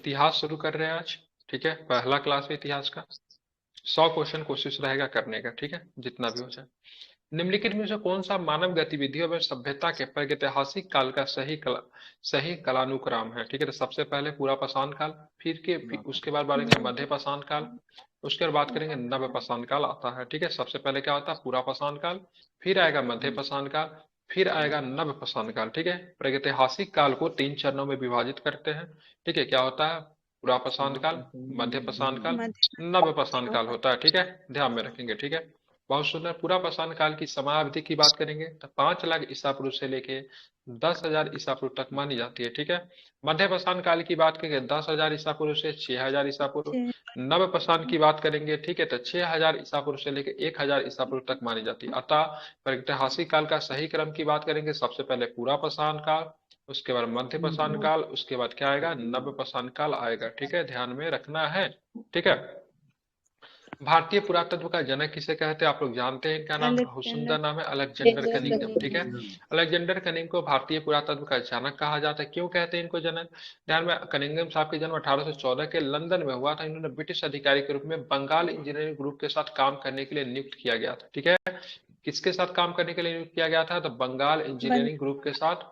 इतिहास शुरू कर रहे हैं आज। ठीक है, पहला क्लास है इतिहास का। 100 क्वेश्चन कोशिश रहेगा करने का, ठीक है, जितना भी हो जाए। निम्नलिखित में से कौन सा मानव गतिविधियों में सभ्यता के प्रागैतिहासिक काल का सही कालानुक्रम है? ठीक है, तो सबसे पहले पूरा पाषाण काल, फिर उसके बाद बात करेंगे मध्य पाषाण काल, उसके बाद बात करेंगे नव पाषाण काल आता है। ठीक है, सबसे पहले क्या होता है? पूरा पाषाण काल, फिर आएगा मध्य पाषाण काल, फिर आएगा नव पाषाण काल। ठीक है, प्रागैतिहासिक काल को 3 चरणों में विभाजित करते हैं। ठीक है, क्या होता है? पूरा पाषाण काल, मध्य पाषाण काल, मध्य नव पाषाण काल होता है। ठीक है, ध्यान में रखेंगे। ठीक है, बहुत सुंदर। पूरा पाषाण काल की समयावधि की बात करेंगे तो 5 लाख ईसा पूर्व से लेके 10,000 ईसा पूर्व तक मानी जाती है। ठीक है, मध्य पाषाण काल की बात करेंगे 10,000 ईसा पूर्व से 6,000 ईसा पूर्व। से नव पाषाण की बात करेंगे, ठीक है, तो 6,000 ईसा पूर्व से लेके 1,000 ईसा पूर्व तक मानी जाती है। अतः प्रागैतिहासिक काल का सही क्रम की बात करेंगे, सबसे पहले पूरा पाषाण काल, उसके बाद मध्य पाषाण काल, उसके बाद क्या आएगा? नव पाषाण काल आएगा। ठीक है, ध्यान में रखना है। ठीक है, भारतीय पुरातत्व का जनक किसे कहते हैं? आप लोग जानते हैं, इनका नाम बहुत सुंदर अलेक्जेंडर नाम है, अलेक्जेंडर कनिंघम। ठीक है, अलेक्जेंडर कनिंघम को भारतीय पुरातत्व का जनक कहा जाता है। क्यों कहते हैं इनको जनक? ध्यान में, कनिंघम साहब का जन्म 1814 के लंदन में हुआ था। इन्होंने ब्रिटिश अधिकारी के रूप में बंगाल इंजीनियरिंग ग्रुप के साथ काम करने के लिए नियुक्त किया गया था। ठीक है, किसके साथ काम करने के लिए नियुक्त किया गया था? तो बंगाल इंजीनियरिंग ग्रुप के साथ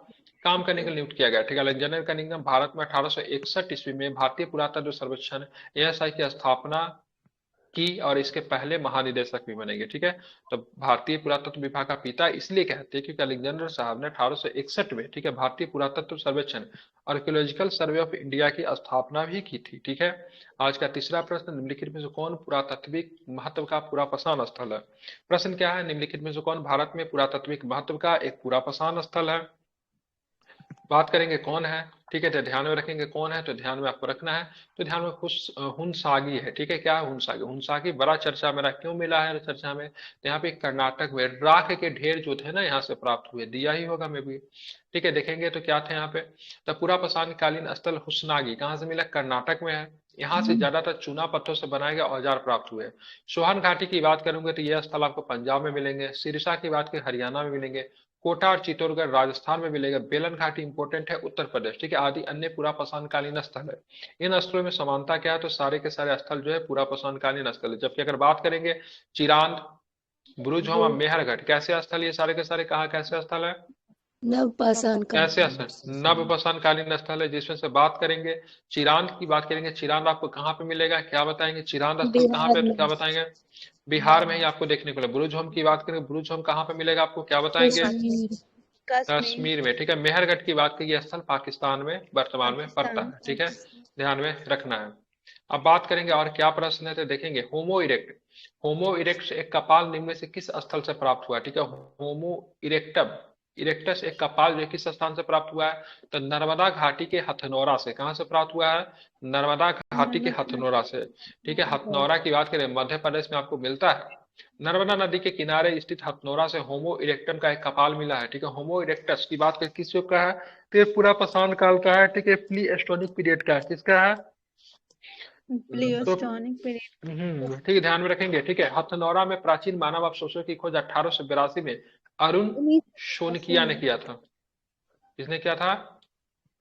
काम करने के लिए नियुक्त किया गया। ठीक है, अलेक्जेंडर कनिंघम भारत में 1861 ईस्वी में भारतीय पुरातत्व सर्वेक्षण ASI की स्थापना की और इसके पहले महानिदेशक भी बनेंगे। ठीक है, तो भारतीय पुरातत्व विभाग का पिता इसलिए कहते हैं क्योंकि अलेक्जेंडर साहब ने 1861 में, ठीक है, भारतीय पुरातत्व सर्वेक्षण आर्कियोलॉजिकल सर्वे ऑफ इंडिया की स्थापना भी की थी। ठीक है, आज का तीसरा प्रश्न, निम्नलिखित में से कौन पुरातात्विक महत्व का पुरापाषाण स्थल है? प्रश्न क्या है? निम्नलिखित में से कौन भारत में पुरातात्विक महत्व का एक पुरापाषाण स्थल है? बात करेंगे कौन है। ठीक है, तो ध्यान में रखेंगे कौन है, तो ध्यान में आपको रखना है। तो ध्यान में हुनसागी है। ठीक है, क्या है? हुनसागी। हुनसागी बड़ा चर्चा मेरा क्यों मिला है चर्चा में? तो यहाँ पे कर्नाटक में राख के ढेर जो थे ना, यहाँ से प्राप्त हुए, दिया ही होगा मैं भी। ठीक है, देखेंगे तो क्या थे यहाँ पे? तो पूरा पाषाण कालीन स्थल हुसनागी कहाँ से मिला? कर्नाटक में है। यहाँ से ज्यादातर चूना पत्थरों से बनाए गए औजार प्राप्त हुए। सोहन घाटी की बात करूंगे तो यह स्थल आपको पंजाब में मिलेंगे। सिरसा की बात करें हरियाणा में मिलेंगे। कोटा और चित्तौड़गढ़ राजस्थान में मिलेगा। बेलन घाटी इंपोर्टेंट है, उत्तर प्रदेश। ठीक है, आदि अन्य पुरापाषाण कालीन स्थल है। इन स्थलों में समानता क्या है? तो सारे के सारे स्थल जो है पुरापाषाण कालीन स्थल है। जबकि अगर बात करेंगे चिरांद, बुरुजहोम और मेहरगढ़, कैसे स्थल? ये सारे के सारे कहा कैसे स्थल है? नवपाषाण काल। कैसे स्थल? नवपाषाण कालीन स्थल है, जिसमें से बात करेंगे चिरांद की बात करेंगे। चिरांद आपको कहाँ पे मिलेगा? क्या बताएंगे? चिरांद स्थल कहाँ पे बिहार है तो में क्या बताएंगे? बिहार में ही आपको देखने को मिलेगा। बुरुज होम की बात करें, बुरुज होम कहाँ पे मिलेगा आपको? क्या बताएंगे? कश्मीर। कश्मीर कश्मीर में। ठीक है, मेहरगढ़ की बात की, यह स्थल पाकिस्तान में वर्तमान में पड़ता पाकिस्तान। है। ठीक है, ध्यान में रखना है। अब बात करेंगे और क्या प्रश्न है तो देखेंगे। होमो इरेक्ट, होमो इरेक्ट एक कपाल निम्न में से किस स्थल से प्राप्त हुआ? ठीक है, होमो इरेक्टम, इरेक्टस एक कपाल जो किस स्थान से प्राप्त हुआ है? तो नर्मदा घाटी के हथनोरा से। कहां से प्राप्त हुआ है? नर्मदा घाटी के हथनोरा से। ठीक है, हथनौरा की बात करें मध्य प्रदेश में आपको मिलता है। नर्मदा नदी के किनारे स्थित हथनोरा से होमो इरेक्टम का एक कपाल मिला है। ठीक है, होमो इरेक्टस की बात करें किस युग का है? तो ये पूरा पाषाण काल का है। ठीक है, प्ली एस्टोनिक पीरियड का है। किसका है? तो प्लियोस्टोनिक पीरियड। ठीक है, ध्यान में रखेंगे। ठीक है, हथनौरा में प्राचीन मानव अवशेषों की खोज 1882 में अरुण 1980 शोनकिया ने में किया था। किसने किया था?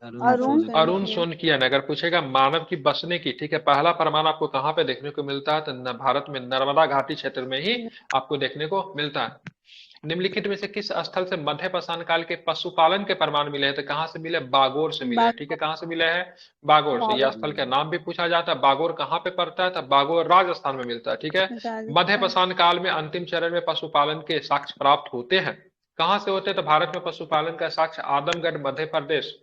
अरुण अरुण शोनकिया ने। अगर पूछेगा मानव की बसने की, ठीक है, पहला प्रमाण आपको कहाँ पे देखने को मिलता है? तो भारत में नर्मदा घाटी क्षेत्र में ही आपको देखने को मिलता है। निम्नलिखित में से किस स्थल से मध्य पाषाण काल के पशुपालन के प्रमाण मिले हैं? तो कहाँ से मिले? बागोर से मिले हैं। ठीक है, कहाँ से मिले हैं? बागोर से। यह स्थल का नाम भी पूछा जाता है। बागोर कहाँ पे पड़ता है? तो बागोर राजस्थान में मिलता है। ठीक है, मध्य राजस्थान। पाषाण काल में अंतिम चरण में पशुपालन के साक्ष्य प्राप्त होते हैं। कहाँ से होते हैं? तो भारत में पशुपालन का साक्ष्य आदमगढ़ मध्य प्रदेश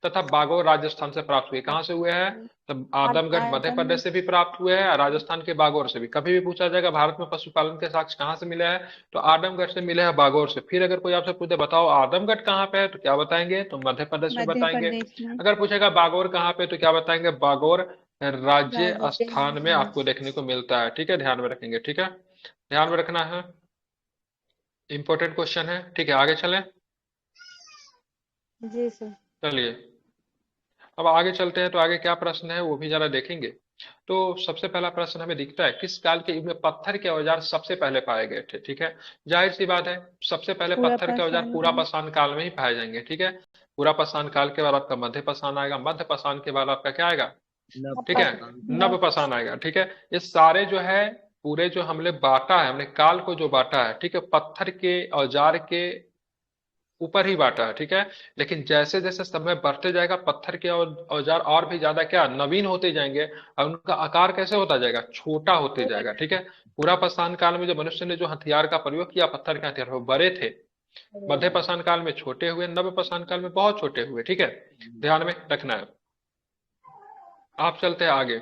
तथा बागोर राजस्थान से प्राप्त हुए। कहाँ से हुए हैं? तो आदमगढ़ मध्य आदम प्रदेश से भी प्राप्त हुए हैं, राजस्थान के बागौर से भी। कभी भी पूछा जाएगा भारत में पशुपालन के साक्ष्य कहाँ से मिले हैं, तो आदमगढ़ से मिले हैं, बागौर से। फिर अगर कोई आपसे पूछे बताओ आदमगढ़ कहाँ पे है, तो क्या बताएंगे? तो मध्य प्रदेश में मध्य बताएंगे। प्रदेश में। अगर पूछेगा बागौर कहाँ पे, तो क्या बताएंगे? बागौर राजस्थान में राजस्थान। आपको देखने को मिलता है। ठीक है, ध्यान में रखेंगे। ठीक है, ध्यान में रखना है, इंपॉर्टेंट क्वेश्चन है। ठीक है, आगे चलें। जी सर। चलिए, अब आगे चलते हैं। तो आगे क्या प्रश्न है वो भी जरा देखेंगे। तो सबसे पहला प्रश्न हमें दिखता है, किस काल के युग में पत्थर के औजार सबसे पहले पाए गए थे? ठीक है, जाहिर सी बात है, सबसे पहले पूरा पत्थर के औजार पाषाण पूरा काल। पाषाण काल में ही पाए जाएंगे। ठीक है, पूरा पाषाण काल के बाद आपका मध्य पाषाण आएगा, मध्य पाषाण के बाद आपका क्या आएगा? ठीक है, नवपाषाण आएगा। ठीक है, ये सारे जो है पूरे जो हमने बांटा है, हमने काल को जो बांटा है, ठीक है, पत्थर के औजार के ऊपर ही बांटा है। ठीक है, लेकिन जैसे जैसे समय बढ़ते जाएगा पत्थर के औजार और भी ज्यादा क्या नवीन होते जाएंगे, और उनका आकार कैसे होता जाएगा, छोटा होते जाएगा। ठीक है, पूरा पाषाण काल में जो मनुष्य ने जो हथियार का प्रयोग किया, पत्थर के हथियार, वो बड़े थे। मध्य पाषाण काल में छोटे हुए, नव पाषाण काल में बहुत छोटे हुए। ठीक है, ध्यान में रखना है। आप चलते हैं आगे।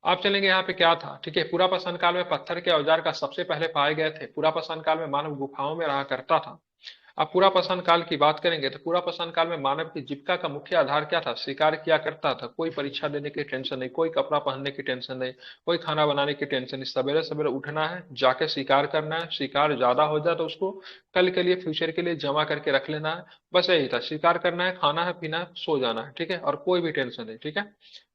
आप चलेंगे यहाँ पे क्या था। ठीक है, पूरा पाषाण काल में पत्थर के औजार का सबसे पहले पाए गए थे। पूरा पाषाण काल में मानव गुफाओं में रहा करता था। अब पूरा पाषाण काल की बात करेंगे तो पूरा पाषाण काल में मानव की जीविका का मुख्य आधार क्या था, शिकार किया करता था। कोई परीक्षा देने की टेंशन नहीं, कोई कपड़ा पहनने की टेंशन नहीं, कोई खाना बनाने की टेंशन नहीं। सवेरे सवेरे उठना है, जाके शिकार करना है, शिकार ज्यादा हो जाए तो उसको कल के लिए, फ्यूचर के लिए जमा करके रख लेना है। बस यही था, शिकार करना है, खाना है, पीना है, सो जाना है। ठीक है, और कोई भी टेंशन नहीं। ठीक है,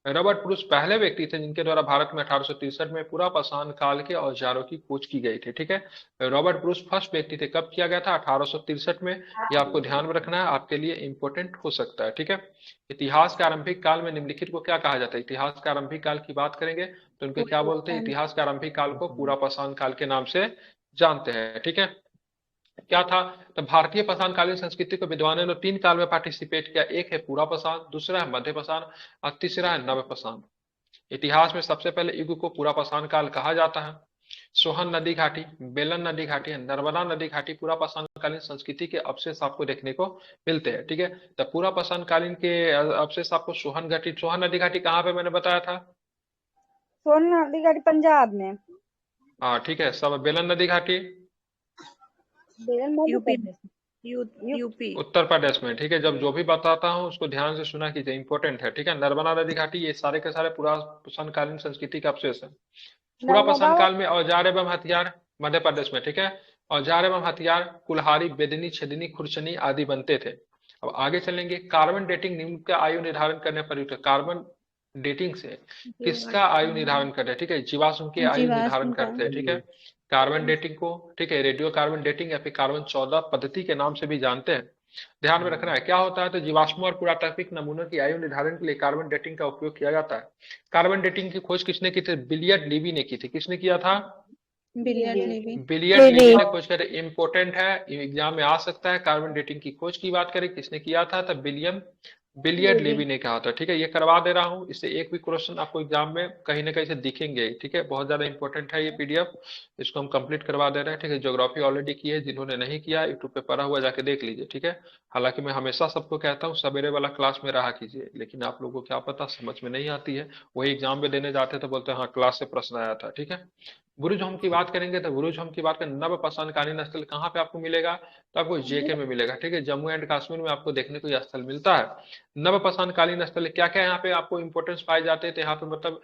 रॉबर्ट ब्रूस पहले व्यक्ति थे जिनके द्वारा भारत में 1863 में पूरा पाषाण काल के औजारों की खोज की गई थी। ठीक है, रॉबर्ट ब्रूस फर्स्ट व्यक्ति थे। कब किया गया था, 1863 में। ये आपको ध्यान में रखना है, आपके लिए इंपॉर्टेंट हो सकता है। ठीक है, इतिहास के आरंभिक काल में निम्नलिखित को क्या कहा जाता है। इतिहास के आरंभिक काल की बात करेंगे तो उनको क्या बोलते हैं, इतिहास के आरंभिक काल को पूरा पाषाण काल के नाम से जानते हैं। ठीक है, क्या था, तो भारतीय पाषाण कालीन संस्कृति को विद्वानों ने 3 काल में पार्टिसिपेट किया। एक है पूरा पाषाण, दूसरा है मध्य पाषाण, और तीसरा है नव पाषाण। इतिहास में सबसे पहले युग को पूरा पाषाण काल कहा जाता है। सोहन नदी घाटी, बेलन नदी घाटी, नर्मदा नदी घाटी, पूरा पाषाण कालीन संस्कृति के अवशेष आपको देखने को मिलते हैं। ठीक है, तो पूरा पाषाण कालीन के अवशेष आपको सोहन घाटी, सोहन नदी घाटी कहाँ पे मैंने बताया था, सोन नदी घाटी पंजाब में, हाँ ठीक है। सब बेलन नदी घाटी यूपी में, यूपी उत्तर प्रदेश में। ठीक है, जब जो भी बताता हूँ उसको ध्यान से सुना कीजिए, इंपॉर्टेंट है। ठीक है, नर्मदा नदी घाटी, ये सारे के सारे पूरा पाषाण कालीन संस्कृति का अवशेष है। पूरा पाषाण काल में औजार एवं हथियार मध्य प्रदेश में। ठीक है, औजार एवं हथियार कुल्हाड़ी, बेदनी, छेदनी, खुरचनी आदि बनते थे। अब आगे चलेंगे। कार्बन डेटिंग निम्न का आयु निर्धारण करने पर प्रयुक्त है। कार्बन डेटिंग से किसका आयु निर्धारण करते हैं, ठीक है, जीवाश्म के आयु निर्धारण करते हैं। ठीक है, कार्बन डेटिंग को, ठीक है, रेडियो कार्बन डेटिंग या फिर कार्बन 14 पद्धति के नाम से भी जानते हैं। ध्यान में रखना है क्या होता है, तो जीवाश्मों और पुरातात्विक नमूनों की आयु निर्धारण के लिए कार्बन डेटिंग का उपयोग किया जाता है। कार्बन डेटिंग की खोज किसने की थी, बिलियर्ड लीवी ने की थी। किसने किया था, बिलियर्ड लीवी ने खोज कर, इंपोर्टेंट है, एग्जाम में आ सकता है। कार्बन डेटिंग की खोज की बात करें किसने किया था, तो विलियम बिलियर्ड लीवी ने कहा था। ठीक है, ये करवा दे रहा हूँ, इससे एक भी क्वेश्चन आपको एग्जाम में कहीं ना कहीं से दिखेंगे। ठीक है, बहुत ज्यादा इंपॉर्टेंट है ये पीडीएफ, इसको हम कंप्लीट करवा दे रहे हैं। ठीक है, ज्योग्राफी ऑलरेडी की है, जिन्होंने नहीं किया यूट्यूब पे पढ़ा हुआ जाके देख लीजिए। ठीक है, हालांकि मैं हमेशा सबको कहता हूँ सवेरे वाला क्लास में रहा कीजिए, लेकिन आप लोगों को क्या पता, समझ में नहीं आती है, वही एग्जाम में देने जाते तो बोलते हैं हाँ क्लास से प्रश्न आया था। ठीक है, बुरुज होम की बात करेंगे तो बुरुज होम की बात करें, नव पाषाणकालीन स्थल कहाँ पे आपको मिलेगा, तो आपको जेके में मिलेगा। ठीक है, जम्मू एंड कश्मीर में आपको देखने को यह स्थल मिलता है। नवपाषाण कालीन स्थल क्या क्या यहाँ पे आपको इंपोर्टेंस पाए जाते हैं, तो यहाँ पे मतलब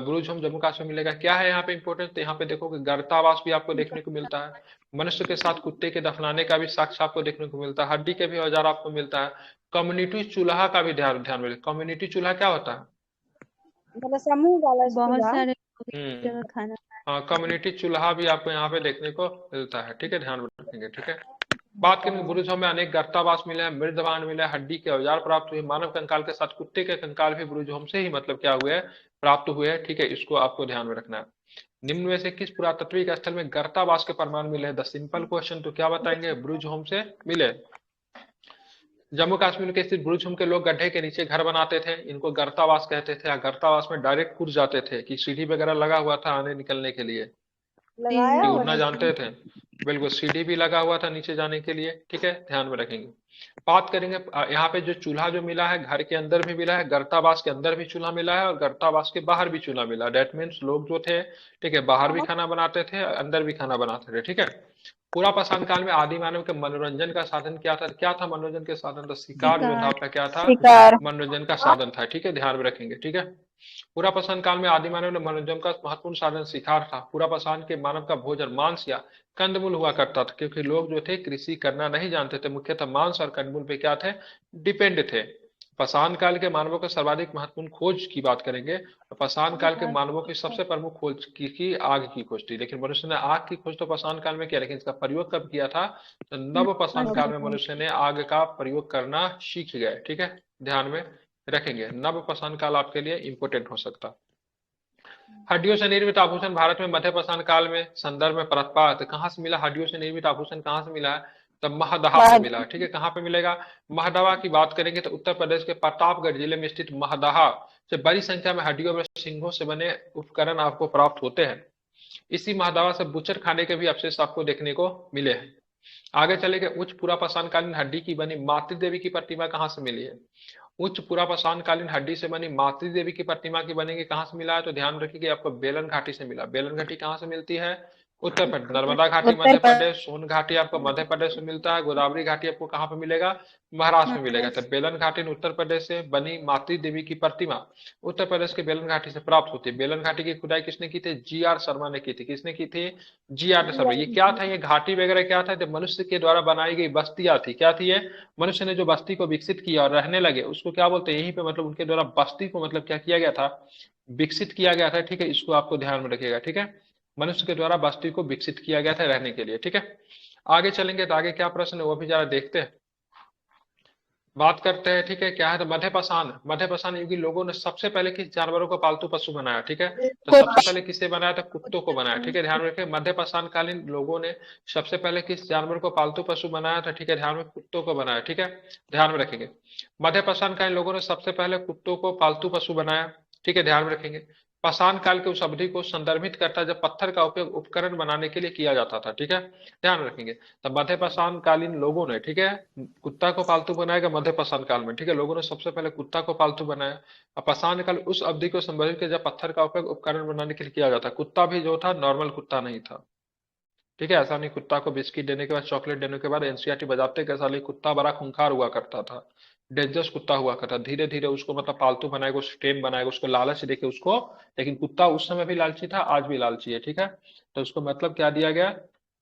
बुरुज होम जम्मू कश्मीर मिलेगा। क्या है यहाँ पे इंपोर्टेंस, तो यहाँ पे देखोगे गर्तावास भी आपको देखने को मिलता है। मनुष्य के साथ कुत्ते के दफनाने का भी साक्ष्य आपको देखने को मिलता है। हड्डी के भी औजार आपको मिलता है। कम्युनिटी चूल्हा का भी ध्यान ध्यान में, कम्युनिटी चूल्हा क्या होता है, मतलब समूह वाला बहुत चूल्हा। सारे हम्म, खाना हाँ कम्युनिटी चूल्हा भी आपको यहाँ पे देखने को मिलता है। ठीक है, ध्यान में रखेंगे। ठीक है, बात करेंगे बुरुज होम में अनेक गर्तावास मिले हैं, मृदवान मिले, हड्डी के औजार प्राप्त हुए, मानव कंकाल के साथ कुत्ते के कंकाल भी बुरुज होम से ही मतलब क्या हुए, प्राप्त हुए हैं। ठीक है, इसको आपको ध्यान में रखना है। निम्न में से किस पुरातात्विक स्थल में गर्तावास के प्रमाण मिले हैं, द सिंपल क्वेश्चन, तो क्या बताएंगे, बुरुज होम से मिले। जम्मू कश्मीर के स्थित बुरुज होम के लोग गड्ढे के नीचे घर बनाते थे, इनको गर्तावास कहते थे, या गर्तावास में डायरेक्ट कूद जाते थे कि सीढ़ी वगैरह लगा हुआ था आने निकलने के लिए, लगाया कि हुआ उड़ना जानते थे, बिल्कुल सीढ़ी भी लगा हुआ था नीचे जाने के लिए। ठीक है, ध्यान में रखेंगे। बात करेंगे यहाँ पे जो चूल्हा जो मिला है, घर के अंदर भी मिला है, गर्तावास के अंदर भी चूल्हा मिला है और गर्तावास के बाहर भी चूल्हा मिला। डेट मीन्स लोग जो थे, ठीक है, बाहर भी खाना बनाते थे अंदर भी खाना बनाते थे। ठीक है, पूरा पाषाण काल में आदि मानव के मनोरंजन का साधन क्या था, क्या था मनोरंजन के साधन, तो शिकार जो था आपका क्या था, मनोरंजन का साधन था। ठीक है, ध्यान में रखेंगे। ठीक है, पूरा पाषाण काल में आदि मानव ने मनोरंजन का महत्वपूर्ण साधन शिकार था। पूरा पाषाण के मानव का भोजन मांस या कंदमूल हुआ करता था, क्योंकि लोग जो थे कृषि करना नहीं जानते थे, मुख्यतः मांस और कंदमूल पे क्या थे, डिपेंड थे। पाषाण काल के मानवों के सर्वाधिक महत्वपूर्ण खोज की बात करेंगे तो पाषाण काल के मानवों की सबसे प्रमुख खोज की आग की खोज थी। लेकिन मनुष्य ने आग की खोज तो पाषाण काल में किया, लेकिन इसका प्रयोग कब किया था, तो नव पाषाण काल में मनुष्य ने आग का प्रयोग करना सीख गए। ठीक है, ध्यान में रखेंगे। नवपाषाण काल आपके लिए इंपोर्टेंट हो सकता है। हड्डियों से निर्मित आभूषण भारत में मध्यपाषाण काल में संदर्भ में प्रत्पात कहाँ से मिला? हड्डियों से निर्मित आभूषण कहाँ से मिला है? तो महदहा से मिला है। ठीक है, कहाँ पे मिलेगा? महदहा की बात करेंगे तो उत्तर प्रदेश के प्रतापगढ़ जिले में स्थित महदहा से बड़ी संख्या में हड्डियों में सिंगों से बने उपकरण आपको प्राप्त होते हैं। इसी महदवा से बुचर खाने के भी अवशेष आपको देखने को मिले हैं। आगे चलेंगे, उच्च पुरापाषाण कालीन हड्डी की बनी मातृ देवी की प्रतिमा कहाँ से मिली है? उच्च पुरापाषाण कालीन हड्डी से बनी मातृ देवी की प्रतिमा की बनेगी कहाँ से मिला है? तो ध्यान रखिए आपको बेलन घाटी से मिला। बेलन घाटी कहाँ से मिलती है? उत्तर प्रदेश। नर्मदा घाटी मध्य प्रदेश, सोन घाटी आपको मध्य प्रदेश में मिलता है, गोदावरी घाटी आपको कहाँ पे मिलेगा? महाराष्ट्र में मिलेगा। तो बेलन घाटी उत्तर प्रदेश से बनी मातृ देवी की प्रतिमा उत्तर प्रदेश के बेलन घाटी से प्राप्त होती है। बेलन घाटी की खुदाई किसने की थी? जी.आर. शर्मा ने की थी। किसने की थी? जी.आर. शर्मा। ये क्या था? ये घाटी वगैरह क्या था? तो मनुष्य के द्वारा बनाई गई बस्तियां थी। क्या थी ये? मनुष्य ने जो बस्ती को विकसित किया और रहने लगे उसको क्या बोलते हैं? यहीं पे मतलब उनके द्वारा बस्ती को मतलब क्या किया गया था? विकसित किया गया था। ठीक है, इसको आपको ध्यान में रखिएगा। ठीक है, मनुष्य के द्वारा बस्ती को विकसित किया गया था रहने के लिए। ठीक है, आगे चलेंगे तो आगे क्या प्रश्न है वो भी जरा देखते हैं, बात करते हैं। ठीक है, क्या है? तो मध्यपाषाण युगी लोगों ने सबसे पहले किस जानवरों को पालतू पशु बनाया? ठीक है, तो सबसे पहले किसे बनाया था? कुत्तों को बनाया। ठीक है, ध्यान रखें, मध्यपाषाण कालीन लोगों ने सबसे पहले किस जानवर को पालतू पशु बनाया था? ठीक है, ध्यान में, कुत्तों को बनाया। ठीक है, ध्यान में रखेंगे, मध्यपाषाण कालीन लोगों ने सबसे पहले कुत्तों को पालतू पशु बनाया। ठीक है, ध्यान में रखेंगे, पाषाण काल के उस अवधि को संदर्भित करता है जब पत्थर का उपयोग उपकरण बनाने के लिए किया जाता था। ठीक है, ध्यान रखेंगे, तब मध्यपाषाण कालीन लोगों ने, ठीक है, कुत्ता को पालतू बनाएगा मध्यपाषाण काल में। ठीक है, लोगों ने सबसे पहले कुत्ता को पालतू बनाया। और पाषाण काल उस अवधि को संदर्भित किया जब पत्थर का उपयोग उपकरण बनाने के लिए किया जाता। कुत्ता भी जो था नॉर्मल कुत्ता नहीं था। ठीक है, ऐसा नहीं कुत्ता को बिस्किट देने के बाद, चॉकलेट देने के बाद एनसीईआरटी बजाते कैसा, नहीं, कुत्ता बड़ा खूंखार हुआ करता था, डेंजरस कुत्ता हुआ करता। धीरे धीरे उसको मतलब पालतू बनाएगा, उसको टेम बनाएगा, उसको लालच देके उसको, लेकिन कुत्ता उस समय भी लालची था, आज भी लालची है। ठीक है, तो उसको मतलब क्या दिया गया?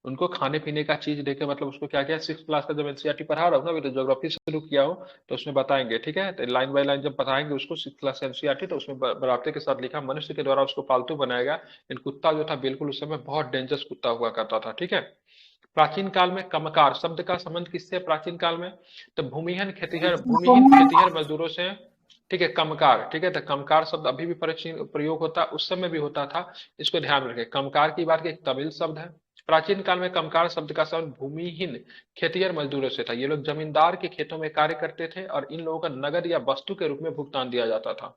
उनको खाने पीने का चीज देके मतलब उसको क्या किया? 6 क्लास का जब एनसीईआरटी पढ़ा रहा हूँ ना, अभी तो ज्योग्राफी शुरू किया हो तो उसमें बताएंगे। ठीक है, तो लाइन बाय लाइन जब बताएंगे उसको 6 क्लास एनसीईआरटी, तो उसमें बराबर के साथ लिखा मनुष्य के द्वारा उसको पालतू बनाएगा। इन कुत्ता जो था बिल्कुल उस समय बहुत डेंजरस कुत्ता हुआ करता था। ठीक है, प्राचीन काल में कमकार शब्द का संबंध किससे? प्राचीन काल में तो भूमिहीन खेतिहर मजदूरों से। ठीक है, कमकार। ठीक है, तो कमकार शब्द अभी भी प्रयोग होता है, उस समय भी होता था, इसको ध्यान रखें। कमकार की बात की, एक तमिल शब्द है। प्राचीन काल में कमकार शब्द का संबंध भूमिहीन खेतिहर मजदूरों से था। ये लोग जमींदार के खेतों में कार्य करते थे और इन लोगों का नगद या वस्तु के रूप में भुगतान दिया जाता था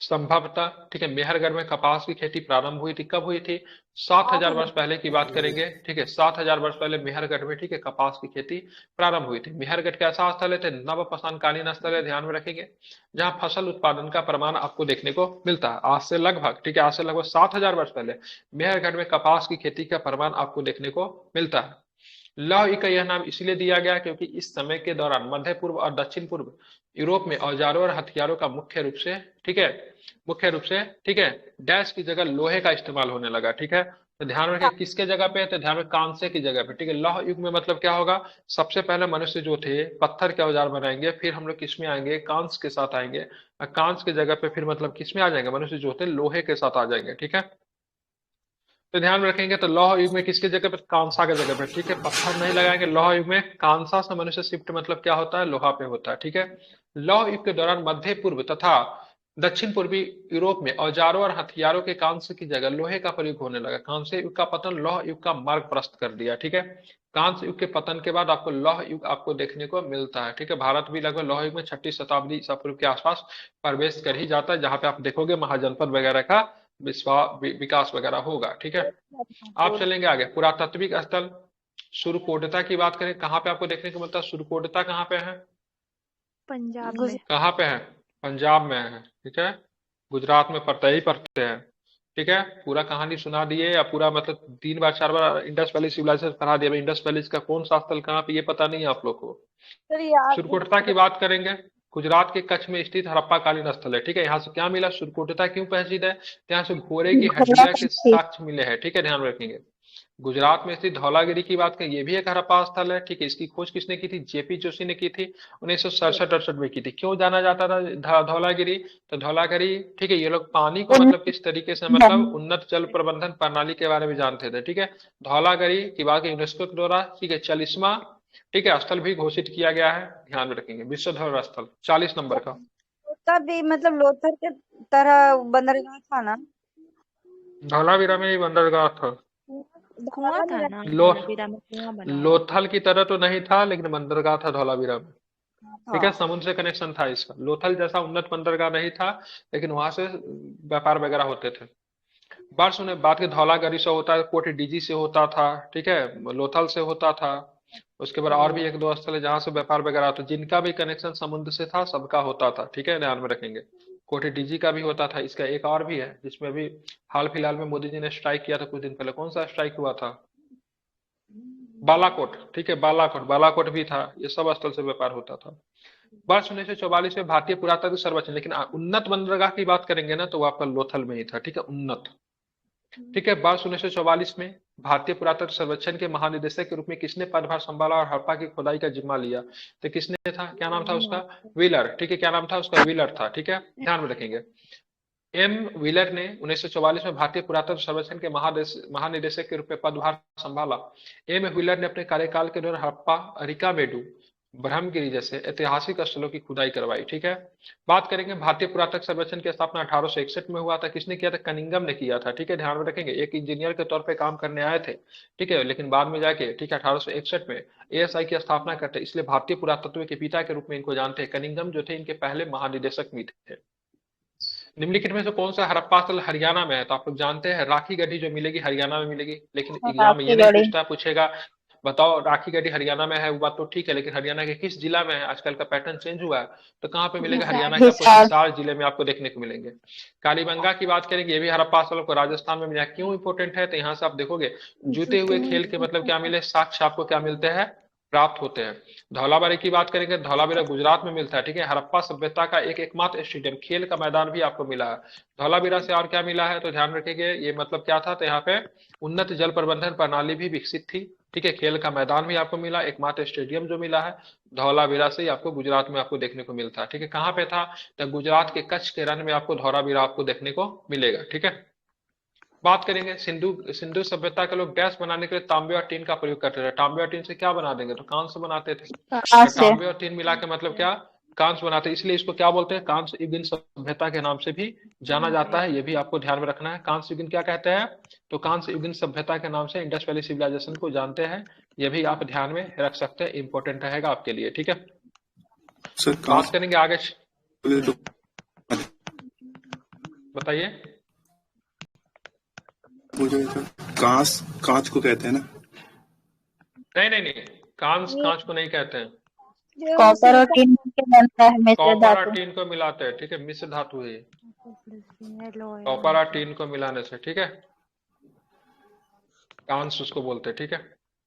संभवतः। ठीक है, मेहरगढ़ में कपास की खेती प्रारंभ हुई थी, कब हुई थी? 7,000 वर्ष पहले की बात करेंगे। ठीक है, 7,000 वर्ष पहले मेहरगढ़ में, ठीक है, कपास की खेती प्रारंभ हुई थी। मेहरगढ़ कैसा स्थल है? नवपाषाण कालीन स्थल है, ध्यान में रखेंगे, जहां फसल उत्पादन का प्रमाण आपको देखने को मिलता है। आज से लगभग, ठीक है, आज से लगभग 7,000 वर्ष पहले मेहरगढ़ में कपास की खेती का प्रमाण आपको देखने को मिलता है। लौह ई का यह नाम इसलिए दिया गया क्योंकि इस समय के दौरान मध्य पूर्व और दक्षिण पूर्व यूरोप में औजारों और हथियारों का मुख्य रूप से, ठीक है, मुख्य रूप से, ठीक है, डैश की जगह लोहे का इस्तेमाल होने लगा। ठीक है, तो ध्यान रखें किसके जगह पे है? तो ध्यान में कांसे की जगह पे। ठीक है, लौह युग में मतलब क्या होगा? सबसे पहले मनुष्य जो थे पत्थर के औजार बनाएंगे, फिर हम लोग किसमें आएंगे? कांस के साथ आएंगे। और कांस की जगह पे फिर मतलब किसमें आ जाएंगे? मनुष्य जो थे लोहे के साथ आ जाएंगे। ठीक है, तो ध्यान में रखेंगे, तो लौह युग में किसके जगह पे? कांसा के जगह पे। ठीक है, पत्थर नहीं लगाएंगे। लौह युग में कांसा से मनुष्य शिफ्ट मतलब क्या होता है? लोहा पे होता है। ठीक है, लौह युग के दौरान मध्य पूर्व तथा दक्षिण पूर्वी यूरोप में औजारों और हथियारों के कांस्य की जगह लोहे का प्रयोग होने लगा। कांस्य युग का पतन लौह युग का मार्ग प्रशस्त कर दिया। ठीक है, कांस्य युग के पतन के बाद आपको लौह युग आपको देखने को मिलता है। ठीक है, भारत भी लगभग लौह युग में 6ठी शताब्दी ईसा पूर्व के आसपास प्रवेश कर ही जाता है, जहां पे आप देखोगे महाजनपद वगैरह का विकास वगैरह होगा। ठीक है, आप चलेंगे आगे, पुरातात्विक स्थल सुरकोटता की बात करें, कहाँ पे आपको देखने को मिलता है? सुरकोटता कहाँ पे है? पंजाब में। कहाँ पे है? पंजाब में है। ठीक है, गुजरात में पड़ता ही पड़ते हैं। ठीक है, पूरा कहानी सुना दिए या पूरा मतलब 3 बार 4 बार इंडस वैली सिविलाइजेशन पढ़ा दिया। इंडस वैली का कौन सा स्थल कहाँ पे ये पता नहीं है आप लोग को? सर याद सुरकोटता की बात करेंगे, गुजरात के कच्छ में स्थित हड़प्पा कालीन स्थल है। ठीक है, यहाँ से क्या मिला? सुरकोटता क्यों प्रसिद्ध है? यहाँ से घोड़े की हड्डियां के साक्ष्य मिले हैं। ठीक है, ध्यान रखेंगे, गुजरात में स्थित धौलागिरी की बात करें, ये भी एक हड़प्पा स्थल है। ठीक है, इसकी खोज किसने की थी? जेपी जोशी ने की थी, 1967-68 में की थी। क्यों जाना जाता था धौलागिरी? तो धौलागिरी, ठीक है, ये लोग पानी को मतलब किस तरीके से मतलब उन्नत जल प्रबंधन प्रणाली के बारे में जानते थे। ठीक है, धौलागिरी की बात यूनेस्को के द्वारा, ठीक है, 40वां, ठीक है, स्थल भी घोषित किया गया है। ध्यान में रखेंगे, विश्व धरोहर स्थल 40 नंबर का। उसका भी मतलब लोथल के तरह बंदरगाह था ना। धौलावीरा में ही बंदरगाह था। कुआं था धौलावीरा ना, में लो धोलावीरा में कुआं बना हुआ था। लोथल की तरह तो नहीं था, लेकिन बंदरगाह था धौलावीरा में। था। ठीक है, समुद्र से कनेक्शन था इसका। लोथल जैसा उन्नत बंदरगाह नहीं था, लेकिन वहां से व्यापार वगैरह होते थे। बात सुने, बात के धौलागिरी से होता है, कोटी डीजी से होता था, ठीक है, लोथल से होता था। उसके बाद और भी एक दो स्थल है जहां से व्यापार वगैरह होता, जिनका भी कनेक्शन समुद्र से था सबका होता था। ठीक है, ध्यान में रखेंगे। कोटी डीजी का भी होता था। इसका एक और भी है जिसमें भी हाल फिलहाल में मोदी जी ने स्ट्राइक किया था कुछ दिन पहले। कौन सा स्ट्राइक हुआ था? बालाकोट। ठीक है, बालाकोट, बालाकोट भी था। ये सब स्थल से व्यापार होता था। वर्ष 1944 में भारतीय पुरातत्व सर्वेक्षण, लेकिन उन्नत बंदरगाह की बात करेंगे ना तो वो आपका लोथल में ही था। ठीक है, उन्नत। ठीक है, वर्ष 1944 में भारतीय पुरातत्व सर्वेक्षण के महानिदेशक के रूप में किसने पदभार संभाला और हड़प्पा की खुदाई का जिम्मा लिया? तो किसने था, क्या नाम था उसका? व्हीलर। ठीक है, क्या नाम था उसका? व्हीलर था। ठीक है, ध्यान में रखेंगे। एम व्हीलर ने 1944 में भारतीय पुरातत्व सर्वेक्षण के महानिदेशक के रूप में पदभार संभाला। एम व्हीलर ने अपने कार्यकाल के दौरान हड़प्पा, अरिकामेडु, ब्रह्मगिरी जैसे ऐतिहासिक स्थलों की खुदाई करवाई। ठीक है, बात करेंगे भारतीय पुरातत्व सर्वेक्षण की स्थापना 1861 में हुआ था। किसने किया था? कनिंगम ने किया था। ठीक है, ध्यान में रखेंगे। एक इंजीनियर के तौर पे काम करने आए थे, ठीक है, लेकिन बाद में जाके, ठीक है, 1861 में एएसआई की स्थापना करते, इसलिए भारतीय पुरातत्व के पिता के रूप में इनको जानते हैं। कनिंगम जो थे इनके पहले महानिदेशक भी थे। निम्नलिखित में से कौन सा हड़प्पा स्थल हरियाणा में है? तो आप लोग जानते हैं राखी गढ़ी जो मिलेगी हरियाणा में मिलेगी, लेकिन एग्जाम में ये नहीं काफीगढ़ी। पूछता, पूछेगा बताओ राखी गढ़ी हरियाणा में है, वो बात तो ठीक है, लेकिन हरियाणा के किस जिला में है? आजकल का पैटर्न चेंज हुआ है। तो कहाँ पे मिलेगा? हरियाणा के आपको हिसार। हिसार जिले में आपको देखने को मिलेंगे। कालीबंगा की बात करेंगे, ये भी हड़प्पा स्थल को राजस्थान में मिला। क्यों इंपोर्टेंट है? तो यहाँ से आप देखोगे जूते हुए खेल के मतलब क्या मिले, साक्ष्य आपको क्या मिलते हैं, प्राप्त होते हैं। धौलावीरा की बात करेंगे, धौलावीरा गुजरात में मिलता है। ठीक है, हड़प्पा सभ्यता का एक एकमात्र स्टेडियम, खेल का मैदान भी आपको मिला है। धौलावीरा से और क्या मिला है तो ध्यान रखेंगे, ये मतलब क्या था, तो यहाँ पे उन्नत जल प्रबंधन प्रणाली भी विकसित थी। ठीक है, खेल का मैदान भी आपको मिला, एकमात्र स्टेडियम जो मिला है धौलावीरा से ही आपको गुजरात में आपको देखने को मिलता है। ठीक है, कहाँ पे था? तो गुजरात के कच्छ के रण में आपको धौलावीरा आपको देखने को मिलेगा। ठीक है, बात करेंगे सिंधु सिंधु सभ्यता के लोग गैस बनाने के लिए तांबे और टीन का प्रयोग करते थे। तांबे और टीन से क्या बना देंगे? तो कांस्य बनाते थे। तो से। तांबे और टीन मिला के मतलब क्या? कांस्य बनाते, इसलिए इसको क्या बोलते हैं? कांस्य युगीन सभ्यता के नाम से भी जाना जाता है। ये भी आपको ध्यान में रखना है। कांस्य युगीन क्या कहते हैं? तो कांस्य युगीन सभ्यता के नाम से इंडस वैली सिविलाइजेशन को जानते हैं। ये भी आप ध्यान में रख सकते हैं, इंपॉर्टेंट रहेगा आपके लिए। ठीक है, सर बात करेंगे आगे। तो बताइए। मुझे कांच कांच को कहते हैं ना। नहीं नहीं नहीं, कांस कांच को नहीं कहते हैं। कॉपर और टीन के बनता है मिश्र कॉपर और धातु। टीन को मिलाते हैं। ठीक है, मिश्र धातु है ये। एलॉय कॉपर और टीन को मिलाने से, ठीक है, कांस उसको बोलते हैं। ठीक है,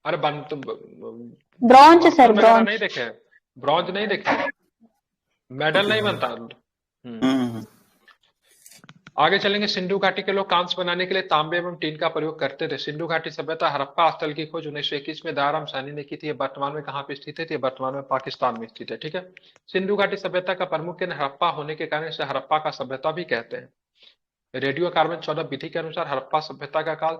अरे बन तो ब्रॉन्ज बर्तन सर, वगैरह नहीं ब्रॉन्ज। देखे हैं? ब्रॉन्ज नहीं देखे हैं? मेडल नहीं बनता। हाँ, आगे चलेंगे। सिंधु घाटी के लोग कांस्य बनाने के लिए तांबे एवं टीन का प्रयोग करते थे। सिंधु घाटी सभ्यता हड़प्पा स्थल की खोज 1921 में दयाराम साहनी ने की थी। ये वर्तमान में कहाँ पे स्थित है? तो ये वर्तमान में पाकिस्तान में स्थित है। ठीक है, सिंधु घाटी सभ्यता का प्रमुख केंद्र हड़प्पा होने के कारण इसे हड़प्पा का सभ्यता भी कहते हैं। रेडियो कार्बन 14 विधि के अनुसार हड़प्पा सभ्यता का काल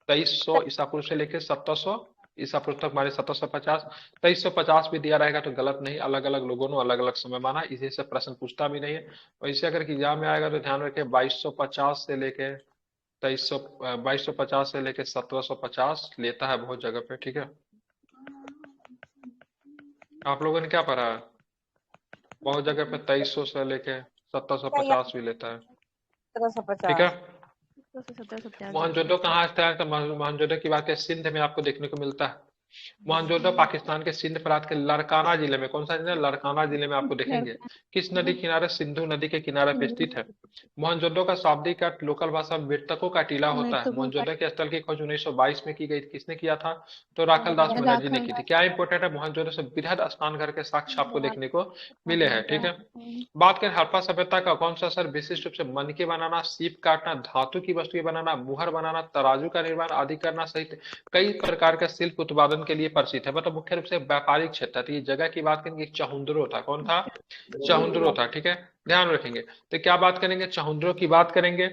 2300 ईसा पूर्व से लेकर 1700 ईसा पूर्व तक माने 1750। 2350 भी दिया रहेगा तो गलत नहीं, अलग अलग लोगों ने अलग अलग समय माना, इसी से प्रश्न पूछता भी नहीं है। और इसे अगर एग्जाम में आएगा तो ध्यान रखें 2250 से लेके 2250 से लेके 1750 लेता है बहुत जगह पे। ठीक है, आप लोगों ने क्या पढ़ा है? बहुत जगह पे 2300 से लेके 1750 भी लेता है। ठीक 1750। है, 1750 मोहनजोदड़ो कहाँ स्थित है? तो मोहनजोदड़ो की बात है सिंध में आपको देखने को मिलता है। मोहनजोदड़ो पाकिस्तान के सिंध प्रांत के लड़काना जिले में, कौन सा जिला? लड़काना जिले में आपको देखेंगे। किस नदी किनारे? सिंधु नदी के किनारे पे स्थित है। मोहनजोदड़ो का शाब्दिक अर्थ लोकल भाषा में मृतकों का टीला होता है। मोहनजोदड़ो के स्थल की खोज 1922 में की गई। किसने किया था? तो राखल दास बनर्जी ने की थी। क्या इंपोर्टेंट है? मोहनजोदड़ो से बृहद स्नान घर के साक्ष्य आपको देखने को मिले हैं। ठीक है, बात करें हड़प्पा सभ्यता का कौन सा असर विशिष्ट रूप से मनके बनाना, सीप काटना, धातु की वस्तुएं बनाना, मुहर बनाना, तराजू का निर्माण आदि करना सहित कई प्रकार का शिल्प उत्पादन के लिए प्रसिद्ध है। मतलब मुख्य रूप से व्यापारिक क्षेत्र था। तो ये जगह की बात करेंगे, चहुंदरो था। कौन था? चहुंदरो था। ठीक है, ध्यान रखेंगे। तो क्या बात करेंगे? चहुंदरो की बात करेंगे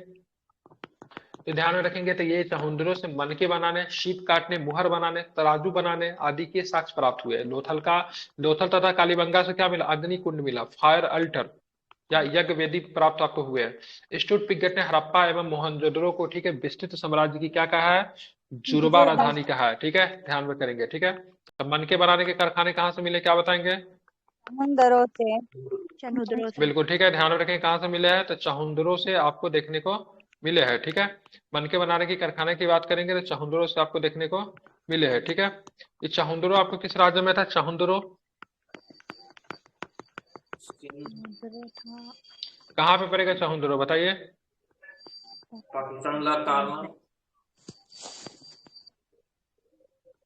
तो ध्यान में रखेंगे तो ये चहुंदरों से मनके बनाने, शीप काटने, मुहर बनाने, तराजू बनाने आदि के साक्ष्य प्राप्त हुए। लोथल तथा कालीबंगा से क्या मिला? अग्नि कुंड मिला, फायर अल्टर। या यज्ञ वेदी प्राप्त आपको हुए हैं। स्टूट पिगट ने हड़प्पा एवं मोहनजोदड़ो को, ठीक है, विस्तृत साम्राज्य की क्या कहा है, जुर्बा राजधानी कहा है, ठीक है, ध्यान में करेंगे, ठीक है। अब मनके बनाने के कारखाने कहाँ से मिले, क्या बताएंगे, समुंदरों से। चनुद्रों से। बिल्कुल ठीक है, ध्यान में रखें कहाँ से मिले हैं, तो चहुंदरों से आपको देखने को मिले हैं, ठीक है। मनके बनाने की कारखाने की बात करेंगे तो चहुंदरों से आपको देखने को मिले हैं, ठीक है। ये चहुंदरो आपको किस राज्य में था, चहुंदरो चनुद्रों था कहाँ पे पड़ेगा चहुंदरो, बताइए। पाकिस्तान का कारना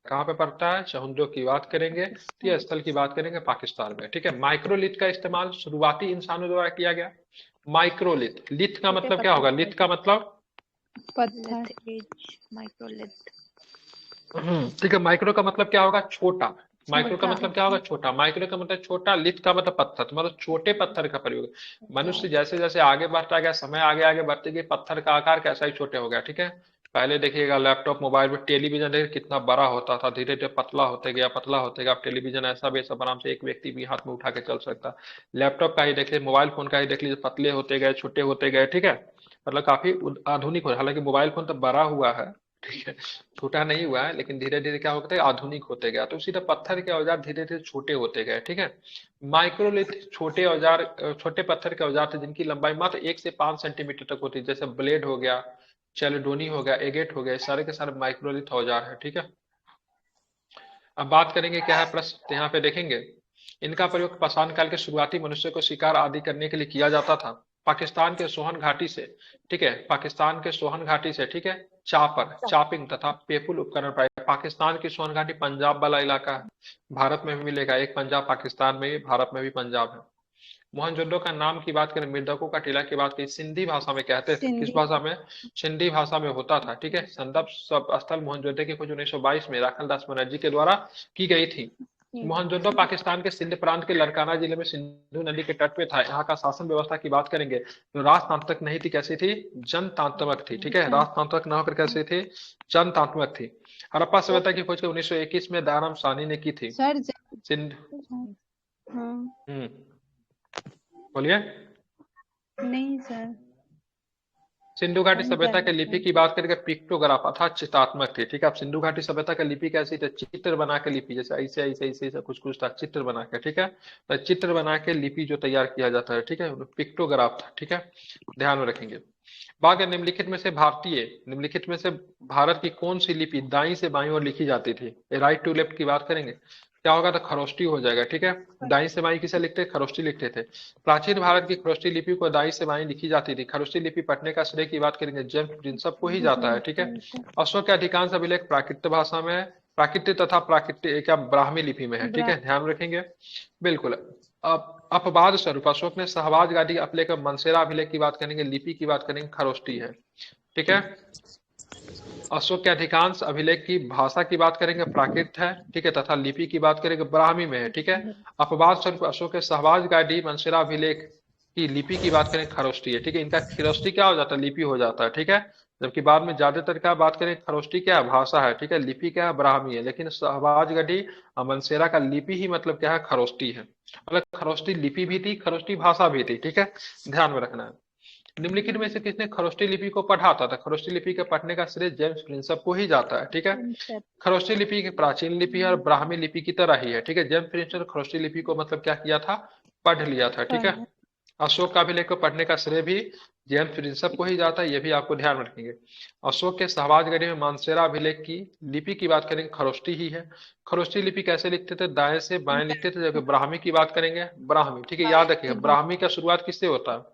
कहाँ पे पड़ता है, चहुंदरो की बात करेंगे तो ये स्थल की बात करेंगे पाकिस्तान में, ठीक है। माइक्रोलिथ का इस्तेमाल शुरुआती इंसानों द्वारा किया गया। माइक्रोलिथ, लिथ का मतलब क्या होगा, लिथ का मतलब पत्थर एज माइक्रोलिथ। ठीक है, माइक्रो का मतलब क्या होगा, छोटा। माइक्रो का मतलब क्या होगा, छोटा। माइक्रो का मतलब छोटा, लिथ का मतलब पत्थर, तो मतलब छोटे पत्थर का प्रयोग। मनुष्य जैसे जैसे आगे बढ़ता गया, समय आगे आगे बढ़ते गए, पत्थर का आकार कैसा ही छोटे हो गया, ठीक है। पहले देखिएगा लैपटॉप मोबाइल में, टेलीविजन देखिए कितना बड़ा होता था, धीरे धीरे पतला होते गया, पतला होते गया। अब टेलीविजन ऐसा भी सब आराम से एक व्यक्ति भी हाथ में उठा के चल सकता है। लैपटॉप का ही देख लीजिए, मोबाइल फोन का ही देख लीजिए, पतले होते गए, छोटे होते गए, ठीक है। मतलब काफी आधुनिक हो, हालांकि मोबाइल फोन तो बड़ा हुआ है, ठीक है, छोटा नहीं हुआ है, लेकिन धीरे धीरे क्या होता है, आधुनिक होते गया। तो उसी तरह पत्थर के औजार धीरे धीरे छोटे होते गए, ठीक है। माइक्रोलिथ छोटे औजार, छोटे पत्थर के औजार थे जिनकी लंबाई मात्र 1 से 5 सेंटीमीटर तक होती है, जैसे ब्लेड हो गया, चैलेडोनी हो गया, एगेट हो गया, सारे के सारे माइक्रोलिथ औजार है, ठीक है। अब बात करेंगे क्या है प्रश्न, यहाँ पे देखेंगे इनका प्रयोग पाषाण काल के शुरुआती मनुष्य को शिकार आदि करने के लिए किया जाता था। पाकिस्तान के सोहन घाटी से, ठीक है, पाकिस्तान के सोहन घाटी से, ठीक है, चापर, चापिंग तथा पेपुल उपकरण पाए। पाकिस्तान की सोहन घाटी पंजाब वाला इलाका है, भारत में भी मिलेगा, एक पंजाब पाकिस्तान में, भारत में भी पंजाब है। मोहनजोदड़ो का नाम की बात करें, मृतकों का टीला की बात करें, सिंधी भाषा में कहते थे, किस भाषा में, सिंधी भाषा में होता था, ठीक है। संदर्भ स्थल मोहनजोदड़ो की खोज 1922 में राखलदास बनर्जी के द्वारा की गई थी। मोहनजोदड़ो पाकिस्तान के सिंध प्रांत के लड़काना जिले में सिंधु नदी के तट पे था। यहाँ का शासन व्यवस्था की बात करेंगे तो राजतांत्रिक नहीं थी, कैसी थी, जनतांत्रिक थी, ठीक है। राजतांत्रिक न होकर कैसी थी, जनतांत्रिक थी। हड़प्पा सभ्यता की खोज 1921 में दयाराम साहनी ने की थी। सिंध बोलिए। नहीं सर। सिंधु घाटी सभ्यता के लिपि की बात करेंगे, पिक्टोग्राफ अर्थात चित्रात्मक थी, ठीक है। अब सिंधु घाटी सभ्यता का लिपि कैसी थी, चित्र बना के लिपि, जैसे ऐसे ऐसे ऐसे ऐसे कुछ कुछ था, चित्र बना के, ठीक है। तो चित्र बना के लिपि जो तैयार किया जाता है, ठीक है, पिक्टोग्राफ था, ठीक है, ध्यान में रखेंगे। बात है निम्नलिखित में से भारतीय, निम्नलिखित में से भारत की कौन सी लिपि दाई से बाईं ओर लिखी जाती थी, राइट टू लेफ्ट की बात करेंगे क्या होगा, तो खरोष्टी हो जाएगा, ठीक है। दाई से बाईं किसे लिखते, खरोष्टी लिखते थे। प्राचीन भारत की खरोष्टी लिपि को दाई से बाईं लिखी जाती थी। खरोष्टी लिपि पढ़ने का श्रेय की बात करेंगे जेम्स प्रिंसप को ही जाता है, ठीक है। अशोक के अधिकांश अभिलेख प्राकृत भाषा में है, प्राकृत तथा प्राकृत क्या ब्राह्मी लिपि में है, ठीक है, ध्यान रखेंगे, बिल्कुल। अब अपवाद स्वरूप अशोक ने शाहबाज गादी अभिलेख, मनसेरा अभिलेख की बात करेंगे, लिपि की बात करेंगे खरोष्टी है, ठीक है। अशोक के अधिकांश अभिलेख की भाषा की बात करेंगे प्राकृत है, ठीक है, तथा लिपि की बात करेंगे ब्राह्मी में है, ठीक है। अपवाद स्वरूप अशोक के शाहबाज गादी मनसेरा अभिलेख की लिपि की बात करें खरोष्टी है, ठीक है। इनका खरोष्टी क्या हो जाता है, लिपि हो जाता है, ठीक है। जबकि बाद में ज्यादातर क्या बात करें, खरोष्टी क्या है, भाषा है, ठीक है, लिपि क्या है, ब्राह्मी है। लेकिन शाहबाज गढ़ी मनसेरा का लिपि ही मतलब क्या है, खरोष्टी है। मतलब खरोष्टी लिपि भी थी, खरोष्टी भाषा भी थी, ठीक है, ध्यान में रखना है। निम्नलिखित में से किसने खरोष्टी लिपि को पढ़ा था, खरोष्टी लिपि के पढ़ने का श्रेय जेम्स प्रिंसप को ही जाता है, ठीक है। खरोष्टी लिपि की प्राचीन लिपि है और ब्राह्मी लिपि की तरह ही है, ठीक है। जेम्स प्रिंसप खरोष्टी लिपि को मतलब क्या किया था, पढ़ लिया था, ठीक है। अशोक का अभिलेख को पढ़ने का श्रेय भी जेम्स प्रिंसप को ही जाता है, ये भी आपको ध्यान में रखेंगे। अशोक के शाहबाज गढ़ी में मानसेरा अभिलेख की लिपि की बात करेंगे खरोष्टी ही है। खरोष्टी लिपि कैसे लिखते थे, दाएं से बाएं लिखते थे। जबकि ब्राह्मी की बात करेंगे, ब्राह्मी, ठीक है, याद रखिएगा ब्राह्मी का शुरुआत किससे होता है,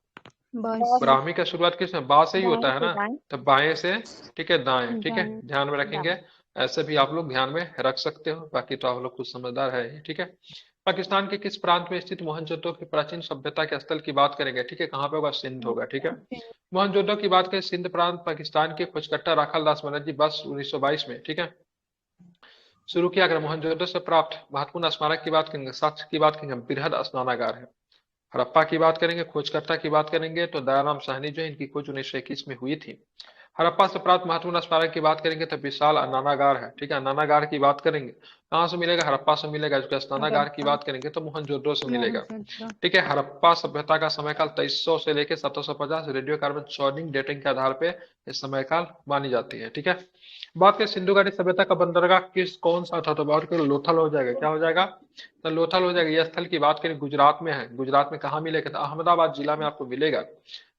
ब्राह्मी का शुरुआत किसमें, बा से ही होता है ना, तो बाएं से, ठीक है, दाएं, ठीक है, ध्यान में रखेंगे। ऐसे भी आप लोग ध्यान में रख सकते हो, बाकी तो आप लोग कुछ समझदार है, ठीक है। पाकिस्तान के किस प्रांत में स्थित मोहनजोदड़ो की प्राचीन सभ्यता के स्थल की बात करेंगे, ठीक है, कहाँ पे होगा, सिंध होगा, ठीक है। मोहनजोदड़ो की बात करें, सिंध प्रांत पाकिस्तान के खोजकर्ता राखालदास बनर्जी बस 1922 में, ठीक है, शुरू किया गया। मोहनजोदड़ो से प्राप्त महत्वपूर्ण स्मारक की बात करेंगे, साक्ष्य की बात करेंगे, बृहद स्नानागार है। हड़प्पा की बात करेंगे, खोजकर्ता की बात करेंगे तो दयाराम साहनी जो है, इनकी खोज 1921 में हुई थी। हड़प्पा से प्राप्त महत्वपूर्ण स्मारक की बात करेंगे तो विशाल अन्नानागार है, ठीक है। अन्नानागार की बात करेंगे कहाँ से मिलेगा, हड़प्पा से मिलेगा। जो कि स्नानागार की हड़प्पा बात करेंगे तो मोहनजोदड़ो से मिलेगा, मोहनजोदड़ो। ठीक है। हड़प्पा सभ्यता का समय काल 2300 से लेकर 1750, रेडियो कार्बन सॉर्टिंग डेटिंग के आधार पे इस समय काल मानी जाती है, ठीक है। बात करें सिंधु घाटी सभ्यता का बंदरगाह किस कौन सा था, तो बात करें लोथल हो जाएगा। क्या हो जाएगा, तो लोथल हो जाएगा। यह स्थल की बात करें गुजरात में है। गुजरात में कहाँ मिलेगा, तो अहमदाबाद जिला में आपको मिलेगा,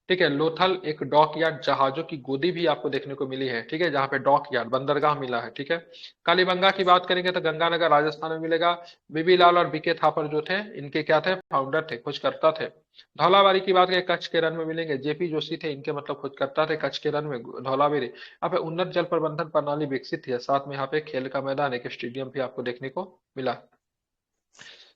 ठीक है। लोथल एक डॉक यार्ड, जहाजों की गोदी भी आपको देखने को मिली है, ठीक है, जहाँ पे डॉक यार्ड बंदरगाह मिला है, ठीक है। कालीबंगा की बात करेंगे तो गंगानगर राजस्थान में मिलेगा। बीबी लाल और बीके थापर जो थे, इनके क्या थे, फाउंडर थे, खोजकर्ता थे। धौलाबारी की बात करें कच्छ के रन में मिलेंगे। जेपी जोशी थे, इनके मतलब खोजकर्ता थे कच्छ के रन में धौलाबारी। यहाँ पे उन्नत जल प्रबंधन प्रणाली विकसित थी, साथ में यहाँ पे खेल का मैदान, एक स्टेडियम भी आपको देखने को मिला।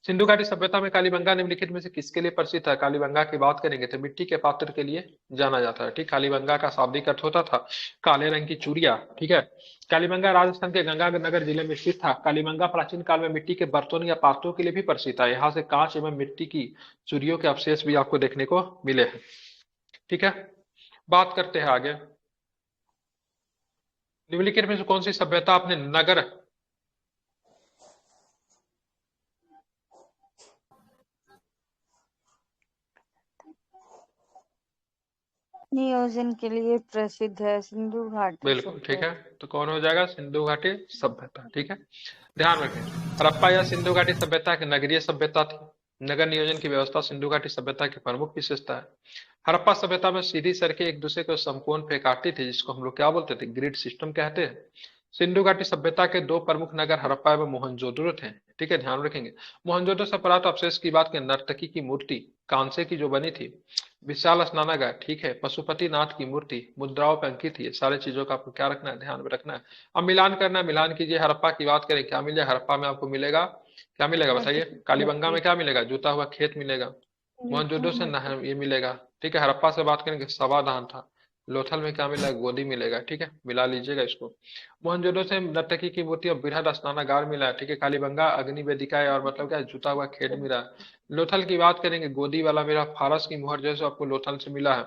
सिंधु घाटी सभ्यता में कालीबंगा निम्नलिखित में से किसके लिए प्रसिद्ध है। कालीबंगा की बात करेंगे तो मिट्टी के पात्र के लिए जाना जाता है, ठीक। कालीबंगा का शाब्दिक अर्थ होता था काले रंग की चूड़िया, ठीक है। कालीबंगा राजस्थान के गंगानगर जिले में स्थित था। कालीबंगा प्राचीन काल में मिट्टी के बर्तनों या पात्रों के लिए भी प्रसिद्ध था। यहाँ से कांच एवं मिट्टी की चूड़ियों के अवशेष भी आपको देखने को मिले हैं, ठीक है। बात करते हैं आगे। निम्नलिखित में से कौन सी सभ्यता अपने नगर नियोजन के लिए प्रसिद्ध है, सिंधु घाटी बिल्कुल ठीक सभ्यता। है, तो कौन हो जाएगा, सिंधु घाटी सभ्यता, ठीक है। ध्यान रखें, हड़प्पा या सिंधु घाटी सभ्यता की नगरीय सभ्यता थी। नगर नियोजन की व्यवस्था सिंधु घाटी सभ्यता की प्रमुख विशेषता है। हड़प्पा सभ्यता में सीधी सड़कें एक दूसरे को समकोण पे काटती थी, जिसको हम लोग क्या बोलते थे, ग्रिड सिस्टम कहते हैं। सिंधु घाटी सभ्यता के दो प्रमुख नगर हड़प्पा एवं मोहनजोदड़ो थे, ठीक है, ध्यान रखेंगे। मोहनजोदड़ो से प्राप्त अवशेष की बात करें, नर्तकी की मूर्ति कांसे की जो बनी थी, विशाल स्नानागार, ठीक है, पशुपति नाथ की मूर्ति मुद्राओं पे अंकित थी। सारी चीजों का आपको क्या रखना है, ध्यान में रखना है। अब मिलान करना है, मिलान कीजिए। हड़प्पा की बात करें, क्या मिल जाए हड़प्पा में आपको मिलेगा, क्या मिलेगा बताइए। कालीबंगा में क्या मिलेगा, जुता हुआ खेत मिलेगा। मोहनजोदड़ो से ये मिलेगा, ठीक है। हड़प्पा से बात करेंगे सवाधान था। लोथल में क्या मिलेगा, गोदी मिलेगा, ठीक है, मिला लीजिएगा इसको। मोहनजोदड़ो से नर्तकी की मूर्ति और बृहद स्नानागार मिला है, ठीक है। कालीबंगा अग्नि वेदिका है, और मतलब क्या है, जुता हुआ खेत मिला है। लोथल की बात करेंगे, गोदी वाला मेरा फारस की मुहर जैसे आपको लोथल से मिला है।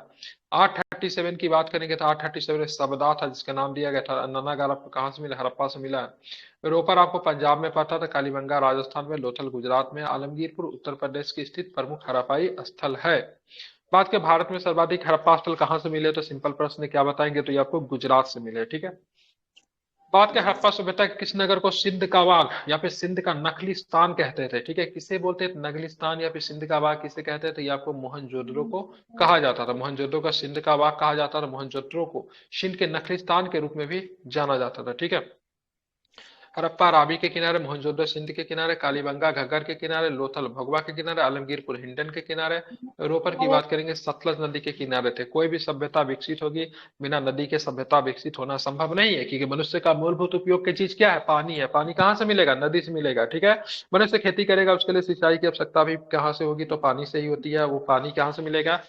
837 की बात करेंगे तो 837 सबदा था, जिसका नाम दिया गया था। अन्नानागार आपको कहाँ से मिला, हड़प्पा से मिला है। रोपर आपको पंजाब में पड़ता था, कालीबंगा राजस्थान में, लोथल गुजरात में, आलमगीरपुर उत्तर प्रदेश की स्थित प्रमुख हड़प्पाई स्थल है। बात के भारत में सर्वाधिक हड़प्पा स्थल कहाँ से मिले, तो सिंपल प्रश्न क्या बताएंगे, तो ये आपको गुजरात से मिले, ठीक है। बात के हड़प्पा सभ्यता के किस नगर को सिंध का बाग या फिर सिंध का नखलिस्तान कहते थे, ठीक है। किसे बोलते थे, नगलिस्तान या फिर सिंध का बाग किसे कहते थे, ये आपको मोहनजोदड़ो को कहा जाता था। मोहनजोदड़ो का सिंध का बाग कहा जाता था। मोहनजोदड़ो को सिंध के नखलिस्तान के रूप में भी जाना जाता था, ठीक है। हड़प्पा रावी के किनारे, मोहनजोदड़ो सिंध के किनारे, कालीबंगा घग्गर के किनारे, लोथल भगवा के किनारे, आलमगीरपुर हिंडन के किनारे। रोपर की बात करेंगे, सतलज नदी के किनारे थे। कोई भी सभ्यता विकसित होगी, बिना नदी के सभ्यता विकसित होना संभव नहीं है, क्योंकि मनुष्य का मूलभूत उपयोग की चीज क्या है, पानी है। पानी कहाँ से मिलेगा, नदी से मिलेगा, ठीक है। मनुष्य खेती करेगा, उसके लिए सिंचाई की आवश्यकता भी कहाँ से होगी, तो पानी से ही होती है। वो पानी कहाँ से मिलेगा,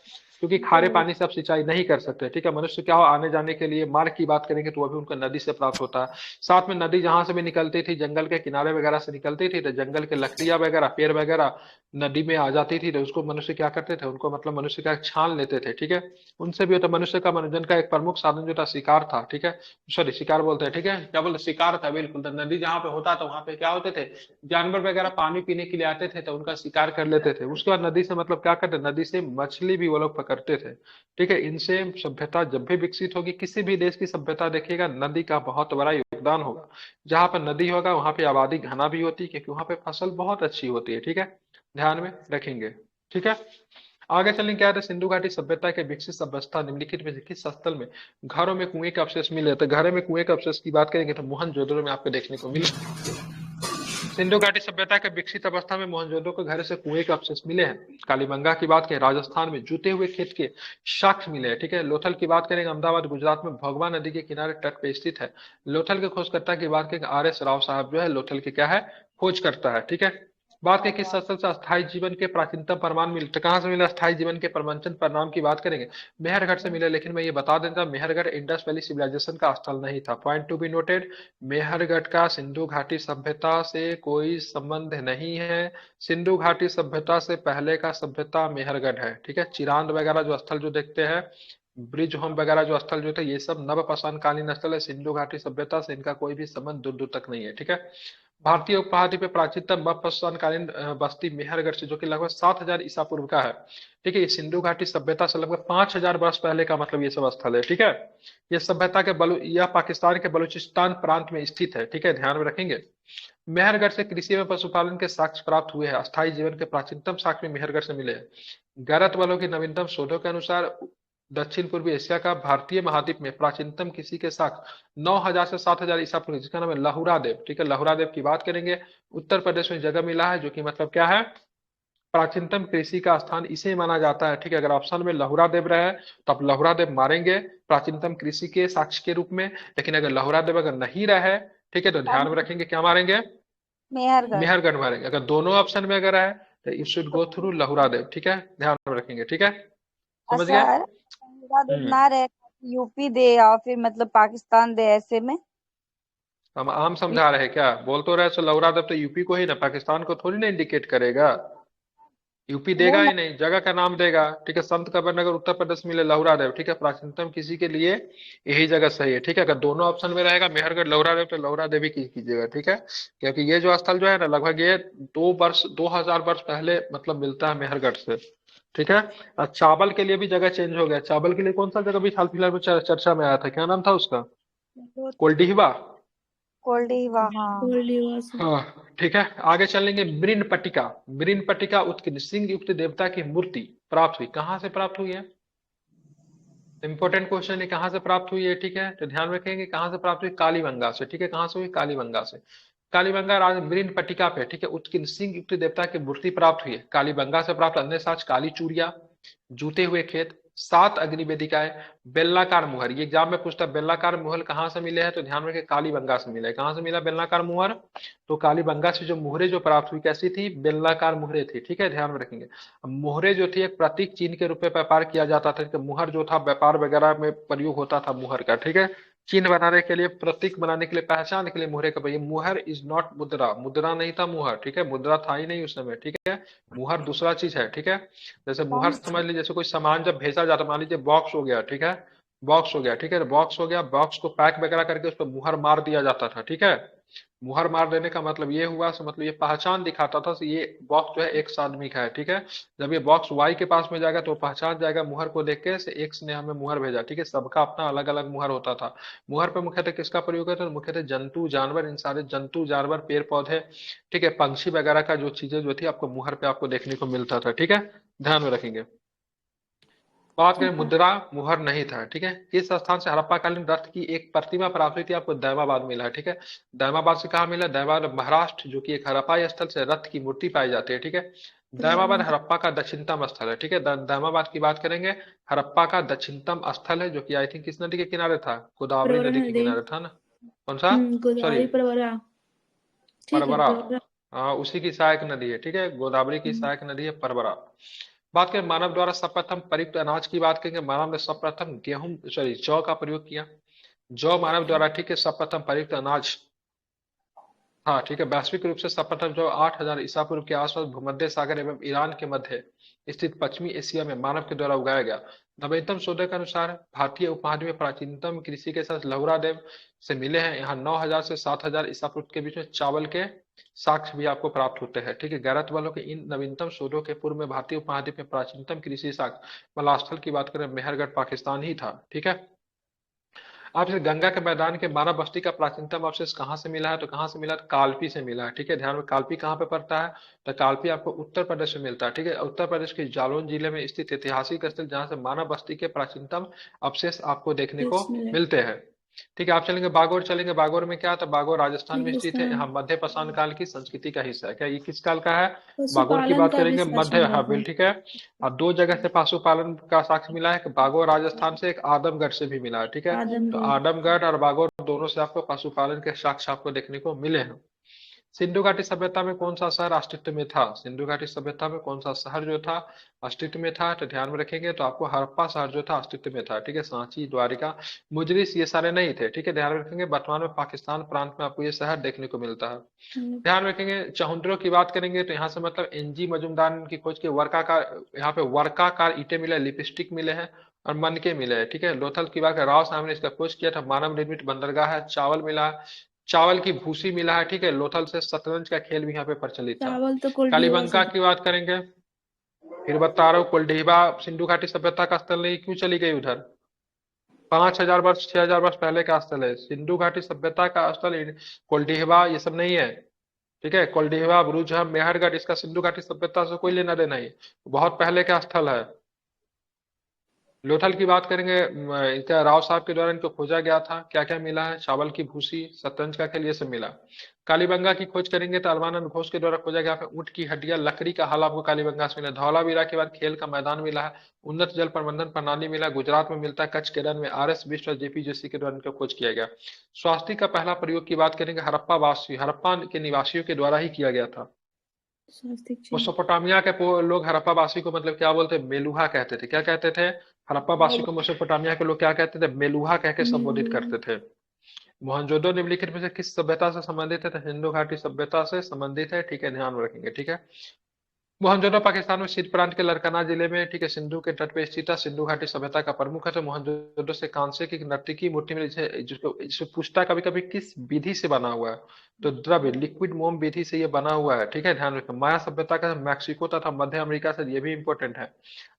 क्योंकि खारे पानी से आप सिंचाई नहीं कर सकते, ठीक है। मनुष्य क्या हो, आने जाने के लिए मार्ग की बात करेंगे तो वो भी उनको नदी से प्राप्त होता है। साथ में नदी जहां से भी निकलती थी, जंगल के किनारे वगैरह से निकलती थी, तो जंगल के लकड़ियां वगैरह, पेड़ वगैरह नदी में आ जाती थी, तो उसको मनुष्य क्या करते थे, उनको मतलब मनुष्य का छान लेते थे, ठीक है। उनसे भी होता, मनुष्य का मनोरंजन का एक प्रमुख साधन जो था शिकार था, ठीक है। सॉरी, शिकार बोलते हैं, ठीक है, क्या बोलते, शिकार था, बिल्कुल। तो नदी जहाँ पे होता था वहां पे क्या होते थे, जानवर वगैरह पानी पीने के लिए आते थे, तो उनका शिकार कर लेते थे। उसके बाद नदी से मतलब क्या करते, नदी से मछली भी वो लोग पकड़ते थे, ठीक है। इनसे सभ्यता जब भी विकसित होगी, किसी भी देश की सभ्यता देखिएगा, नदी का बहुत बड़ा योगदान होगा। जहां पर नदी होगा वहां पे आबादी घना भी होती है, क्योंकि वहां पे फसल बहुत अच्छी होती है, ठीक है, ध्यान में रखेंगे, ठीक है। आगे चलेंगे, क्या है, सिंधु घाटी सभ्यता के विकसित अवस्था निम्नलिखित में से किस स्थल में घरों में कुएं के अवशेष मिले, तो घरों में कुएं के अवशेष की बात करेंगे तो मोहनजोदड़ो में आपको देखने को मिले। सिंधु घाटी सभ्यता के विकसित अवस्था में मोहनजोदड़ो के घर से कुएं के अवशेष मिले हैं। कालीबंगा की बात करें, राजस्थान में जूते हुए खेत के साक्ष्य मिले हैं, ठीक है। लोथल की बात करेंगे, अहमदाबाद गुजरात में भगवा नदी के किनारे तट पे स्थित है। लोथल के खोजकर्ता की बात करेंगे, RS राव साहब जो है लोथल के क्या है, खोज करता है, ठीक है। बात करें किस स्थल से अस्थायी जीवन के प्राचीनतम प्रमाण मिले, तो कहाँ से मिले अस्थायी जीवन के प्रवंचन परिणाम की बात करेंगे, मेहरगढ़ से मिले। लेकिन मैं ये बता देता, मेहरगढ़ इंडस वैली सिविलाइजेशन का स्थल नहीं था, point to be noted. Mehrgarh का सिंधु घाटी सभ्यता से कोई संबंध नहीं है। सिंधु घाटी सभ्यता से पहले का सभ्यता मेहरगढ़ है, ठीक है। चिरांद वगैरह जो स्थल जो देखते हैं, ब्रिज होम वगैरह जो स्थल जो थे ये सब नवपाषाण कालीन स्थल है। सिंधु घाटी सभ्यता से इनका कोई भी संबंध दूर दूर तक नहीं है, ठीक है। भारतीय उपमहाद्वीप में प्राचीनतम नवपाषाण कालीन बस्ती मेहरगढ़ से, जो कि लगभग 7000 ईसा पूर्व का है, ठीक है। ये सिंधु घाटी सभ्यता से लगभग 5000 वर्ष पहले का मतलब ये सब स्थल है, ठीक है। ये सभ्यता के यह पाकिस्तान के बलूचिस्तान प्रांत में स्थित है, ठीक है, ध्यान में रखेंगे। मेहरगढ़ से कृषि एवं पशुपालन के साक्ष्य प्राप्त हुए हैं। अस्थायी जीवन के प्राचीनतम साक्ष्य मेहरगढ़ से मिले हैं। गैरत वालों की नवीनतम शोधों के अनुसार दक्षिण पूर्वी एशिया का भारतीय महाद्वीप में प्राचीनतम कृषि के साक्ष्य 9000 से 7000 ईसा पूर्व, जिसका नाम है लहुरा देव, ठीक है। लहुरा देव की बात करेंगे, उत्तर प्रदेश में जगह मिला है, जो कि मतलब क्या है, प्राचीनतम कृषि का स्थान इसे माना जाता है, ठीक है। अगर ऑप्शन में लहुरा देव रहे तो आप लहुरा देव मारेंगे प्राचीनतम कृषि के साक्ष्य के रूप में, लेकिन अगर लहुरा देव अगर नहीं रहे, ठीक है, तो ध्यान में रखेंगे क्या मारेंगे, मेहरगढ़। मेहरगढ़ मारेंगे। अगर दोनों ऑप्शन में अगर है तो यू शुड गो थ्रू लहुरा देव, ठीक है, ध्यान में रखेंगे, ठीक है, समझ गए। सर मेहरगढ़ हम्म ना रहे, यूपी दे या फिर मतलब पाकिस्तान दे, ऐसे में। हम आम समझा रहे हैं क्या, बोल तो रहे सो लहुरा देव तो यूपी को ही ना, पाकिस्तान को थोड़ी ना इंडिकेट करेगा। यूपी वो देगा ही नहीं, जगह का नाम देगा, ठीक है। संत कबीरनगर उत्तर प्रदेश में मिले लहुरा देव, ठीक है। प्राचीनतम किसी के लिए यही जगह सही है, ठीक है। अगर दोनों ऑप्शन में रहेगा मेहरगढ़ लहुरा देव तो लहुरा देव ही कीजिएगा, ठीक है। क्योंकि ये जो स्थल जो है ना, लगभग ये 2000 वर्ष पहले मतलब मिलता है मेहरगढ़ से, ठीक है। और चावल के लिए भी जगह चेंज हो गया। चावल के लिए कौन सा जगह भी हाल फिलहाल में चर्चा में आया था, क्या नाम था उसका, कोल्डिहवा। कोल्डीवा। हाँ हाँ, ठीक है। आगे चलेंगे। मृण पट्टिका, मृण पट्टिका उत्कीर्ण सिंह युक्त देवता की मूर्ति प्राप्त हुई, कहाँ से प्राप्त हुई है, इंपॉर्टेंट क्वेश्चन है, कहाँ से प्राप्त हुई है, ठीक है। तो ध्यान रखेंगे कहाँ से प्राप्त हुई, कालीबंगा से, ठीक है। कहाँ से हुई, कालीबंगा से। कालीबंगा राज मृण पट्टिका पे, ठीक है, उत्कीर्ण सिंह युक्त देवता की मूर्ति प्राप्त हुई है। कालीबंगा से प्राप्त अन्य साक्ष्य काली चूड़िया, जूते हुए खेत, 7 अग्नि वेदिकाएं, बेलनाकार मुहर। ये एग्जाम में पूछता है बेलनाकार मुहर कहाँ से मिले हैं, तो ध्यान रखें कालीबंगा से मिला है। कहाँ से मिला बेलनाकार मुहर, तो कालीबंगा से जो मुहरे जो प्राप्त हुई कैसी थी, बेलनाकार मुहरे थी, ठीक है, ध्यान में रखेंगे। अब मुहरे जो थी एक प्रतीक चिन्ह के रूप में व्यापार किया जाता था, मुहर जो था व्यापार वगैरह में प्रयोग होता था मुहर का, ठीक है। चिन्ह बनाने के लिए, प्रतीक बनाने के लिए, पहचान के लिए मुहरे का, मुहर इज नॉट मुद्रा, मुद्रा नहीं था मुहर, ठीक है। मुद्रा था ही नहीं उस समय, ठीक है। मुहर दूसरा चीज है, ठीक है। जैसे मुहर समझ लीजिए, जैसे कोई सामान जब भेजा जाता, मान लीजिए बॉक्स हो गया, ठीक है, बॉक्स हो गया, ठीक है, बॉक्स हो गया, बॉक्स को पैक वगैरह करके उस पर मुहर मार दिया जाता था, ठीक है। मुहर मार देने का मतलब ये हुआ, सो मतलब ये पहचान दिखाता था, ये बॉक्स जो है एक्स आदमी का है, ठीक है। जब ये बॉक्स वाई के पास में जाएगा तो पहचान जाएगा मुहर को देख के, से एक्स ने हमें मुहर भेजा, ठीक है। सबका अपना अलग अलग मुहर होता था। मुहर पे मुख्यतः किसका प्रयोग होता है, मुख्यतः जंतु जानवर, इन सारे जंतु जानवर पेड़ पौधे, ठीक है, पंछी वगैरह का जो चीजें जो थी आपको मुहर पे आपको देखने को मिलता था, ठीक है, ध्यान में रखेंगे। बात करें मुद्रा, मुहर नहीं था, ठीक है। किस स्थान से हड़प्पाकालीन रथ की एक प्रतिमा प्राप्त हुई थी, आपको दैमाबाद मिला है, ठीक है। दैमाबाद से कहा मिला, दैमाबाद महाराष्ट्र, जो कि एक हड़प्पा स्थल से रथ की मूर्ति पाई जाती है, ठीक है। दैमाबाद हड़प्पा का दक्षिणतम स्थल है, ठीक है। दैमाबाद की बात करेंगे, हड़प्पा का दक्षिणतम स्थल है, जो कि आई थिंक किस नदी के किनारे था, गोदावरी नदी के किनारे था ना, कौन सा, सॉरी, गोदावरी परवरा, ठीक है, परवरा। परवरा। हाँ, उसी की सहायक नदी है, ठीक है, गोदावरी की सहायक नदी है परवरा। बात करें मानव द्वारा सर्वप्रथम प्रयुक्त अनाज की बात करेंगे, मानव ने सर्वप्रथम गेहूं सॉरी जौ का प्रयोग किया। जौ मानव द्वारा, ठीक है, सर्वप्रथम प्रयुक्त अनाज, हाँ, ठीक है। वैश्विक रूप से सर्वप्रथम जो 8000 ईसा पूर्व के आसपास भूमध्य सागर एवं ईरान के मध्य स्थित पश्चिमी एशिया में मानव के द्वारा उगाया गया। नवीनतम शोध के अनुसार भारतीय उपमहाद्वीप में प्राचीनतम कृषि के साथ लहुरा देव से मिले हैं। यहाँ 9000 से 7000 ईसा पूर्व के बीच में चावल के साक्ष्य भी आपको प्राप्त होते हैं, ठीक है। गैरत वालों के इन नवीनतम शोधों के पूर्व में भारतीय उपमहाद्वीप में प्राचीनतम कृषि साक्ष्य मलास्थल की बात करें, मेहरगढ़ पाकिस्तान ही था, ठीक है। आप इसे गंगा के मैदान के मानव बस्ती का प्राचीनतम अवशेष कहाँ से मिला है, तो कहाँ से मिला, कालपी से मिला है, ठीक है। ध्यान में, कालपी कहाँ पे पड़ता है, तो कालपी आपको उत्तर प्रदेश में मिलता है, ठीक है। उत्तर प्रदेश के जालौन जिले में स्थित ऐतिहासिक स्थल जहाँ से मानव बस्ती के प्राचीनतम अवशेष आपको देखने को मिलते हैं, ठीक है। आप चलेंगे बागोर, चलेंगे बागोर में क्या था, बागोर राजस्थान में स्थित है। यहाँ मध्य पाषाण काल की संस्कृति का हिस्सा है, क्या ये किस काल का है, बागोर की बात करेंगे, मध्य, हाँ बिल, ठीक है। और 2 जगह से पशुपालन का साक्ष्य मिला है, बागोर राजस्थान से, एक आदमगढ़ से भी मिला है, ठीक है। तो आदमगढ़ और बागोर दोनों से आपको पशुपालन के साक्ष्य आपको देखने को मिले हैं। सिंधु घाटी सभ्यता में कौन सा शहर अस्तित्व में था, सिंधु घाटी सभ्यता में कौन सा शहर जो था अस्तित्व में था, तो ध्यान में रखेंगे तो आपको हड़प्पा शहर जो था अस्तित्व में था, ठीक है। सांची, द्वारिका, मुजरिस ये सारे नहीं थे, ठीक है, ध्यान में रखेंगे। वर्तमान में पाकिस्तान प्रांत में आपको ये शहर देखने को मिलता है। ध्यान रखेंगे। चहुंदरों की बात करेंगे तो यहाँ से मतलब एनजी मजुमदार की खोज के वर्काकार, यहाँ पे वर्काकार ईंटें मिले, लिपस्टिक मिले हैं, और मन के मिले हैं, ठीक है। लोथल की बात राव साहब ने इसका खोज किया था। मानव निर्मित बंदरगाह है, चावल मिला है, चावल की भूसी मिला है, ठीक है। लोथल से शतरंज का खेल भी यहाँ पे प्रचलित था। चावल तो कोल्डिया कालीबंगा से। की बात करेंगे, फिर बता रहा हूँ, कुलडीबा सिंधु घाटी सभ्यता का स्थल नहीं, क्यों चली गई उधर? 5,000 वर्ष 6,000 वर्ष पहले का स्थल है। सिंधु घाटी सभ्यता का स्थल कोल्डिहबा ये सब नहीं है, ठीक है। कोल्डिहबा, बुरुजहम, मेहरगढ़, इसका सिंधु घाटी सभ्यता से कोई लेना देना नहीं, बहुत पहले का स्थल है। लोथल की बात करेंगे, इनका राव साहब के द्वारा इनको खोजा गया था। क्या क्या मिला है? चावल की भूसी, शतरंज का खेल, ये सब मिला। कालीबंगा की खोज करेंगे तो अरमानंद घोष के द्वारा खोजा गया है। ऊंट की हड्डियां, लकड़ी का हल आपको कालीबंगा से मिला। धौलावीरा के बाद खेल का मैदान मिला है। उन्नत जल प्रबंधन प्रणाली मिला, गुजरात में मिलता है। कच्छ के रण में RS बिष्ट और JP जोशी के द्वारा इनका खोज किया गया। स्वास्तिक का पहला प्रयोग की बात करेंगे, हड़प्पा के निवासियों के द्वारा ही किया गया था। स्वास्तिक चिन्ह। मेसोपोटामिया के लोग हड़प्पावासी को मतलब क्या बोलते? मेलुहा कहते थे। क्या कहते थे? हड़प्पावासी को मेसोपोटामिया के लोग क्या कहते थे? मेलुहा कह के संबोधित करते थे। मोहनजोदड़ो निम्नलिखित में से किस सभ्यता से संबंधित है? तो सिंधु घाटी सभ्यता से संबंधित है, ठीक है, ध्यान में रखेंगे, ठीक है। मोहनजोदड़ो पाकिस्तान में सिंध प्रांत के लरकाना जिले में, ठीक है, सिंधु के तट पे स्थित है। सिंधु घाटी सभ्यता का प्रमुख है। तो मोहनजोदड़ो से कांसे की नर्तकी मूर्ति में जिसको पूछता कभी कभी किस विधि से बना हुआ है, तो द्रव्य लिक्विड मोम विधि से ये बना हुआ है, ठीक है, ध्यान रखें। माया सभ्यता का मैक्सिको तथा मध्य अमेरिका से, ये भी इंपॉर्टेंट है।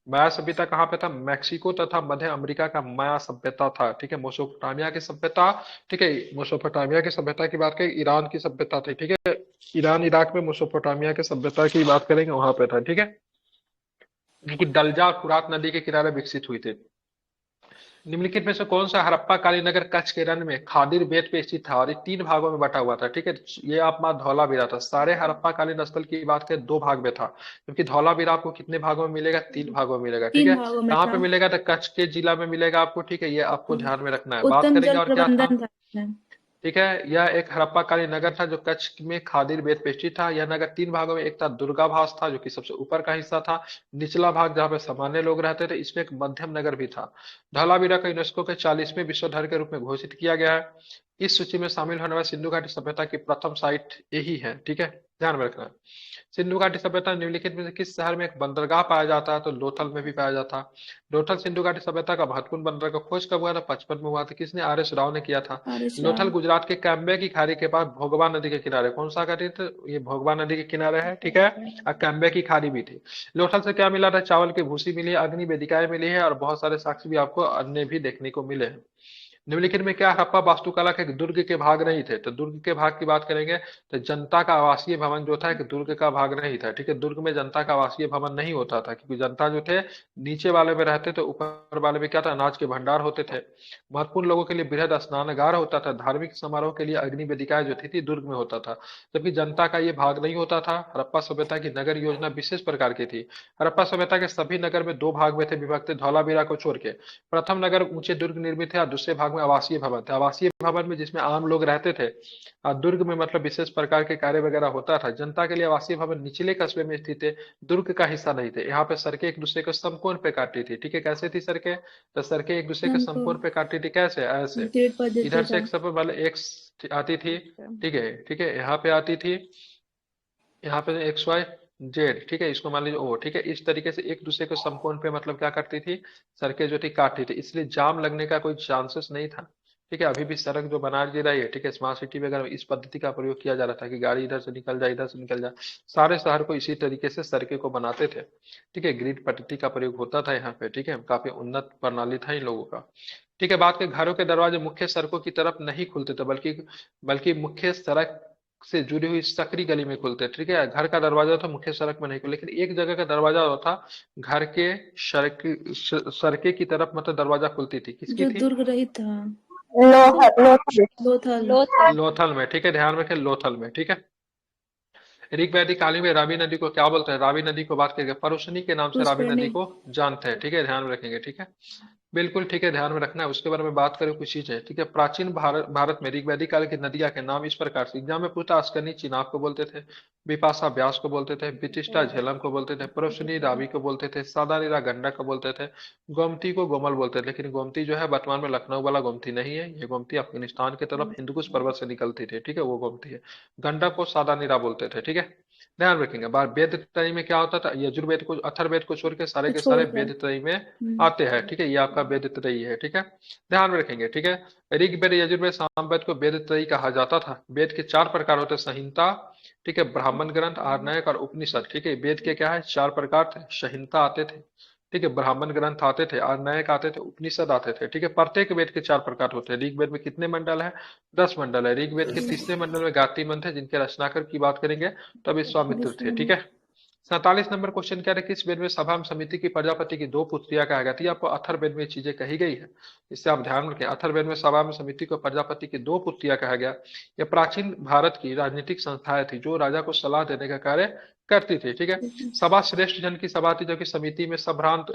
माया सभ्यता कहाँ पे था? मैक्सिको तथा मध्य अमेरिका का माया सभ्यता था, ठीक है। मोसोपोटामिया की सभ्यता, ठीक है, मोसोपोटामिया की सभ्यता की बात करें, ईरान की सभ्यता थी, ठीक है। ईरान इराक में मोसोपोटामिया के सभ्यता की बात करेंगे, वहां पे था, ठीक है, जो कि डलजा और फुरात नदी के किनारे विकसित हुई थी। निम्नलिखित में से कौन सा हड़प्पा कालीन नगर कच्छ के रण में खादिर बेट पे स्थित था? और ये 3 भागों में बटा हुआ था, ठीक है। ये आप माँ धौलावीरा था। सारे हड़प्पा कालीन स्थल की बात करें 2 भाग में था, क्योंकि धौलावीरा आपको कितने भागों में मिलेगा? 3 भागों में मिलेगा, ठीक 3 है। भागों में कहाँ था। पे मिलेगा? तो कच्छ के जिला में मिलेगा आपको, ठीक है, ये आपको ध्यान में रखना है। बात उत्तम करेंगे जल और क्या था, प्रबंधन था इसमें। ठीक है। यह एक हड़प्पाकालीन नगर था जो कच्छ में खादिर बेट पे स्थित था। यह नगर 3 भागों में, एक था दुर्गाभास था जो कि सबसे ऊपर का हिस्सा था, निचला भाग जहाँ पे सामान्य लोग रहते थे। इसमें एक मध्यम नगर भी था। धौलावीरा को यूनेस्को के 40वें विश्व धरोहर के रूप में घोषित किया गया है। इस सूची में शामिल होने वाली सिंधु घाटी सभ्यता की प्रथम साइट यही है, ठीक है, ध्यान में रखना। सिंधु घाटी सभ्यता निम्नलिखित में से किस शहर में एक बंदरगाह पाया जाता है? तो लोथल में भी पाया जाता है। लोथल सिंधु घाटी सभ्यता का महत्वपूर्ण बंदरगाह खोज कब हुआ था? 55 में हुआ था। किसने? RS राव ने किया था। RS लोथल राव। गुजरात के कैम्बे की खाड़ी के पास भोगवा नदी के किनारे, कौन सा खाड़ी था? ये भोगवा नदी के किनारे है, ठीक है, और कैम्बे की खाड़ी भी थी। लोथल से क्या मिला था? चावल की भूसी मिली है, अग्नि वेदिकाएं मिली है, और बहुत सारे साक्ष्य भी आपको अन्य भी देखने को मिले हैं। निम्नलिखित में क्या हड़प्पा वास्तुकला के दुर्ग के भाग नहीं थे? तो दुर्ग के भाग की बात करेंगे तो जनता का आवासीय भवन जो था एक दुर्ग का भाग नहीं था, ठीक है। दुर्ग में जनता का आवासीय भवन नहीं होता था, क्योंकि जनता जो थे नीचे वाले में रहते थे, ऊपर वाले में क्या था? अनाज के भंडार होते थे। महत्वपूर्ण लोगों के लिए बृहद स्नानागार होता था। धार्मिक समारोह के लिए अग्नि वेदिकाएं जो थी दुर्ग में होता था, जबकि जनता का ये भाग नहीं होता था। हड़प्पा सभ्यता की नगर योजना विशेष प्रकार की थी। हड़प्पा सभ्यता के सभी नगर में 2 भाग में थे विभक्त, धौलावीरा को छोड़ के। प्रथम नगर ऊंचे दुर्ग निर्मित है, और दूसरे भाग में आवासीय भवन थे। आवासीय भवन में जिसमें आम लोग रहते थे, और दुर्ग में मतलब विशेष प्रकार के कार्य वगैरह होता था। जनता के लिए आवासीय भवन निचले कस्बे में स्थित थे, दुर्ग का हिस्सा नहीं थे। यहाँ पे सड़कें एक दूसरे को समकोण पे काटती थी, ठीक है। कैसे थी सड़कें? तो सड़कें एक दूसरे के हमको समकोण पे काटती थी, कैसे? ऐसे, ग्रेड पर देते इधर से था। एक सब वाले एक आती थी, ठीक है, ठीक है, यहाँ पे आती थी, यहाँ पे XYZ, ठीक है, इसको मान लीजिए O, ठीक है। इस तरीके से एक दूसरे को समकोण पे मतलब क्या करती थी? सड़कें जो थी काटती थी, इसलिए जाम लगने का कोई चांसेस नहीं था, ठीक है। अभी भी सड़क जो बना दी रही है, ठीक है, स्मार्ट सिटी वगैरह में इस पद्धति का प्रयोग किया जा रहा था कि गाड़ी इधर से निकल जाए, इधर से निकल जाए। सारे शहर को इसी तरीके से सड़कें को बनाते थे, ठीक है। ग्रिड पद्धति का प्रयोग होता था यहाँ पे, ठीक है। काफी उन्नत प्रणाली था इन लोगों का, ठीक है। बात के घरों के दरवाजे मुख्य सड़कों की तरफ नहीं खुलते थे, बल्कि बल्कि मुख्य सड़क से जुड़ी हुई सकरी गली में खुलते, ठीक है। घर का दरवाजा तो मुख्य सड़क में नहीं खुले, लेकिन एक जगह का दरवाजा होता घर के सड़के की तरफ, मतलब दरवाजा खुलती थी, किसकी जो थी? दुर्ग रहित था। लोथल लोथल। लोथल लोथल में, ठीक है, ध्यान रखें, लोथल में, ठीक है। ऋग वैदिक काल में रावी नदी को क्या बोलते हैं? रावी नदी को बात करेंगे, परुशनी के नाम से रावी पुष्करणी। नदी को जानते हैं, ठीक है, ध्यान में रखेंगे, ठीक है, बिल्कुल, ठीक है, ध्यान में रखना है। उसके बारे में बात करें कुछ चीजें, ठीक है। प्राचीन भारत में ऋग वैदिक काल की नदियां के नाम इस प्रकार से एग्जाम में पूछा। अस्कनी चिनाब को बोलते थे, बिपाशा ब्यास को बोलते थे, विशिष्टा झेलम को बोलते थे, परुशनी रावी को बोलते थे, सादानीरा गंडक को बोलते थे, गोमती को गोमल बोलते थे। लेकिन गोमती जो है वर्तमान में लखनऊ वाला गोमती नहीं है, ये गोमती अफगानिस्तान की तरफ हिंदुकुश पर्वत से निकलती थी, ठीक है, वो गोमती है। गंडक को सादानीरा बोलते थे, ठीक है। ध्यान रखेंगे। बार वेद त्रयी में क्या होता था, यजुर्वेद को अथर्ववेद को छोड़ के सारे के सारे वेद त्रयी में आते हैं, ठीक है, ये आपका वेद त्रयी है, ठीक है, ध्यान में रखेंगे, ठीक है। ऋग्वेद, यजुर्वेद, सामवेद को वेद त्रयी कहा जाता था। वेद के 4 प्रकार होते हैं, संहिता, ठीक है, ब्राह्मण ग्रंथ, आरण्यक और उपनिषद, ठीक है। वेद के क्या है, 4 प्रकार थे, संहिता आते थे, ठीक है, ब्राह्मण ग्रंथ आते थे, आरण्यक आते थे, उपनिषद आते थे, ठीक है। प्रत्येक वेद के 4 प्रकार होते हैं। ऋग्वेद में कितने मंडल है, 10 मंडल है। ऋग्वेद के 3रे मंडल में गायत्री मंत्र है, जिनके रचनाकर की बात करेंगे तो विश्वामित्र थे, ठीक है। 47 नंबर क्वेश्चन क्या है, किस वेद में सभा में समिति की प्रजापति की 2 पुत्रियां कहा गया था। आपको अथर्ववेद में चीजें कही गई है, इससे आप ध्यान रखें। अथर्ववेद में सभा में समिति को प्रजापति की 2 पुत्रियां कहा गया। यह प्राचीन भारत की राजनीतिक संस्थाएं थी जो राजा को सलाह देने का कार्य करती थी, ठीक है। सभा श्रेष्ठ जन की सभा थी, जो कि समिति में संभ्रांत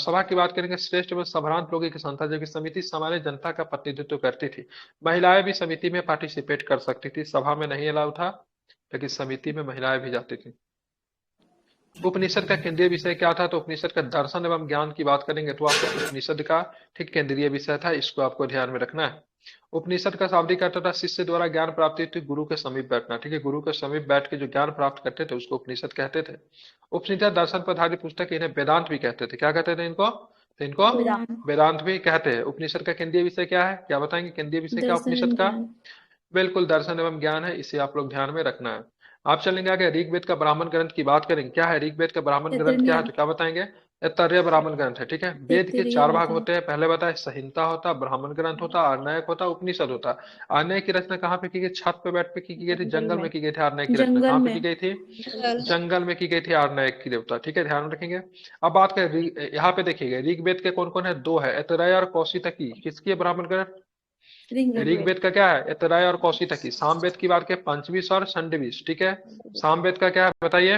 सभा की बात करेंगे, श्रेष्ठ एवं संभ्रांत लोगों की संस्था, जो कि समिति सामान्य जनता का प्रतिनिधित्व करती थी। महिलाएं भी समिति में पार्टिसिपेट कर सकती थी, सभा में नहीं अलाउ था, लेकिन समिति में महिलाएं भी जाती थी। उपनिषद का केंद्रीय विषय क्या था, तो उपनिषद का दर्शन एवं ज्ञान की बात करेंगे तो आपको उपनिषद का ठीक केंद्रीय विषय था, इसको आपको ध्यान में रखना है। उपनिषद का शाब्दिक अर्थ था शिष्य द्वारा ज्ञान प्राप्ति थी, गुरु के समीप बैठना, ठीक है, गुरु के समीप बैठ के जो ज्ञान प्राप्त करते थे उसको उपनिषद कहते थे। उपनिषद दर्शन पर आधारित पुस्तक, इन्हें वेदांत भी कहते थे। क्या कहते थे इनको, तो इनको वेदांत भी कहते हैं। उपनिषद का केंद्रीय विषय क्या है, क्या बताएंगे, केंद्रीय विषय क्या उपनिषद का, बिल्कुल दर्शन एवं ज्ञान है, इसे आप लोग ध्यान में रखना है। आप चलेंगे आगे, ऋग्वेद का ब्राह्मण ग्रंथ की बात करेंगे। क्या है ऋग्वेद का ब्राह्मण ग्रंथ, क्या है, तो क्या बताएंगे, तैत्तिरीय ब्राह्मण ग्रंथ है, ठीक है। वेद के 4 भाग होते हैं, पहले बताए संहिता होता, ब्राह्मण ग्रंथ होता, आरण्यक होता, उपनिषद होता। आरण्यक की रचना कहाँ पे की गई, छत पे बैठ पे की गई थी, जंगल में की गई थी। आरण्यक की रचना कहाँ पे की गई थी, जंगल में की गई थी, आरण्यक की देवता, ठीक है, ध्यान रखेंगे। अब बात करें, यहाँ पे देखिएगा ऋग्वेद के कौन कौन है, 2 है, ऐतरेय और कौशितकी। किसकी है ब्राह्मण ग्रंथ, ऋग्वेद का क्या है, ऐतरेय और कौशितकी। सामवेद की बात करें पंचविश और षंडविश, ठीक है। सामवेद का क्या है बताइए,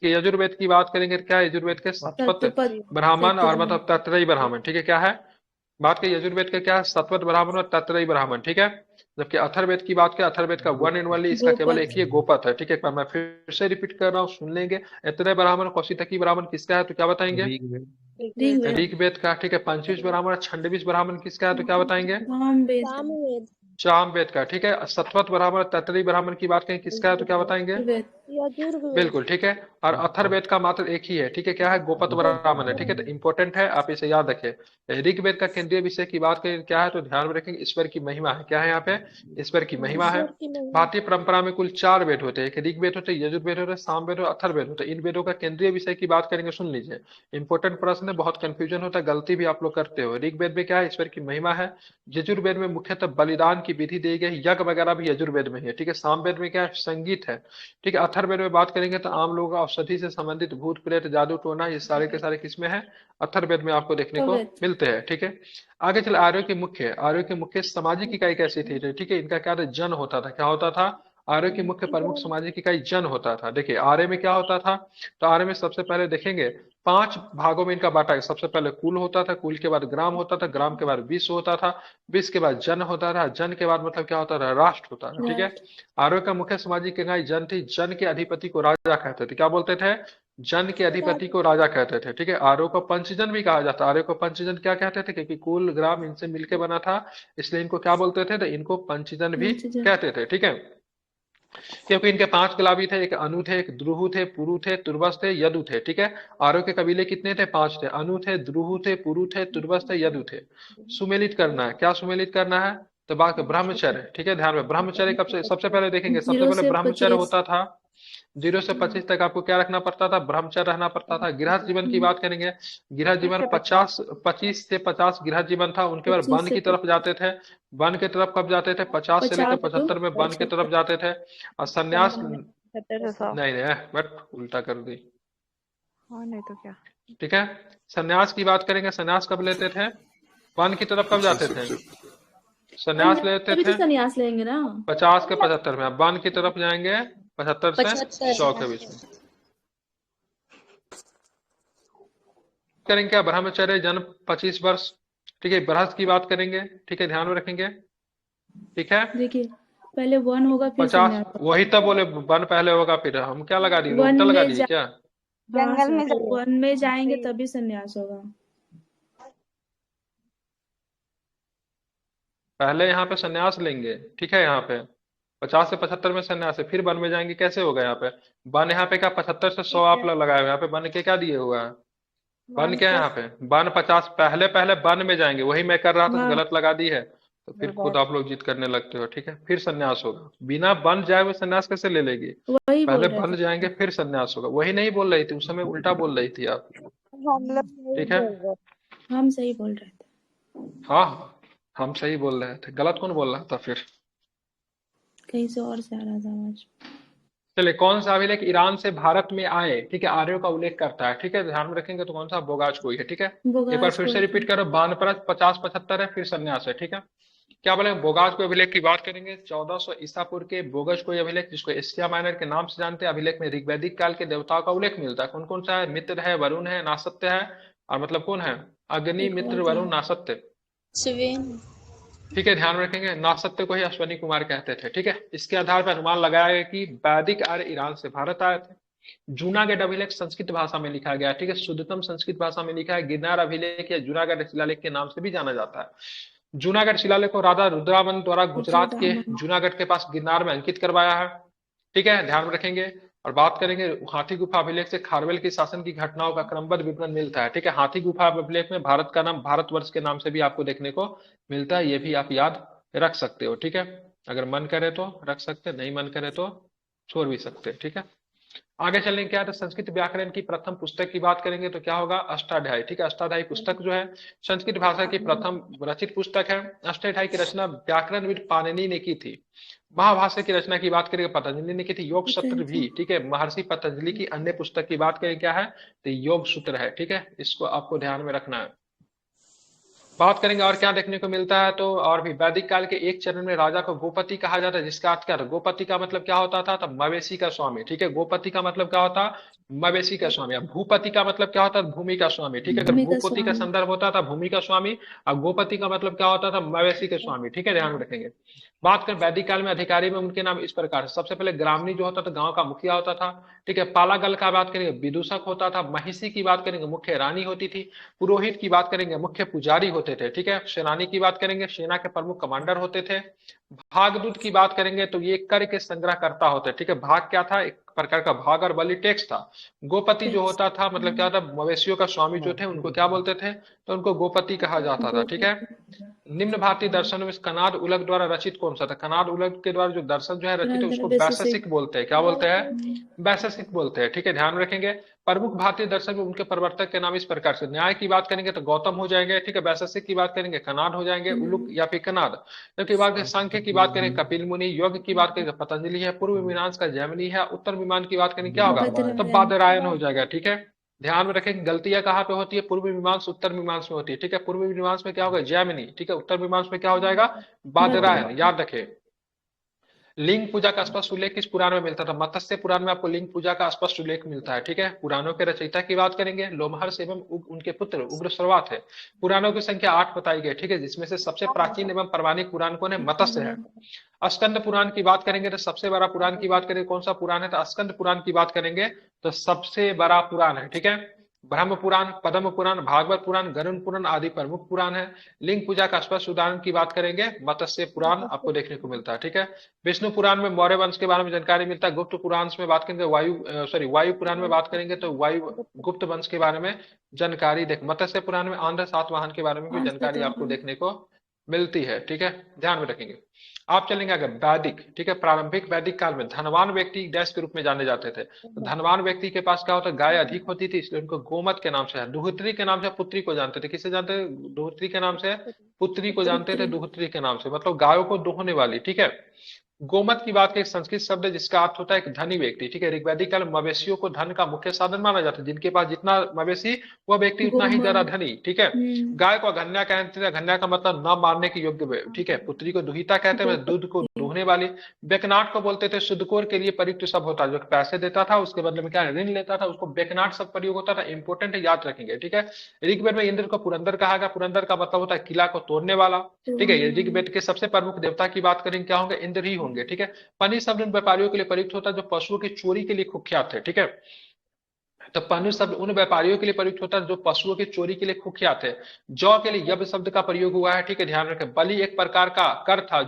यजुर्वेद की बात करेंगे क्या है, यजुर्वेद के सतपथ ब्राह्मण और मतलब तैत्तिरीय ब्राह्मण, ठीक है। क्या है, बात करें यजुर्वेद के क्या है, सतपथ ब्राह्मण और तैत्तिरीय ब्राह्मण, ठीक है। जबकि अथर्ववेद की बात करें, अथर्ववेद का वन एंड ओनली इसका केवल एक ही गोपथ है, ठीक है। मैं फिर से रिपीट कर रहा हूँ, सुन लेंगे। ऐतरेय ब्राह्मण कौशितकी ब्राह्मण किसका है, तो क्या बताएंगे, ऋग्वेद का, ठीक है। पंचविश ब्राह्मण और षंडविश ब्राह्मण किसका है, तो क्या बताएंगे, सामवेद का, ठीक है। सतपथ ब्राह्मण, तैत्तिरीय ब्राह्मण की बात करें किसका है, तो क्या बताएंगे, बिल्कुल, ठीक है। और अथर्ववेद का मात्र एक ही है, ठीक है, क्या है, गोपथ ब्राह्मण है, ठीक है। तो इंपॉर्टेंट है, आप इसे याद रखें। ऋग्वेद का केंद्रीय विषय की बात करें क्या है, तो ध्यान में रखेंगे ईश्वर की महिमा है। क्या है यहाँ पे, ईश्वर की महिमा है। भारतीय परंपरा में कुल 4 वेद होते हैं, एक ऋग्वेद होते हैं, यजुर्वेद होते हैं, सामवेद और अथर्ववेद होते हैं। इन वेदों का केंद्रीय विषय की बात करेंगे, सुन लीजिए, इंपॉर्टेंट प्रश्न है, बहुत कंफ्यूजन होता है, गलती भी आप लोग करते हो। ऋग्वेद में क्या है, ईश्वर की महिमा है। यजुर्वेद में मुख्यतः बलिदान की विधि दी गई, यज्ञ वगैरह भी यजुर्वेद में है, ठीक है। सामवेद में क्या है, संगीत है, ठीक है। अथर्ववेद में बात करेंगे तो आम लोगों का औषधि से संबंधित भूत प्रेत जादू टोना, ये सारे के सारे किसमें है, अथर्ववेद में आपको देखने को मिलते हैं, ठीक है। आगे चले, आर्यों की मुख्य सामाजिक इकाई कैसी थी, ठीक है। इनका क्या था, जन होता था। क्या होता था, आर्य की मुख्य प्रमुख सामाजिक इकाई जन होता था। देखिए आर्य में क्या होता था, तो आर्य में सबसे पहले देखेंगे 5 भागों में इनका बांटा है। सबसे पहले कुल होता था, कुल के बाद ग्राम होता था, ग्राम के बाद विश्व होता था, विश्व के बाद जन होता था, जन के बाद मतलब क्या होता था, राष्ट्र होता था, ठीक है। आर्यों का मुख्य सामाजिक इकाई जन थी। जन के अधिपति को राजा कहते थे। क्या बोलते थे, जन के अधिपति को राजा कहते थे, ठीक है। आर्यों को पंचजन भी कहा जाता है। आर्यों को पंचजन क्या कहते थे, क्योंकि कुल ग्राम इनसे मिलकर बना था, इसलिए इनको क्या बोलते थे, तो इनको पंचजन भी कहते थे, ठीक है। क्योंकि इनके 5 गुलाबी थे, एक अनु थे, एक द्रुहु थे, पुरु थे, तुर्वस थे, यदु थे, ठीक है। आर्यों के कबीले कितने थे, 5 थे, अनु थे, द्रुहु थे, पुरु थे, तुर्वस थे, यदु थे। सुमेलित करना है, क्या सुमेलित करना है, तो बात ब्रह्मचर्य, ठीक है। ध्यान में, ब्रह्मचर्य कब से, सबसे पहले देखेंगे, सबसे पहले ब्रह्मचर्य होता था 0 से 25 तक आपको क्या रखना पड़ता था, ब्रह्मचर्य रहना पड़ता था। गृहस्थ जीवन की बात करेंगे, गृहस्थ जीवन 25 से 50 गृहस्थ जीवन था। उनके बाद वन की तरफ जाते थे। वन की तरफ कब जाते थे, 50 से लेकर 75 में वन की तरफ जाते थे। और संन्यास नहीं बट उल्टा कर दी, हाँ नहीं तो क्या, ठीक है। संन्यास की बात करेंगे, संन्यास कब लेते थे, वन की तरफ कब जाते थे, संन्यास लेते थे संन्यास लेंगे ना 50 के 75 में। अब वन की तरफ जाएंगे 75 से 100 के बीच में। करेंगे क्या, ब्रह्मचर्य जन्म 25 वर्ष, ठीक है। गृहस्थ की बात करेंगे, ठीक है, ध्यान में रखेंगे, ठीक है। देखिए पहले 1 होगा फिर 50, वही तो बोले 1 पहले होगा, फिर हम क्या लगा दिए, रोकता लगा दिए क्या, जंगल में 1 में जाएंगे तभी संन्यास होगा। पहले यहाँ पे संन्यास लेंगे, ठीक है। यहाँ पे 50 से 75 में संन्यास है, फिर वन में जाएंगे, कैसे होगा यहाँ पे? वन यहाँ पे क्या 75 से 100 आप लोग लगाए हुए, यहाँ पे वन के क्या दिए हुआ है? वन वन क्या है से यहाँ पे? वन 50, पहले पहले वन में जाएंगे, वही मैं कर रहा था तो हाँ गलत लगा दी है, तो फिर खुद आप लोग जिद करने लगते हो, ठीक है? फिर संन्यास होगा, बिना वन जाए हुए संन्यास कैसे ले लेगी? वही पहले बोल रहे वन थे। जाएंगे फिर संन्यास होगा, वही नहीं बोल रही थी उस समय, उल्टा बोल रही थी आप, हम लोग नहीं ठीक है? बोल रहे। हम सही बोल रहे थे, हाँ हाँ, हम सही बोल रहे थे, गलत कौन बोल रहा था फिर? कहीं से और से आ रहा था आवाज। चलिए, कौन सा अभिलेख ईरान से भारत में आए, ठीक है, आर्यों का उल्लेख करता है, ठीक है, ध्यान में रखेंगे तो कौन सा? बोगाज कोई है, ठीक है? एक बार बोगाज फिर से कोई रिपीट करो, वानप्रस्थ 50 75 है, फिर संन्यास है, ठीक है? क्या बोले? बोगाज को अभिलेख की बात करेंगे, 1400 ईसा पूर्व के बोगज कोई अभिलेख, जिसको एशिया माइनर के नाम से जानते हैं। अभिलेख में ऋग्वैदिक काल के देवताओं का उल्लेख मिलता है। कौन कौन सा है? मित्र है, वरुण है, नासत्य है, और मतलब कौन है? अग्नि, एक मित्र, और था। वरुण, नासत्य, शिवेन। ठीक है? ध्यान रखेंगे, नासत्य को ही अश्वनी कुमार कहते थे, ठीक है? इसके आधार पर अनुमान लगाया गया कि वैदिक आर्य ईरान से भारत आए थे। जूनागढ़ अभिलेख संस्कृत भाषा में लिखा गया, ठीक है, शुद्धतम संस्कृत भाषा में लिखा है। गिरनार अभिलेख या जूनागढ़ शिलालेख के नाम से भी जाना जाता है। जूनागढ़ शिलालेख को राजा रुद्रावन द्वारा गुजरात के रुद्रदामन। जूनागढ़ के पास गिरनार में अंकित करवाया है, ठीक है? ध्यान में रखेंगे। और बात करेंगे हाथी गुफा अभिलेख से खारवेल की शासन की घटनाओं का क्रमबद्ध विवरण मिलता है, ठीक है? हाथी गुफा अभिलेख में भारत का नाम भारतवर्ष के नाम से भी आपको देखने को मिलता है, ये भी आप याद रख सकते हो, ठीक है? अगर मन करे तो रख सकते, नहीं मन करे तो छोड़ भी सकते, ठीक है? आगे चलेंगे, क्या है? संस्कृत व्याकरण की प्रथम पुस्तक की बात करेंगे तो क्या होगा? अष्टाध्यायी, ठीक है? अष्टाध्यायी पुस्तक जो है संस्कृत भाषा की प्रथम रचित पुस्तक है। अष्टाध्यायी की रचना व्याकरणविद पाणिनि ने की थी। महाभाष्य की रचना की बात करेंगे पतंजलि ने की थी। योग सूत्र भी, ठीक है, महर्षि पतंजलि की अन्य पुस्तक की बात करें क्या है? तो योग सूत्र है, ठीक है? इसको आपको ध्यान में रखना है। बात करेंगे और क्या देखने को मिलता है, तो और भी वैदिक काल के एक चरण में राजा को गोपति कहा जाता है, जिसका अर्थ क्या था? गोपति का मतलब क्या होता था? तो मवेशी का स्वामी, ठीक है? गोपति का मतलब क्या होता? मवेशी का स्वामी। अब भूपति का मतलब क्या होता? भूमि का स्वामी, ठीक है? अगर भूमि का भूपति का स्वामी। संदर्भ होता था भूमि का स्वामी, और गोपति का मतलब क्या होता था? मवेशी के स्वामी, ठीक है? ध्यान में रखेंगे। बात करें वैदिक काल में अधिकारी में उनके नाम इस प्रकार, सबसे पहले ग्रामणी जो होता था गांव का मुखिया होता था, ठीक है? पालागल का बात करेंगे विदूषक होता था। महिषी की बात करेंगे मुख्य रानी होती थी। पुरोहित की बात करेंगे मुख्य पुजारी होते थे, ठीक है? सेनानी की बात करेंगे सेना के प्रमुख कमांडर होते थे। भागदूत की बात करेंगे तो ये कर के संग्रह करता होते, ठीक है? भाग क्या था? एक प्रकार का भाग और बलि टैक्स था। गोपति जो होता था मतलब क्या था? मवेशियों का स्वामी जो थे उनको क्या बोलते थे? तो उनको गोपति कहा जाता था, ठीक है? निम्न भारतीय दर्शन में कनाद उलग द्वारा रचित कौन सा था? कनाद उलग के द्वारा जो दर्शन जो है रचित है उसको वैशेषिक बोलते हैं। क्या बोलते हैं? वैशेषिक बोलते हैं, ठीक है? ध्यान रखेंगे। प्रमुख भारतीय दर्शन में उनके प्रवर्तक के नाम इस प्रकार से, न्याय की बात करेंगे तो गौतम हो जाएंगे, ठीक है? वैशेषिक की बात करेंगे कनाद हो जाएंगे, उलुक या फिर कनाद। जबकि बात करें सांख्य की बात करें कपिल मुनि, योग की बात करें पतंजलि है, पूर्व मीमांस का जैमिनी है, उत्तर मीमांस की बात करें क्या होगा? तो बादरायण हो जाएगा, ठीक है? ध्यान में रखें, गलतियां कहाँ पे होती है? पूर्व मीमांस उत्तर मीमांस में होती है, ठीक है? पूर्व मीमांस में क्या होगा? जैमिनी, ठीक है? उत्तर मीमांस में क्या हो जाएगा? बादरायण, याद रखें। लिंग पूजा का स्पष्ट उल्लेख किस पुराण में मिलता था? मत्स्य पुराण में आपको लिंग पूजा का स्पष्ट उल्लेख मिलता है, ठीक है? पुराणों के रचयिता की बात करेंगे लोमहर्ष एवं उनके पुत्र उग्र श्रवा थे। पुराणों की संख्या 8 बताई गई, ठीक है? जिसमें से सबसे प्राचीन एवं प्रमाणिक पुराण कौन है? मत्स्य है। स्कंद पुराण की बात करेंगे तो सबसे बड़ा पुराण की बात करेंगे कौन सा पुराण है? तो स्कंद पुराण की बात करेंगे तो सबसे बड़ा पुराण है, ठीक है? ब्रह्म पुराण, पद्म पुराण, भागवत पुराण, गरुड़ पुराण आदि प्रमुख पुराण है। लिंग पूजा का स्पष्ट उदाहरण की बात करेंगे मत्स्य पुराण आपको देखने को मिलता है, ठीक है? विष्णु पुराण में मौर्य वंश के बारे में जानकारी मिलता है। गुप्त पुराण में बात करेंगे वायु पुराण में बात करेंगे तो वायु गुप्त वंश के बारे में जानकारी देख। मत्स्य पुराण में आंध्र सातवाहन के बारे में भी जानकारी आपको देखने को मिलती है, ठीक है? ध्यान में रखेंगे। आप चलेंगे आगे वैदिक, ठीक है? प्रारंभिक वैदिक काल में धनवान व्यक्ति डैश के रूप में जाने जाते थे। तो धनवान व्यक्ति के पास क्या होता है? गाय अधिक होती थी, इसलिए उनको गोमत के नाम से है। दुहित्री के नाम से पुत्री को जानते थे। किसे जानते थे? दुहित्री के नाम से पुत्री को जानते थे, दुहित्री के नाम से मतलब गायों को दोहने वाली, ठीक है? गोमत की बात का एक संस्कृत शब्द है जिसका अर्थ होता है एक धनी व्यक्ति, ठीक है? ऋग्वैदिक काल में मवेशियों को धन का मुख्य साधन माना जाता है। जिनके पास जितना मवेशी वह व्यक्ति उतना ही ज्यादा धनी, ठीक है? गाय को अघन्या कहते थे। अघन्या का मतलब न मारने के योग्य, ठीक है? पुत्री को दुहिता कहते हैं, दूध को दुहने वाली। बेकनाट को बोलते थे। शुद्धकोर के लिए प्रयुक्त शब्द होता है, जो पैसे देता था उसके बदले में क्या ऋण लेता था, उसको बेकनाट शब्द प्रयोग होता था। इंपोर्टेंट है, याद रखेंगे, ठीक है? ऋग्वेद में इंद्र को पुरंदर कहा गया। पुरंदर का मतलब होता है किला को तोड़ने वाला, ठीक है? ऋग्वेद के सबसे प्रमुख देवता की बात करेंगे क्या होंगे? इंद्र ही होंगे, ठीक है? पनी शब्द उन व्यापारियों के लिए प्रयुक्त होता है जो पशुओं की चोरी के लिए कुख्यात थे, ठीक है? तो पनु शब्द उन व्यापारियों के लिए प्रयुक्त होता है जो पशुओं की चोरी के लिए कुख्यात है। जौ के लिए यब शब्द का प्रयोग हुआ है, ठीक है, ध्यान रखें। बलि एक प्रकार का कर था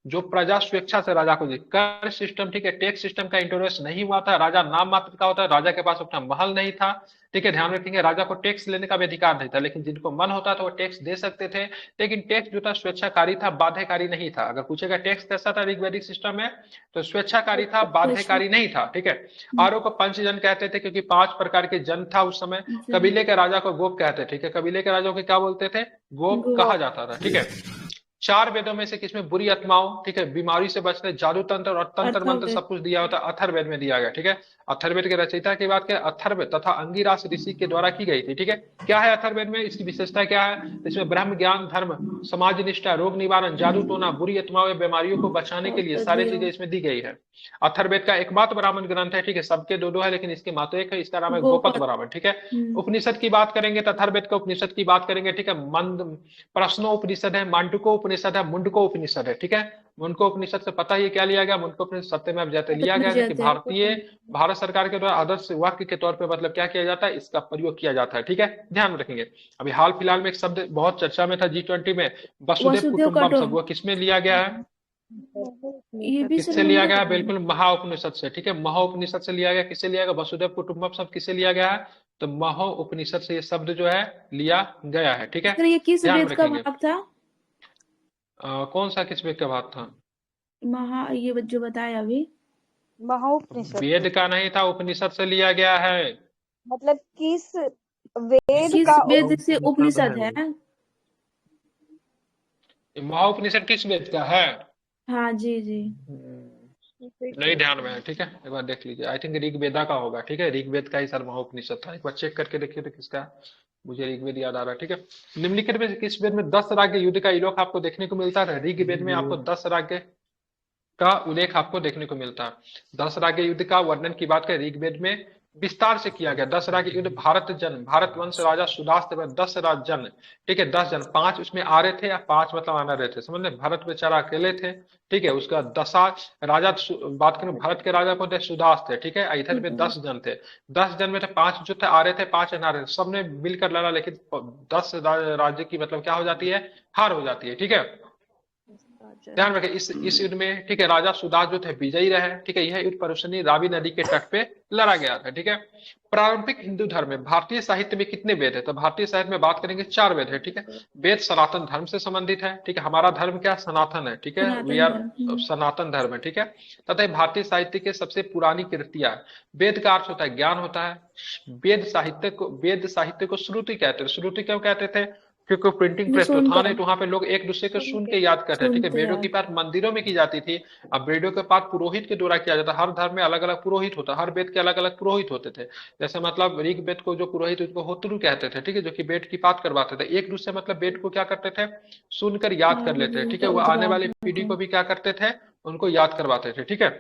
जो प्रजा स्वेच्छा से राजा को दी। कर सिस्टम, ठीक है, टैक्स सिस्टम का इंट्रोड्यूस नहीं हुआ था। राजा नाम मात्र का होता है, राजा के पास अपना महल नहीं था, ठीक है, ध्यान रखेंगे। राजा को टैक्स लेने का भी अधिकार नहीं था, लेकिन जिनको मन होता था वो टैक्स दे सकते थे। लेकिन टैक्स जो था स्वेच्छाकारी था, बाध्यकारी नहीं था। अगर पूछेगा टैक्स कैसा था ऋग्वैदिक सिस्टम में, तो स्वेच्छाकारी था, बाध्यकारी नहीं था, ठीक है। आरों को पंचजन कहते थे क्योंकि 5 प्रकार के जन था उस समय। कबीले के राजा को गोप कहते, ठीक है, कबीले के राजा को क्या बोलते थे, गोप कहा जाता था, ठीक है। 4 वेदों में से किसमें बुरी आत्माओं, ठीक है, बीमारी से बचने, जादू तंत्र और तंत्र मंत्र सब कुछ दिया होता है, अथर्ववेद में दिया गया, ठीक है। अथर्ववेद के रचयिता की बात करें, अथर्व तथा अंगिरास ऋषि के द्वारा की गई थी, ठीक है। क्या है अथर्ववेद में, इसकी विशेषता क्या है, इसमें ब्रह्म ज्ञान, धर्म, समाज निष्ठा, रोग निवारण, जादू टोना, बुरी आत्माओं या बीमारियों को बचाने के लिए सारी चीजें इसमें दी गई है। अथर्ववेद का एकमात्र ब्राह्मण ग्रंथ है, ठीक है, सबके दो है लेकिन इसके मात्र एक है, इसका नाम है गोपद ब्राह्मण, ठीक है। उपनिषद की बात करेंगे तो अथर्ववेद का उपनिषद की बात करेंगे, ठीक है। मंद प्रश्नो उपनिषद है, मांडुको उपनिषद है, मुंडको उपनिषद है, ठीक है। मुंडको उपनिषद से पता ही क्या लिया गया, मुंडको उपनिषद सत्यमेव जयते लिया गया कि भारत सरकार के द्वारा आदर्श वाक्य के तौर पे मतलब क्या किया जाता है, इसका प्रयोग किया जाता है, ठीक है, ध्यान रखेंगे। अभी हाल फिलहाल में एक शब्द बहुत चर्चा में था G20 में, वसुदेव कुटुंबकम शब्द, वो किसमें लिया गया है, किससे लिया गया है, बिल्कुल महाउपनिषद से, ठीक है, महाउपनिषद से लिया गया। किससे लिया गया, वसुदेव कुटुंबकम शब्द किससे लिया गया है, तो महाउपनिषद से ये शब्द जो है लिया गया है, ठीक है। ये किस ध्यान वेद का रखेंगे। भाग था, कौन सा किस वेद का भाग था, ये जो बताया अभी, महाउपनिषद वेद का नहीं था, उपनिषद से लिया गया है। मतलब किस वेद किस का वेद से उपनिषद है, महाउपनिषद किस वेद का है, हाँ जी जी, नहीं ध्यान में है, ठीक है, एक बार देख लीजिए। आई थिंक ऋग्वेदा का होगा, ठीक है, ऋग्वेद का ही सर महाउपनिषद था। एक बार चेक करके देखिए तो किसका है। मुझे ऋग्वेद याद आ रहा है, ठीक है। निम्नलिखित में किस वेद में 10 राज्य युद्ध का उल्लेख आपको देखने को मिलता है, ऋग्वेद में आपको 10 राज्य का उल्लेख आपको देखने को मिलता है। 10 राज्य युद्ध का वर्णन की बात करें ऋग्वेद में विस्तार से किया गया। 10 राज्य युद्ध, भारत वंश राजा सुदास 10 जन, ठीक है, 10 जन, 5 उसमें आ रहे थे या 5 मतलब आना रहे थे, समझ ले, भरत बेचारा अकेले थे, ठीक है। उसका 10 राजा, बात करें भारत के राजा को थे सुदास थे, ठीक है। इधर में 10 जन थे, 10 जन में थे 5 जो थे आ रहे थे, 5 आ रहे थे, सबने मिलकर लड़ा, लेकिन 10 राज्य की मतलब क्या हो जाती है, हार हो जाती है, ठीक है। ध्यान रखें इस युद्ध में, ठीक है, राजा सुदास जो थे विजयी रहे, ठीक है। यह युद्ध परुषणी रावी नदी के तट पे लड़ा गया था, ठीक है। प्रारंभिक हिंदू धर्म में भारतीय साहित्य में कितने वेद है, तो भारतीय साहित्य में बात करेंगे 4 वेद है, ठीक है। वेद सनातन धर्म से संबंधित है, ठीक है, हमारा धर्म क्या सनातन है, ठीक है, वी आर सनातन धर्म है, ठीक है। तथा भारतीय साहित्य के सबसे पुरानी कृतियां। वेद का अर्थ होता है ज्ञान होता है। वेद साहित्य को श्रुति कहते हैं। श्रुति क्यों कहते थे, क्योंकि प्रिंटिंग प्रेस तो था नहीं, तो वहां पे लोग एक दूसरे को सुन के याद करते हैं, ठीक है। वेदों की बात मंदिरों में की जाती थी, अब वेदों के पाठ पुरोहित के द्वारा किया जाता। हर धर्म में अलग अलग पुरोहित होता, हर वेद के अलग अलग पुरोहित होते थे। जैसे मतलब ऋग्वेद को जो पुरोहित उसको होत्रु कहते थे, ठीक है, जो कि वेद की पाठ करवाते थे। एक दूसरे मतलब वेद को क्या करते थे, सुनकर याद कर लेते, ठीक है। वो आने वाली पीढ़ी को भी क्या करते थे, उनको याद करवाते थे, ठीक है।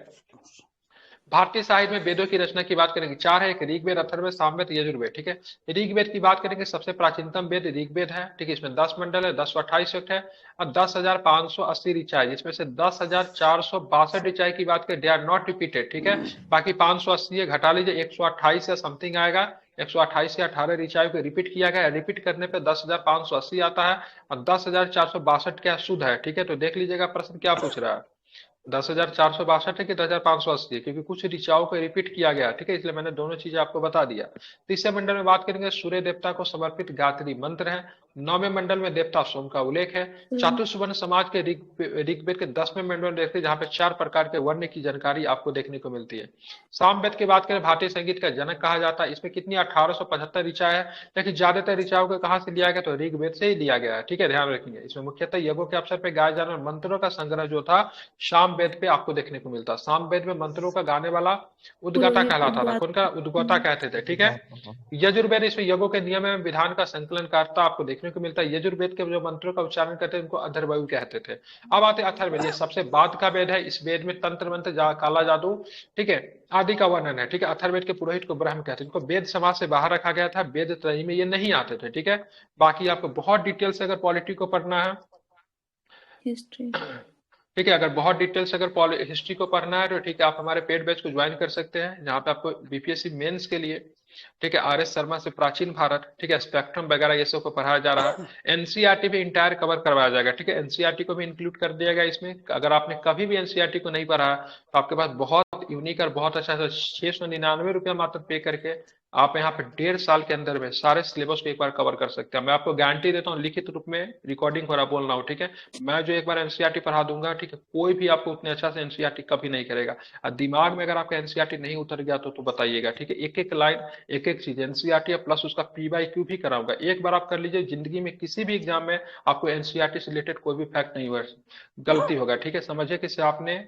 भारतीय साहित्य में वेदों की रचना की बात करेंगे 4 है, एक ऋग्वेद, अथर्ववेद, सामवेद, यजुर्वेद, ठीक है। ऋग्वेद की बात करेंगे सबसे प्राचीनतम वेद ऋग्वेद है, ठीक है। इसमें 10 मंडल है, 1028 युक्त है और 10,580 ऋचाएं, जिसमें से 10,462 ऋचाएं की बात करें, दे आर नॉट रिपीटेड, ठीक है। बाकी 580 घटा लीजिए, 128 या समथिंग आएगा, 128 या 18 ऋचाएं को रिपीट किया गया है। रिपीट करने पे 10,580 आता है और 10,462 क्या शुद्ध है, ठीक है। तो देख लीजिएगा प्रश्न क्या पूछ रहा है, 10,462 है कि 10,580 है, क्योंकि कुछ ऋचाओं को रिपीट किया गया, ठीक है, इसलिए मैंने दोनों चीजें आपको बता दिया। तीसरे मंडल में बात करेंगे सूर्य देवता को समर्पित गायत्री मंत्र है। 9वें मंडल में देवता सोम का उल्लेख है। चातुर्वर्ण समाज के ऋग्वेद के 10वें मंडल में देखते हैं जहां पे 4 प्रकार के वर्ण की जानकारी आपको देखने को मिलती है। सामवेद की बात करें भारतीय संगीत का जनक कहा जाता है। इसमें कितनी 1875 ऋचाएं है, लेकिन ज्यादातर ऋचाओं को कहां से लिया गया, तो ऋग्वेद से ही लिया गया है, ठीक है, ध्यान रखेंगे। इसमें मुख्यतः यज्ञों के अवसर पर गाए जाने वाले मंत्रों का संग्रह जो था सामवेद पे आपको देखने को मिलता। सामवेद में मंत्रों का गाने वाला उद्गाता कहलाता था, कौन का उद्गाता कहते थे, ठीक है। यजुर्वेद इसमें यज्ञों के नियम एवं विधान का संकलन करता आपको देखने को मिलता है। यजुर्वेद के जो मंत्रों का उच्चारण करते हैं उनको अथर्ववेद कहते थे। अब आते अथर्ववेद, ये सबसे बाद का वेद है। इस वेद में तंत्र मंत्र, काला जादू, ठीक है, आदि का वर्णन है, ठीक है। अथर्ववेद के पुरोहित को ब्रह्म कहते हैं, इनको वेद समाज से बाहर रखा गया था, वेद त्रयी में ये नहीं आते थे, ठीक है। बाकी आपको बहुत डिटेल से अगर पॉलिटी को पढ़ना है, हिस्ट्री, ठीक है। अगर बहुत डिटेल्स अगर हिस्ट्री को पढ़ना है तो ठीक है, आप हमारे पेड बैच को ज्वाइन कर सकते हैं, जहाँ पे आपको बीपीएससी मेंस के लिए ठीक है आर एस शर्मा से प्राचीन भारत ठीक है स्पेक्ट्रम वगैरह ये सब को पढ़ाया जा रहा है। एनसीईआरटी भी इंटायर कवर करवाया जाएगा। ठीक है, एनसीईआरटी को भी इंक्लूड कर दिया गया इसमें। अगर आपने कभी भी एनसीईआरटी को नहीं पढ़ा तो आपके पास बहुत यूनिक और बहुत अच्छा 699 रुपया मात्र पे करके आप यहाँ पे 1.5 साल के अंदर में सारे सिलेबस को एक बार कवर कर सकते हैं। मैं आपको गारंटी देता हूँ, लिखित रूप में रिकॉर्डिंग हो रहा बोल रहा हूँ। ठीक है, मैं जो एक बार एनसीईआरटी पढ़ा दूंगा ठीक है, कोई भी आपको उतने अच्छा से एनसीईआरटी कभी नहीं करेगा। और दिमाग में अगर आपका एनसीईआरटी नहीं उतर गया तो बताइएगा। ठीक है, एक एक लाइन एक एक चीज एनसीईआरटी प्लस उसका पीवाईक्यू भी कराऊंगा। एक बार आप कर लीजिए, जिंदगी में किसी भी एग्जाम में आपको एनसीईआरटी से रिलेटेड कोई भी फैक्ट नहीं हुआ गलती होगा। ठीक है, समझिए कि आपने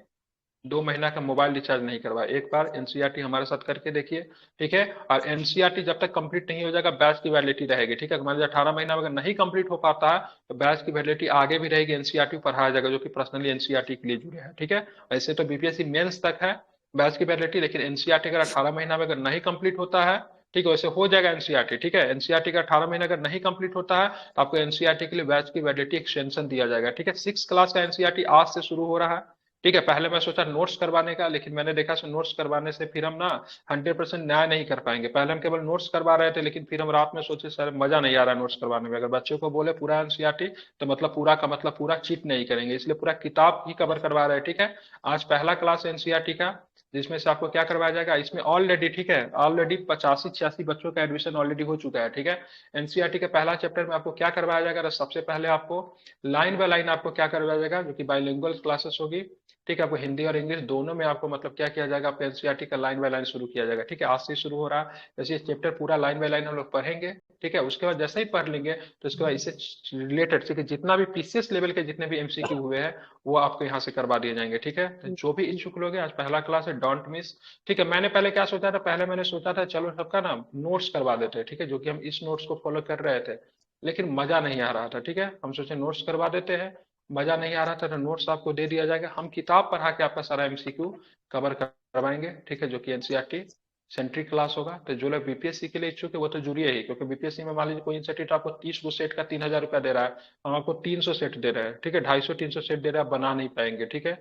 2 महीना का मोबाइल रिचार्ज नहीं करवाया, एक बार एनसीईआरटी हमारे साथ करके देखिए। ठीक है, और एनसीईआरटी जब तक कंप्लीट नहीं हो जाएगा बैच की वैलिडिटी रहेगी। ठीक है, मान लीजिए 18 महीना अगर नहीं कंप्लीट हो पाता है तो बैच की वैलिडिटी आगे भी रहेगी, एनसीईआरटी पढ़ाया जाएगा जो कि पर्सनली एनसीईआरटी के लिए जुड़े हैं। ठीक है, वैसे तो बीपीएससी मेंस तक है बैच की वैलिडिटी, लेकिन एनसीईआरटी अगर 18 महीना में अगर नहीं कंप्लीट होता है ठीक है, वैसे हो जाएगा एनसीईआरटी। ठीक है, एनसीईआरटी का 18 महीना अगर नहीं कंप्लीट होता है तो आपको एनसीईआरटी के लिए बैच की वैलिडिटी एक्सटेंशन दिया जाएगा। ठीक है, 6 क्लास का एनसीईआरटी आज से शुरू हो रहा है। ठीक है, पहले मैं सोचा नोट्स करवाने का, लेकिन मैंने देखा नोट्स करवाने से फिर हम ना 100% न्याय नहीं कर पाएंगे। पहले हम केवल नोट्स करवा रहे थे, लेकिन फिर हम रात में सोचे सर मजा नहीं आ रहा नोट्स करवाने में। अगर बच्चों को बोले पूरा एनसीईआरटी तो मतलब पूरा का मतलब पूरा चीट नहीं करेंगे, इसलिए पूरा किताब ही कवर करवा रहे हैं। ठीक है, आज पहला क्लास एनसीईआरटी का, जिसमें से आपको क्या करवाया जाएगा इसमें ऑलरेडी ठीक है ऑलरेडी 85-86 बच्चों का एडमिशन ऑलरेडी हो चुका है। ठीक है, एनसीईआरटी के पहला चैप्टर में आपको क्या करवाया जाएगा, तो सबसे पहले आपको लाइन बाय लाइन आपको क्या करवाया जाएगा, जो कि बाइलिंगुअल क्लासेस होगी। ठीक है, आपको हिंदी और इंग्लिश दोनों में आपको मतलब क्या किया जाएगा, आपको एनसीईआरटी का लाइन बाय लाइन शुरू किया जाएगा। ठीक है, आज से शुरू हो रहा है, जैसे ये चैप्टर पूरा लाइन बाय लाइन हम लोग पढ़ेंगे। ठीक है, उसके बाद जैसे ही पढ़ लेंगे तो उसके बाद इससे रिलेटेड ठीक है जितना भी पीसीएस लेवल के जितने भी एमसीक्यू हुए हैं वो आपको यहाँ से करवा दिए जाएंगे। ठीक है, तो जो भी इच्छुक लोग हैं आज पहला क्लास है, डोंट मिस। ठीक है, मैंने पहले क्या सोचा था, पहले मैंने सोचा था चलो सबका ना नोट्स करवा देते हैं। ठीक है, जो कि हम इस नोट्स को फॉलो कर रहे थे, लेकिन मजा नहीं आ रहा था। ठीक है, हम सोचे नोट्स करवा देते हैं, मजा नहीं आ रहा था तो नोट्स आपको दे दिया जाएगा, हम किताब पढ़ा के आपका सारा एमसीक्यू कवर करवाएंगे। ठीक है, जो कि एनसीईआरटी सेंट्रिक क्लास होगा। तो जो लोग बीपीएससी के लिए इच्छुक है वो तो जुड़िए ही, क्योंकि बीपीएससी में मान लीजिए कोई इंस्टीट्यूट आपको 30 गो सेट का 3,000 रुपया दे रहा है, हम आपको 300 सेट दे रहे हैं। ठीक है, 250-300 सेट दे रहे हैं, आप बना नहीं पाएंगे। ठीक है,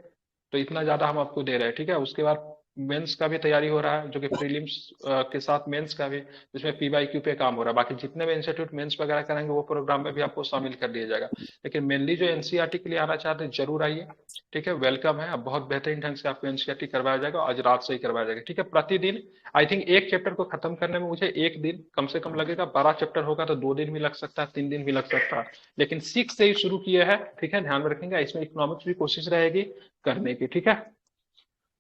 तो इतना ज्यादा हम आपको दे रहे हैं। ठीक है, उसके बाद मेंस का भी तैयारी हो रहा है, जो कि प्रीलिम्स के साथ मेंस का भी, जिसमें पीवाईक्यू पे काम हो रहा है। बाकी जितने भी इंस्टीट्यूट मेंस वगैरह कराएंगे वो प्रोग्राम में भी आपको शामिल कर दिया जाएगा। लेकिन मेनली जो एनसीईआरटी के लिए आना चाहते हैं जरूर आइए। ठीक है, वेलकम है, अब बहुत बेहतरीन ढंग से आपको एनसीईआरटी करवाया जाएगा, आज रात से ही करवाया जाएगा। ठीक है, प्रतिदिन आई थिंक एक चैप्टर को खत्म करने में मुझे एक दिन कम से कम लगेगा, 12 चैप्टर होगा तो 2 दिन भी लग सकता है, 3 दिन भी लग सकता है, लेकिन 6 से ही शुरू किए हैं। ठीक है, ध्यान रखेंगे, इसमें इकोनॉमिक्स भी कोशिश रहेगी करने की। ठीक है,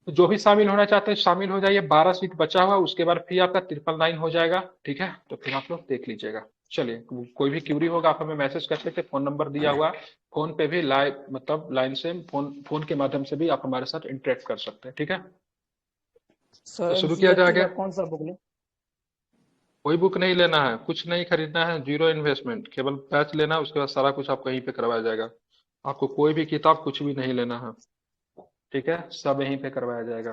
तो जो भी शामिल होना चाहते हैं शामिल हो जाइए, 12 सीट बचा हुआ, उसके बाद फिर आपका 999 हो जाएगा। ठीक है, तो फिर आप लोग देख लीजिएगा। चलिए, कोई भी क्यूरी होगा आप हमें मैसेज कर सकते हैं, फोन नंबर दिया हुआ, फोन पे भी लाइव मतलब लाइन से फोन के माध्यम से भी आप हमारे साथ इंटरेक्ट कर सकते हैं। ठीक है, सर तो शुरू किया जाएगा। कौन सा बुक ले? कोई बुक नहीं लेना है, कुछ नहीं खरीदना है, जीरो इन्वेस्टमेंट, केवल बैच लेना है, उसके बाद सारा कुछ आपको यहीं पे करवाया जाएगा। आपको कोई भी किताब कुछ भी नहीं लेना है। ठीक है, सब यहीं पे करवाया जाएगा।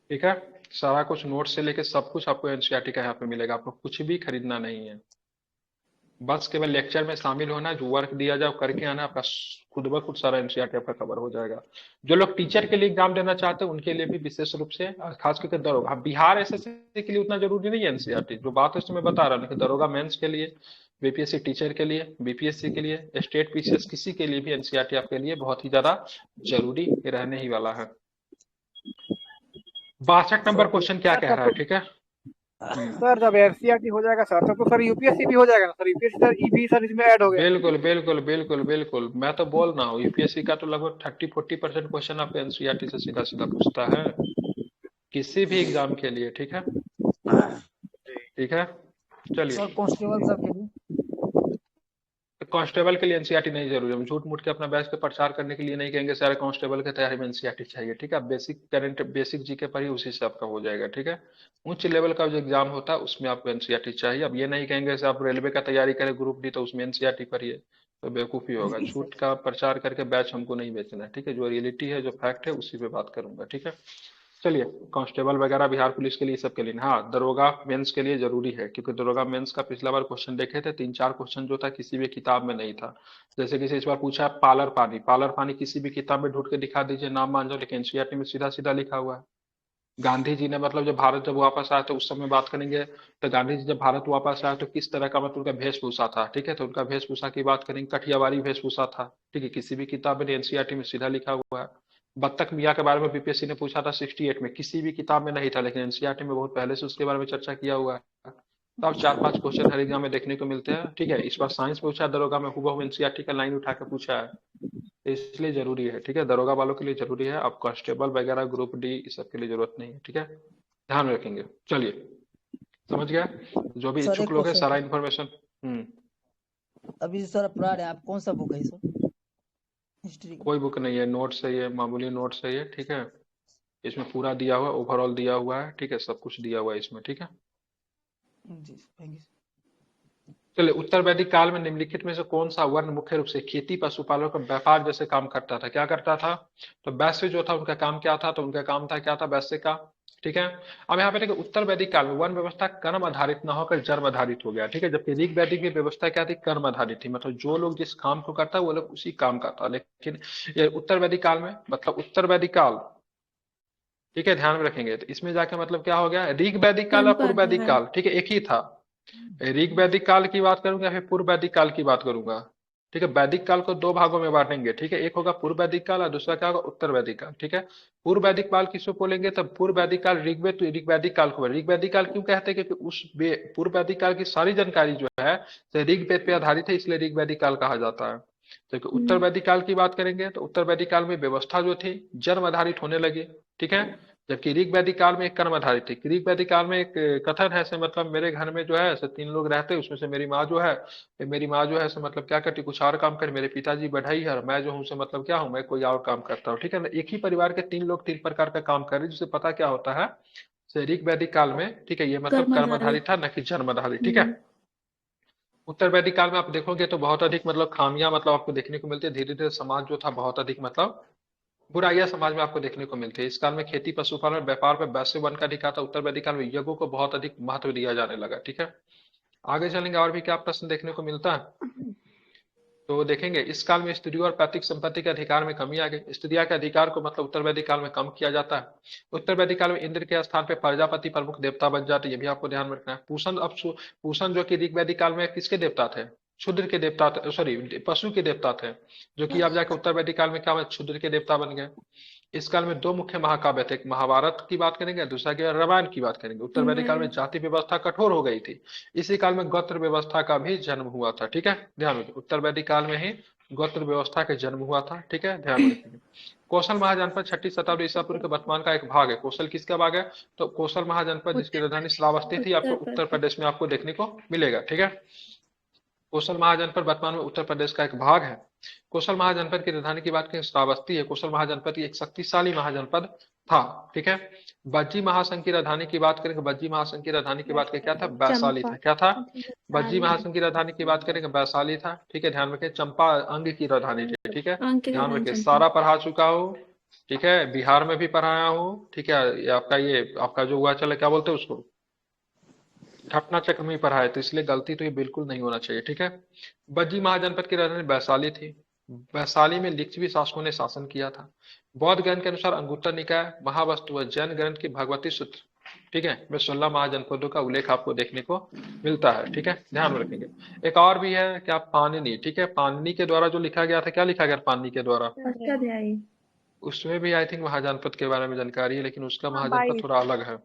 ठीक है, सारा कुछ नोट से लेके सब कुछ आपको एनसीईआरटी का यहाँ पे मिलेगा, आपको कुछ भी खरीदना नहीं है, बस केवल लेक्चर में शामिल होना, जो वर्क दिया जाए करके आना, आपका खुद ब खुद सारा एनसीईआरटी आपका कवर हो जाएगा। जो लोग टीचर के लिए एग्जाम देना चाहते हैं उनके लिए भी विशेष रूप से, खास करके दरोगा, बिहार एसएससी के लिए उतना जरूरी नहीं है एनसीईआरटी, जो बात है मैं बता रहा हूँ, लेकिन दरोगा मेंस के लिए, बीपीएससी टीचर के लिए, बीपीएससी के लिए, स्टेट पीसीएस किसी के लिए भी एनसीईआरटी आपके लिए बहुत ही ज्यादा जरूरी रहने ही वाला है। 62 नंबर क्वेश्चन क्या कह रहा है? ठीक है सर, जब एनसीईआरटी हो जाएगा सर तब तो सर यूपीएससी भी हो जाएगा ना sir? UPSC sir EB sir इसमें ऐड हो गया। बिल्कुल बिल्कुल बिल्कुल बिल्कुल, मैं तो बोल रहा हूँ यूपीएससी का तो लगभग 30-40% क्वेश्चन आपको एनसीईआरटी से सीधा सीधा पूछता है किसी भी एग्जाम के लिए। ठीक है, ठीक है, चलिए। सर कांस्टेबल सर के लिए? कांस्टेबल के लिए एनसीईआरटी नहीं जरूरी, हम झूठ मूठ के अपना बैच पे प्रचार करने के लिए नहीं कहेंगे सारे कांस्टेबल के तैयारी में एनसीईआरटी चाहिए। ठीक है, बेसिक करंट बेसिक जीके पढ़िए, उसी से आपका हो जाएगा। ठीक है, उच्च लेवल का जो एग्जाम होता है उसमें आपको एनसीईआरटी चाहिए। अब ये नहीं कहेंगे जैसे आप रेलवे का तैयारी करें ग्रुप डी तो उसमें एनसीईआरटी पढ़िए, तो बेवकूफी होगा। झूठ का प्रचार करके बैच हमको नहीं बेचना है। ठीक है, जो रियलिटी है जो फैक्ट है उसी पे बात करूंगा। ठीक है, चलिए, कांस्टेबल वगैरह बिहार पुलिस के लिए, सब के लिए नहीं। हाँ, दरोगा मेंस के लिए जरूरी है, क्योंकि दरोगा मेंस का पिछला बार क्वेश्चन देखे थे, 3-4 क्वेश्चन जो था किसी भी किताब में नहीं था। जैसे कि इस बार पूछा है पालर पानी, पालर पानी किसी भी किताब में ढूंढ के दिखा दीजिए, नाम मान जाओ, लेकिन एनसीईआरटी में सीधा सीधा लिखा हुआ है। गांधी जी ने मतलब जब भारत जब वापस आया तो उस समय बात करेंगे, तो गांधी जी जब भारत वापस आया तो किस तरह का मतलब उनका वेशभूषा था, ठीक है, तो उनका वेशभूषा की बात करेंगे, कठियावाड़ी वेशभूषा था, ठीक है, किसी भी किताब में एनसीईआरटी में सीधा लिखा हुआ है। बत्तख मियाँ के बारे में बीपीएससी ने पूछा था 68 में, किसी भी किताब में नहीं था, लेकिन एनसीईआरटी में बहुत पहले से उसके बारे में चर्चा किया हुआ है। तो अब 4-5 क्वेश्चन हर एग्जाम में देखने को मिलते हैं, ठीक है। इस बार साइंस पूछा है दरोगा में, हुबहू एनसीईआरटी का लाइन उठा के पूछा है, तो इसलिए जरूरी है, ठीक है, दरोगा वालों के लिए जरूरी है। अब कांस्टेबल वगैरह ग्रुप डी इस सब के लिए जरूरत नहीं है, ठीक है, ध्यान में रखेंगे। चलिए, समझ गया, जो भी सर इच्छुक एक लोग है क्वेश्चन सारा था। इन्फॉर्मेशन। अभी सर आप पढ़ा रहे हैं, आप कौन सा बुक है ये सब हिस्ट्री का? कोई बुक नहीं है, नोट्स है ये, मामूली नोट्स है ये, ठीक है। इसमें पूरा दिया हुआ है, ओवरऑल दिया हुआ है, ठीक है, सब कुछ दिया हुआ है इसमें, ठीक है। जी थैंक यू। चलिए, उत्तर वैदिक काल में निम्नलिखित में से कौन सा वर्ण मुख्य रूप से खेती पशुपालन का व्यापार जैसे काम करता था, क्या करता था? तो वैश्य जो था उनका काम क्या था? तो उनका काम था क्या था? वैश्य का, ठीक है। अब यहाँ पे देखिए, उत्तर वैदिक काल में वन व्यवस्था कर्म आधारित न होकर जन्म आधारित हो गया, ठीक है, जबकि ऋग वैदिक की व्यवस्था क्या थी? कर्म आधारित थी, मतलब जो लोग जिस काम को करता है वो लोग उसी काम का था। लेकिन ये उत्तर वैदिक काल में, मतलब उत्तर वैदिक काल, ठीक है, ध्यान में रखेंगे, तो इसमें जाके मतलब क्या हो गया, ऋग वैदिक काल और कर्म का पूर्व वैदिक है। काल, ठीक है, एक ही था। ऋग वैदिक काल की बात करूंगा या फिर पूर्व वैदिक काल की बात करूंगा, ठीक है। वैदिक काल को दो भागों में बांटेंगे, ठीक है, एक होगा पूर्व वैदिक काल और दूसरा क्या होगा? उत्तर वैदिक काल, ठीक है। पूर्व वैदिक काल किसको बोलेंगे? तो पूर्व वैदिक काल ऋग्वेद, तो ऋग वैदिक काल को ऋग वैदिक काल क्यों कहते हैं? क्योंकि उस पूर्व वैदिक काल की सारी जानकारी जो है ऋग्वेद पे आधारित है, इसलिए ऋग वैदिक काल कहा जाता है। तो उत्तर वैदिक काल की बात करेंगे तो उत्तर वैदिक काल में व्यवस्था जो थी जन्म आधारित होने लगी, ठीक है, जबकि ऋग वैदिक काल में एक कर्म आधारित थी। ऋग वैदिक काल में एक कथन है ऐसे, मतलब मेरे घर में जो है ऐसे 3 लोग रहते हैं, उसमें से मेरी माँ जो है, ऐसे मतलब क्या करती, कुछ और काम करे, मेरे पिताजी बढ़ई है और मैं जो हूँ से मतलब क्या हूँ, मैं कोई और काम करता हूँ, ठीक है ना। एक ही परिवार के 3 लोग 3 प्रकार का काम कर रहे हैं, जिससे पता क्या होता है, ऋग वैदिक काल में, ठीक है, ये मतलब कर्म कर्म आधारित। आधारित था, न कि जन्म आधारित, ठीक है। उत्तर वैदिक काल में आप देखोगे तो बहुत अधिक मतलब खामियां मतलब आपको देखने को मिलती है, धीरे धीरे समाज जो था बहुत अधिक मतलब बुराइयां समाज में आपको देखने को मिलती है। इस काल में खेती पशुपालन व्यापार पर वैश्य वन का अधिकार था। उत्तर वैदिक काल में यज्ञों को बहुत अधिक महत्व दिया जाने लगा, ठीक है। आगे चलेंगे और भी क्या प्रश्न देखने को मिलता है, तो देखेंगे इस काल में स्त्रियों और पैतृक संपत्ति के अधिकार में कमी आ गई। स्त्रिया के अधिकार को मतलब उत्तर वैदिक काल में कम किया जाता है। उत्तर वैदिक काल में इंद्र के स्थान पे प्रजापति प्रमुख देवता बन जाते, ये भी आपको ध्यान में रखना है। पूषण, अब पूषण जो कि ऋग वैदिक काल में किसके देवता थे? क्षुद्र के देवता थे, सॉरी पशु के देवता थे, जो कि अब जाके उत्तर वैदिक काल में क्या हुआ? क्षुद्र के देवता बन गए। इस काल में 2 मुख्य महाकाव्य थे, एक महाभारत की बात करेंगे, दूसरा क्या रामायण की बात करेंगे। उत्तर वैदिक काल में जाति व्यवस्था कठोर हो गई थी, इसी काल में गोत्र व्यवस्था का भी जन्म हुआ था, ठीक है, ध्यान रखिए, उत्तर वैदिक काल में ही गोत्र व्यवस्था का जन्म हुआ था, ठीक है, ध्यान रखेंगे। कौशल महाजनपद 6ठी शताब्दी ईसा पूर्व के वर्तमान का एक भाग है। कौशल किसका भाग है? तो कौशल महाजनपद जिसकी राजधानी श्रावस्ती थी, आपको उत्तर प्रदेश में आपको देखने को मिलेगा, ठीक है। कौशल महाजनपद वर्तमान में उत्तर प्रदेश का एक भाग है। कौशल महाजनपद की राजधानी की बात करें श्रावस्ती है। कौशल महाजनपद एक शक्तिशाली महाजनपद था, ठीक है। बज्जी महासंघ की राजधानी की बात करेंगे, बज्जी महासंघ की राजधानी की बात करें क्या था? वैशाली था, क्या था? बज्जी महासंघ की राजधानी की बात करेंगे वैशाली था, ठीक है, ध्यान रखें। चंपा अंग की राजधानी थी, ठीक है, ध्यान रखें। सारा पढ़ा चुका हूँ, ठीक है, बिहार में भी पढ़ाया हूँ, ठीक है। ये आपका जो हुआ चले क्या बोलते हैं उसको, घटना चक्र में ही पढ़ा है, तो इसलिए गलती तो ये बिल्कुल नहीं होना चाहिए, ठीक है। बज्जी महाजनपद की राजधानी वैशाली थी। वैशाली में लिच्छवी शासकों ने शासन किया था। बौद्ध ग्रंथ के अनुसार अंगुत्तर निकाय, महावस्तु व जैन ग्रंथ की भगवती सूत्र, ठीक है, में 16 महाजनपदों का उल्लेख आपको देखने को मिलता है, ठीक है, ध्यान में रखेंगे। एक और भी है क्या? पाणिनि, ठीक है, पाणिनि के द्वारा जो लिखा गया था, क्या लिखा गया पाणिनि के द्वारा? अष्टाध्यायी। उसमें भी आई थिंक महाजनपद के बारे में जानकारी है, लेकिन उसका हाँ, महाजनपद 22 थोड़ा अलग है,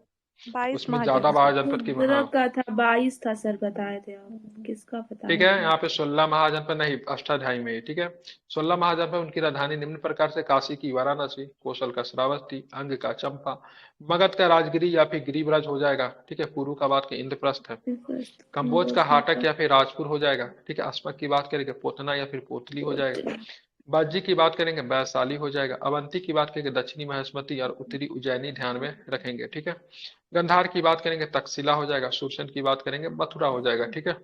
22 उसमें ज्यादा महाजनपद की, रुद्र हाँ, का था 22 था सर, बताए थे आप, किसका पता ठीक है। यहाँ पे 16 महाजनपद नहीं, अष्टाध्यायी में ही, ठीक है। 16 महाजनपद, उनकी राजधानी निम्न प्रकार से काशी की वाराणसी, कौशल का श्रावस्ती, अंग का चंपा, मगध का राजगिरी या फिर गिरिब्रज हो जाएगा, ठीक है, पुरु का बात के इंद्रप्रस्थ है, कंबोज का हाटक या फिर राजपुर हो जाएगा, ठीक है, अस्मक की बात करेंगे पोतना या फिर पोतली हो जाएगा, बाजी की बात करेंगे वैशाली हो जाएगा, अवंती की बात करेंगे दक्षिणी महेश्मती और उत्तरी उज्जैनी ध्यान में रखेंगे, ठीक है। गंधार की बात करेंगे तक्षशिला हो जाएगा, सुरसन की बात करेंगे मथुरा हो जाएगा, ठीक है।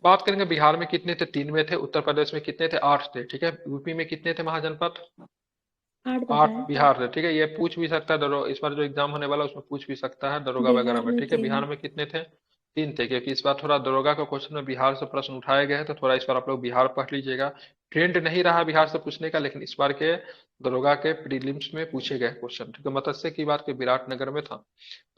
बात करेंगे बिहार में कितने थे? 3 में थे। उत्तर प्रदेश में कितने थे? 8 थे, ठीक है। यूपी में कितने थे महाजनपद? 8 8 बताए। बिहार से, ठीक है। ये पूछ भी सकता है इस बार जो एग्जाम होने वाला है उसमें पूछ भी सकता है दरोगा वगैरह बिहार में, में ठीक है। 3। बिहार में कितने थे? 3 थे, क्योंकि इस बार थोड़ा दरोगा का क्वेश्चन में बिहार से प्रश्न उठाए गए हैं, तो थोड़ा इस बार आप लोग बिहार पढ़ लीजिएगा। ट्रेंड नहीं रहा बिहार से पूछने का, लेकिन इस बार के दरोगा के प्रीलिम्स में पूछे गए क्वेश्चन, ठीक है। मत्स्य की बात के विराटनगर में था।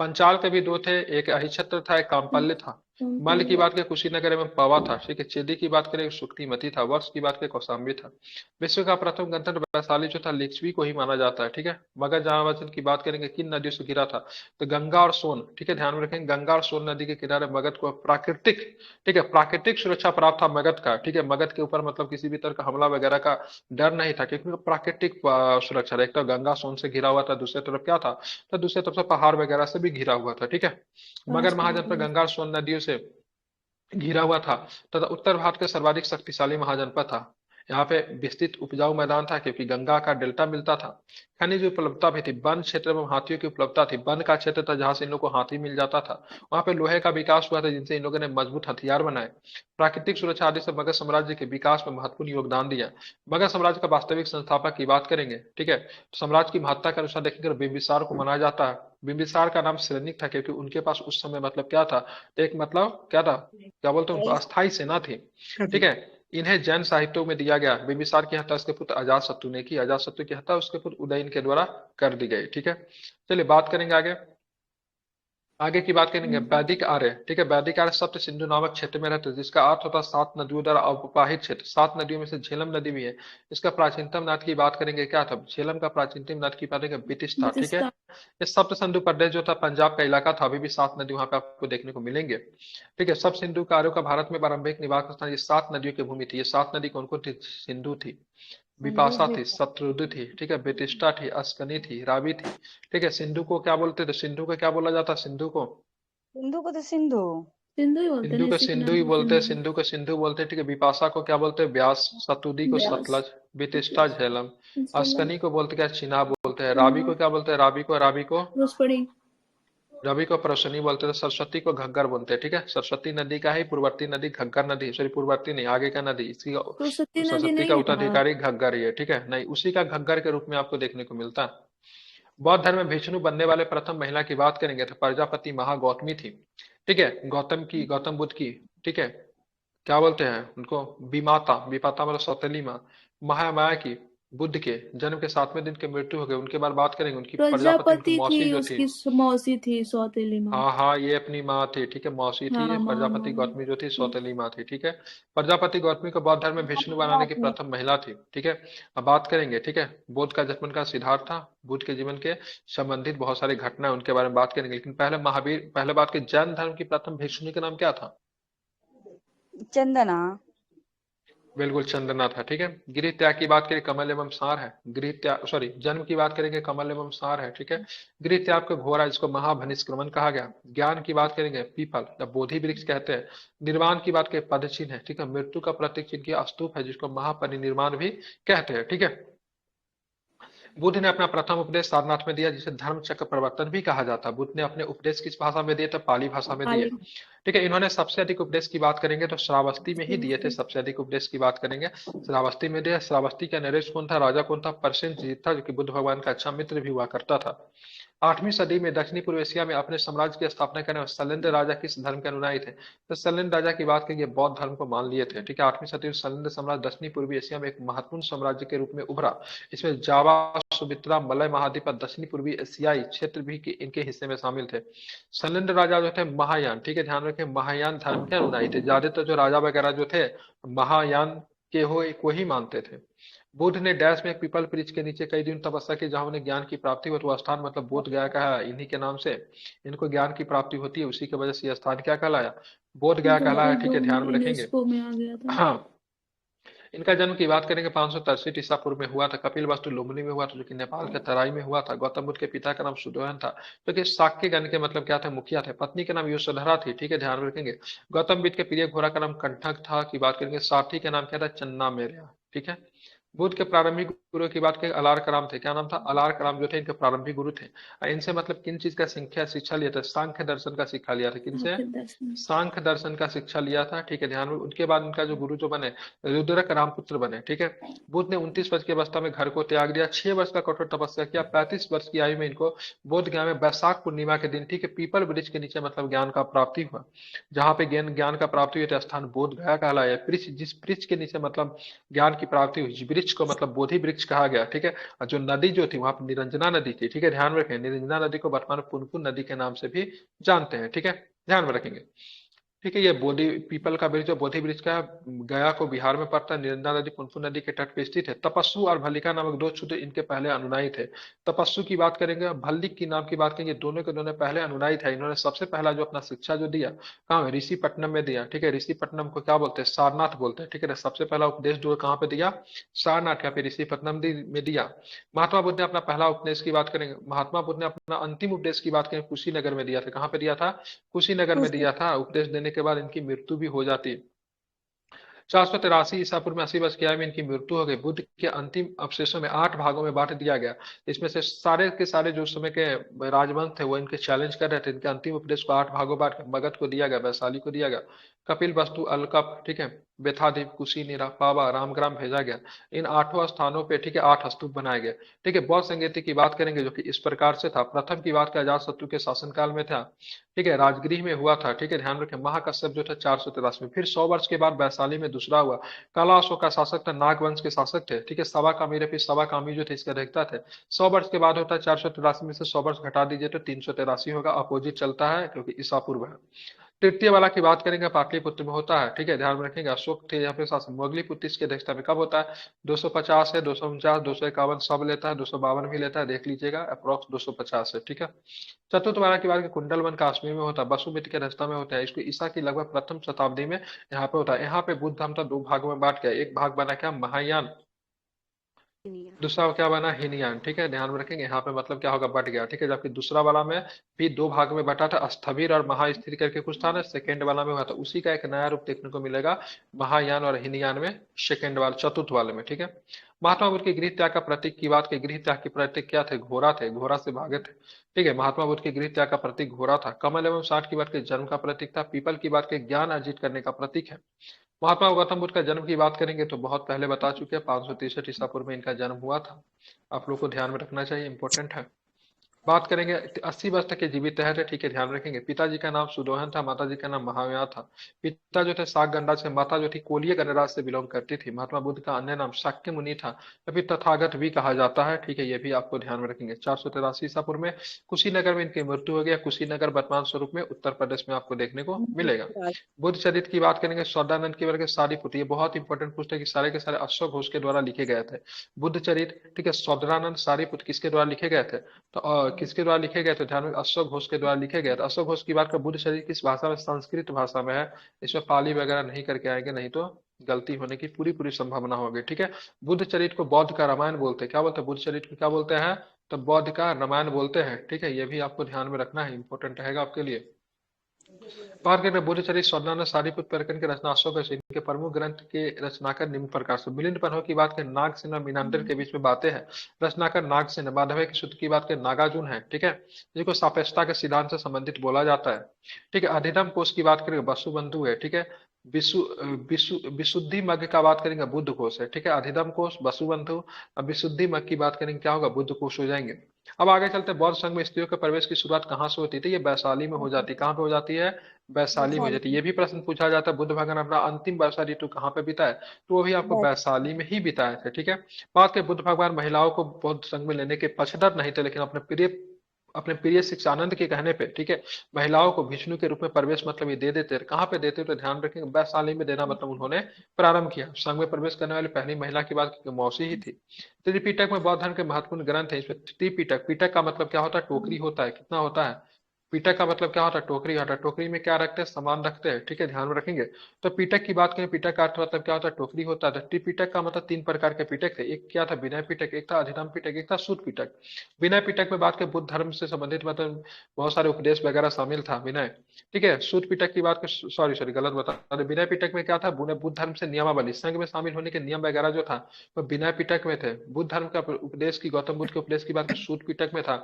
पंचाल के भी 2 थे, एक अहिछत्र था, एक कामपल्य था। मल की बात के कुशीनगर एवं पवा था, ठीक है। चेदी की बात करें सुक्तिमती था। वर्ष की बात करें कौशाम्बी था। विश्व का प्रथम गणतंत्र वैशाली जो था लिच्छवी को ही माना जाता है, ठीक है। मगध जहां की बात करेंगे किन नदियों से घिरा था, तो गंगा और सोन, ठीक है। ध्यान में रखेंगे गंगा और सोन नदी के किनारे मगध को प्राकृतिक, ठीक है, प्राकृतिक सुरक्षा प्राप्त था मगध का, ठीक है। मगध के ऊपर मतलब किसी भी तरह का हमला वगैरह का डर नहीं था, क्योंकि वो प्राकृतिक सुरक्षा था। एक तो गंगा सोन से घिरा हुआ था, दूसरी तरफ क्या था, तो दूसरी तरफ से पहाड़ वगैरह से भी घिरा हुआ था, ठीक है। 5 मगध का महाजनपद बताइए। गंगा और सोन नदियों से घिरा हुआ था तथा उत्तर भारत का सर्वाधिक शक्तिशाली महाजनपद था। यहाँ पे विस्तृत उपजाऊ मैदान था, क्योंकि गंगा का डेल्टा मिलता था। खनिज उपलब्धता भी थी, वन क्षेत्र में हाथियों की उपलब्धता थी। वन का क्षेत्र था जहां से इन लोगों को हाथी मिल जाता था। वहां पे लोहे का विकास हुआ था, जिनसे इन लोगों ने मजबूत हथियार बनाए। प्राकृतिक सुरक्षा आदि से मगध साम्राज्य के विकास में महत्वपूर्ण योगदान दिया। मगध साम्राज्य का वास्तविक संस्थापक की बात करेंगे, ठीक है, तो साम्राज्य की महत्ता के अनुसार देखेंगे तो बिंबिसार को माना जाता है। बिंबिसार का नाम सैनिक था, क्योंकि उनके पास उस समय मतलब क्या था, एक मतलब क्या था, क्या बोलते हैं उनको, अस्थायी सेना थी, ठीक है। इन्हें जैन साहित्यों में दिया गया। बिंबिसार की हत्या उसके पुत्र अजातशत्रु ने की। अजातशत्रु की हत्या उसके पुत्र उदयन के द्वारा कर दी गई, ठीक है। चलिए बात करेंगे आगे। आगे की बात करेंगे वैदिक आर्य, ठीक है। वैदिक आर्य सप्त सिंधु नामक क्षेत्र में रहते थे, जिसका अर्थ होता है 7 नदियों द्वारा अववाहित क्षेत्र। 7 नदियों में से झेलम नदी भी है। इसका प्राचीनतम नद की बात करेंगे क्या था, झेलम का प्राचीनतम नद की बात करेंगे बिटिश था, ठीक है। बतिस्ता। ये सप्त सिंधु प्रदेश जो था पंजाब का इलाका था, अभी भी 7 नदी वहां पे आपको देखने को मिलेंगे, ठीक है। सब सिंधु कार्यों का भारत में प्रारंभिक निवास स्थान ये 7 नदियों की भूमि थी। ये 7 नदी कौन कौन थी, सिंधु थी, बिपाशा थी, शत्रुद्ध थी, ठीक है, बेतिस्टा थी, अस्कनी थी, रावी थी, ठीक है। सिंधु को क्या बोलते थे, सिंधु को क्या बोला जाता, सिंधु को सिंधु को तो सिंधु। सिंधु ही बोलते हैं सिंधु ना, को इसी के सिंधु नाम ही से बोलते हैं, सिंधु। सिंधु को सिंधु बोलते हैं, ठीक है। बिपाशा को क्या बोलते हैं, व्यास। सतुदी को व्यास। सतलज। बितिष्ठा झेलम। झेलम। अस्कनी को बोलते क्या, चिनाब बोलते हैं। रावी को चिनाब। क्या बोलते हैं, रावी को भोजपुरी। रवि को प्रश्नी बोलते थे। सरस्वती को घग्गर बोलते हैं, ठीक है। सरस्वती नदी का ही पूर्ववर्ती नदी घग्गर नदी, सॉरी पूर्ववर्ती नहीं, आगे का नदी, इसकी सरस्वती नदी सरस्वती का नहीं है वहाँ। उत्तराधिकारी घग्गर ही है, ठीक है। नहीं, उसी का घग्गर के रूप में आपको देखने को मिलता है। बौद्ध धर्म में भिक्षु बनने वाले प्रथम महिला की बात करेंगे तो प्रजापति महागौतमी थी, ठीक है। गौतम बुद्ध की, ठीक है, क्या बोलते हैं उनको, विमाता। विपाता मतलब सौतेली माँ। महामाया की, बुद्ध के जन्म के 7वें दिन के मृत्यु हो गए, उनके बारे में बात करेंगे। उनकी प्रजापति उनकी प्रजापति थी, मौसी जो थी, उसकी मौसी थी सौतेली माँ। हाँ हाँ, ये अपनी माँ थी, ठीक है, मौसी थी ये। हाँ माँ प्रजापति माँ। गौतमी जो थी सौतेली माँ थी, ठीक है। प्रजापति गौतमी को बौद्ध धर्म में विष्णु बनाने की प्रथम महिला थी, ठीक है। अब बात करेंगे, ठीक है, बुद्ध का जन्म का सिद्धार्थ था। बुद्ध के जीवन के संबंधित बहुत सारी घटना उनके बारे में बात करेंगे, लेकिन पहले बात की जैन धर्म की प्रथम भिक्षुणी का नाम क्या था, चंदना। बिल्कुल चंदना था, ठीक है। गृह त्याग की बात करें कमल एवं सार है। गृह त्याग, सॉरी, जन्म की बात करेंगे कमल एवं सार है, ठीक है। गृह त्याग को घोरा, जिसको महाभनिष्क्रमण कहा गया। ज्ञान की बात करेंगे पीपल या बोधि वृक्ष कहते हैं। निर्वाण की बात करें पद चिन्ह है, ठीक है। मृत्यु का प्रतीक चिन्ह की स्तूप है, जिसको महापरिनिर्वाण भी कहते हैं, ठीक है। बुद्ध ने अपना प्रथम उपदेश सारनाथ में दिया, जिसे धर्म चक्र प्रवर्तन भी कहा जाता है। बुद्ध ने अपने उपदेश किस भाषा में दिए थे, पाली भाषा में दिए, पाली। ठीक है। इन्होंने सबसे अधिक उपदेश की बात करेंगे तो श्रावस्ती में ही दिए थे। सबसे अधिक उपदेश की बात करेंगे श्रावस्ती में दिया। श्रावस्ती का नरेश कौन था, राजा कौन था, प्रसेनजीत था, जो कि बुद्ध भगवान का अच्छा मित्र भी हुआ करता था। 8वीं सदी में दक्षिणी पूर्व एशिया में अपने साम्राज्य की स्थापना करने वाले शैलेंद्र राजा किस धर्म के अनुयायी थे, तो शैलेंद्र राजा की बात करेंगे बौद्ध धर्म को मान लिए थे, ठीक है। 8वीं सदी में शैलेंद्र साम्राज्य दक्षिणी पूर्वी एशिया में एक महत्वपूर्ण साम्राज्य के रूप में उभरा। इसमें जावा, सुमित्रा, मलय महाद्वीप और दक्षिणी पूर्वी एशियाई क्षेत्र भी इनके हिस्से में शामिल थे। शैलेंद्र राजा जो थे महायान, ठीक है, ध्यान रखें, महायान धर्म के अनुयायी थे। ज्यादातर जो राजा वगैरह जो थे महायान के को ही मानते थे। बुद्ध ने डैश में एक पीपल वृक्ष के नीचे कई दिन तपस्या की, जहां उन्हें ज्ञान की प्राप्ति हो, तो वह स्थान मतलब बोध गया कहा, इन्हीं के नाम से इनको ज्ञान की प्राप्ति होती है, उसी की वजह से यह स्थान क्या कहलाया, बोध गया कहलाया, ठीक है, 2002 ध्यान में में रखेंगे। यूनेस्को में आ गया था। हाँ, इनका जन्म की बात करेंगे 563 ईसा पूर्व में हुआ था। कपिल वस्तु लुम्बिनी में हुआ था, जो कि नेपाल के तराई में हुआ था। गौतम बुद्ध के पिता का नाम सुदोधन था, जो कि शाक्य गण के मतलब क्या था, मुखिया थे। पत्नी का नाम यशोधरा थी, ठीक है, ध्यान में रखेंगे। गौतम बुद्ध के प्रिय घोड़ा का नाम कंठक था की बात करेंगे। सारथी का नाम क्या था, चन्ना मेरया, ठीक है। बुद्ध के प्रारंभिक गुरु की बात करें अलार कलाम थे। क्या नाम था? अलार कलाम जो थे इनके प्रारंभिक गुरु थे। इनसे मतलब किन चीज का शिक्षा लिया था? सांख्य दर्शन का शिक्षा लिया था। किनसे? सांख्य दर्शन। सांख्य दर्शन का शिक्षा लिया था। ठीक है, ध्यान में। उनके बाद इनका जो गुरु जो बने रुद्रक रामपुत्र बने। ठीक है, बुद्ध ने 29 वर्ष की अवस्था में घर को त्याग दिया, 6 वर्ष का कठोर तपस्या किया, 35 वर्ष की आयु में इनको बोध गया में बैसाख पूर्णिमा के दिन, ठीक है, पीपल वृक्ष के नीचे मतलब ज्ञान का प्राप्ति हुआ। जहां पे ज्ञान ज्ञान का प्राप्ति हुई तो स्थान बोध गया कहलाया। वृक्ष, जिस वृक्ष के नीचे मतलब ज्ञान की प्राप्ति हुई, जिस वृक्ष को मतलब बोधि वृक्ष कहा गया। ठीक है, और जो नदी जो थी वहां पर निरंजना नदी थी। ठीक है, ध्यान में रखें, निरंजना नदी को वर्तमान में पुनपुन नदी के नाम से भी जानते हैं। ठीक है, ध्यान में रखेंगे। ठीक है, ये बोधि पीपल का वृक्ष जो बोधि वृक्ष का गया को बिहार में पड़ता है, निरंजना नदी पुनपुन नदी के तट पे स्थित है। तपस्सु और भल्लिका नामक दो क्षुद्र इनके पहले अनुयायी थे। तपस्सु की बात करेंगे, भल्लिक की नाम की बात करेंगे, दोनों के दोनों पहले अनुयायी थे। इन्होंने सबसे पहला जो अपना शिक्षा जो दिया कहाँ? ऋषिपट्टनम में दिया। ठीक है, ऋषिपट्टनम को क्या बोलते हैं? सारनाथ बोलते हैं। ठीक है, सबसे पहला उपदेश जो कहाँ पे दिया? सारनाथ या फिर ऋषिपट्टनम में दिया। महात्मा बुद्ध ने अपना पहला उपदेश की बात करेंगे, महात्मा बुद्ध ने अपना अंतिम उपदेश की बात करें कुशीनगर में दिया था। कहाँ पे दिया था? कुशीनगर में दिया था। उपदेश देने के बाद इनकी मृत्यु भी हो जाती है। 483 ईसा पूर्व में 80 वर्ष की आयु में इनकी मृत्यु हो गई। बुद्ध के अंतिम अवशेषों में 8 भागों में बांट दिया गया। इसमें से सारे के सारे जो समय के राजवंश थे वो इनके चैलेंज कर रहे थे। इनके अंतिम उपदेश को 8 भागों बांट मगध को दिया गया, वैशाली को दिया गया, कपिल वस्तु, अलकप, ठीक है, बेथादीप, कुशीनिरा, पावा, रामग्राम भेजा गया। इन 8 स्थानों पे, ठीक है, 8 स्तूप बनाए गए। ठीक है, बौद्ध संगीति की बात करेंगे जो कि इस प्रकार से था। प्रथम की बात अजात शत्रु के शासनकाल में था। ठीक है, राजगृह में हुआ था। ठीक है, ध्यान रखें। महाकश्यप जो था 483 में। फिर 100 वर्ष के बाद वैशाली में दूसरा हुआ। काला अशोक का शासक था, नाग वंश के शासक थे। ठीक है, सवा कामी फिर सवा कामी जो थे इसके अधिकता थे। 100 वर्ष के बाद होता है 483 में से 100 वर्ष घटा दीजिए तो 383 होगा। अपोजिट चलता है क्योंकि ईसा पूर्व है। तृतीय वाला की बात करेंगे पाटलिपुत्र में होता है। ठीक है, ध्यान में रखेंगे। अशोक थे यहाँ पे शासन। मोगलीपुत्र इसकी अध्यक्षता में कब होता है? 250 है, 249, 251 सब लेता है, 252 भी लेता है, देख लीजिएगा, अप्रोक्स 250 है। ठीक है, चतुर्थ वाला की बात कुंडल वन काश्मीर में होता है, वसुमित्र के रास्ता में होता है। इसको ईसा की लगभग प्रथम शताब्दी में यहाँ पे होता है। यहाँ पे बुद्ध धर्म था 2 भागों में बांट गया। एक भाग बना क्या? महायान, दूसरा क्या बना? हीनयान। ठीक है, ध्यान में रखेंगे। यहाँ पे मतलब क्या होगा? बट गया। ठीक है, जबकि दूसरा वाला में भी 2 भाग में बटा था। स्थविर और महास्थिर करके कुछ था ना, सेकेंड वाला में हुआ था। उसी का एक नया रूप देखने को मिलेगा महायान और हीनयान में, सेकेंड वाले चतुर्थ वाले में। ठीक है, महात्मा बुद्ध के गृह त्याग का प्रतीक की बात की, गृह त्याग के प्रतीक क्या थे? घोड़ा थे, घोड़ा से भागे थे। ठीक है, महात्मा बुद्ध के गृह त्याग का प्रतीक घोड़ा था। कमल एवं साठ की बात के जन्म का प्रतीक था। पीपल की बात के ज्ञान अर्जित करने का प्रतीक है। महात्मा गौतम बुद्ध का जन्म की बात करेंगे तो बहुत पहले बता चुके हैं, 563 ईसा पूर्व में इनका जन्म हुआ था। आप लोग को ध्यान में रखना चाहिए, इंपॉर्टेंट है। बात करेंगे 80 वर्ष तक के जीवित रहे थे। ठीक है, ध्यान रखेंगे। पिताजी का नाम सुदोहन था, माताजी का नाम महाव्या था। पिता जो थे साग गंडा से, माता जो थी कोलिय गणराज से बिलोंग करती थी। महात्मा बुद्ध का अन्य नाम शाक्य मुनि था, अभी तथागत भी कहा जाता है। ठीक है, ये भी आपको ध्यान में रखेंगे। 483 ईसा पूर्व में कुशीनगर में इनकी मृत्यु हो गया। कुशीनगर वर्तमान स्वरूप में उत्तर प्रदेश में आपको देखने को मिलेगा। बुद्ध चरित्र की बात करेंगे, सौदानंद की वर्ग सारीपुत्र, ये बहुत इंपॉर्टेंट पुस्तक है, सारे के सारे अश्व घोष के द्वारा लिखे गए थे। बुद्ध चरित्र, ठीक है, सौदानंद सारीपुत्र किसके द्वारा लिखे गए थे? तो किसके द्वारा लिखे गए थे? ध्यान में, अश्व घोष के द्वारा लिखे गए थे। अश्व घोष की बात कर, बुद्ध चरित्र किस भाषा में? संस्कृत भाषा में है। इसमें पाली वगैरह नहीं करके आएंगे, नहीं तो गलती होने की पूरी पूरी संभावना होगी। ठीक है, बुद्ध चरित्र को बौद्ध का रामायण बोलते हैं। क्या बोलते हैं? बुद्ध चरित्र को क्या बोलते हैं? तो बौद्ध का रामायण बोलते हैं। ठीक है, ये भी आपको ध्यान में रखना है, इंपॉर्टेंट रहेगा आपके लिए। बात करें बुद्ध चरित्र सौदानंद सारीपुत्र प्रकरण के रचना अशोक है। इनके प्रमुख ग्रंथ के रचनाकर निम्न प्रकार से। मिलिंद पर्व की बात करें, नागसेन और मीनांदर के बीच में बातें हैं। रचनाकर नागसेन। माधव की सूत्र की बात करें, नागार्जुन है। ठीक है, जिसको सापेक्षता के सिद्धांत से संबंधित बोला जाता है। ठीक है, अधिधम कोश की बात करें, वसुबंधु है। ठीक है, विशुद्धि मग्ग का बात करेंगे, बुद्ध कोश है। ठीक है, अधिधम कोश, वसुबंधु। अब विशुद्धि मग्ग की बात करेंगे, क्या होगा? बुद्ध कोश हो जाएंगे। अब आगे चलते हैं। बौद्ध संघ में स्त्रियों के प्रवेश की शुरुआत कहाँ से होती थी? ये वैशाली में हो जाती है। कहाँ पे हो जाती है? वैशाली में हो जाती है। ये भी प्रश्न पूछा जाता है, बुद्ध भगवान अपना अंतिम वर्षा ऋतु कहाँ पे बिताए? तो वो भी आपको वैशाली में ही बिताए थे। ठीक है, बात करें बुद्ध भगवान महिलाओं को बौद्ध संघ में लेने के पक्षधर नहीं थे, लेकिन अपने प्रिय शिक्षानंद के कहने पे, ठीक है, महिलाओं को भिक्षु के रूप में प्रवेश मतलब ये दे देते। कहाँ पे देते? तो ध्यान रखेंगे, वैशाली में देना मतलब उन्होंने प्रारंभ किया। संघ में प्रवेश करने वाली पहली महिला की बात मौसी ही थी। त्रिपिटक में बौद्ध धर्म के महत्वपूर्ण ग्रंथ है। इसमें त्रिपिटक, पिटक का मतलब क्या होता है? टोकरी होता है। कितना होता है? पीटक का मतलब क्या होता है? टोकरी होता है। टोकरी में क्या रखते हैं? सामान रखते हैं, ठीक है, ध्यान में रखेंगे। तो पीटक की बात करें, पीटक का अर्थ मतलब क्या होता है? टोकरी होता है। तो त्रिपीटक का मतलब 3 प्रकार के पीटक थे। एक क्या था? विनय पीटक, एक था अधिगम पीटक, एक था सूत पीटक। विनय पीटक में बात करें बुद्ध धर्म से संबंधित मतलब बहुत सारे उपदेश वगैरह शामिल था विनय, ठीक है। सूत पीटक की बात कर, सॉरी सॉरी गलत बता रहे, विनय पीटक में क्या था? बुद्ध धर्म से नियमावली, संघ में शामिल होने के नियम वगैरह जो था वो विनय पीटक में थे। बुद्ध धर्म का उपदेश की, गौतम बुद्ध के उपदेश की बात कर सूत पीटक में था।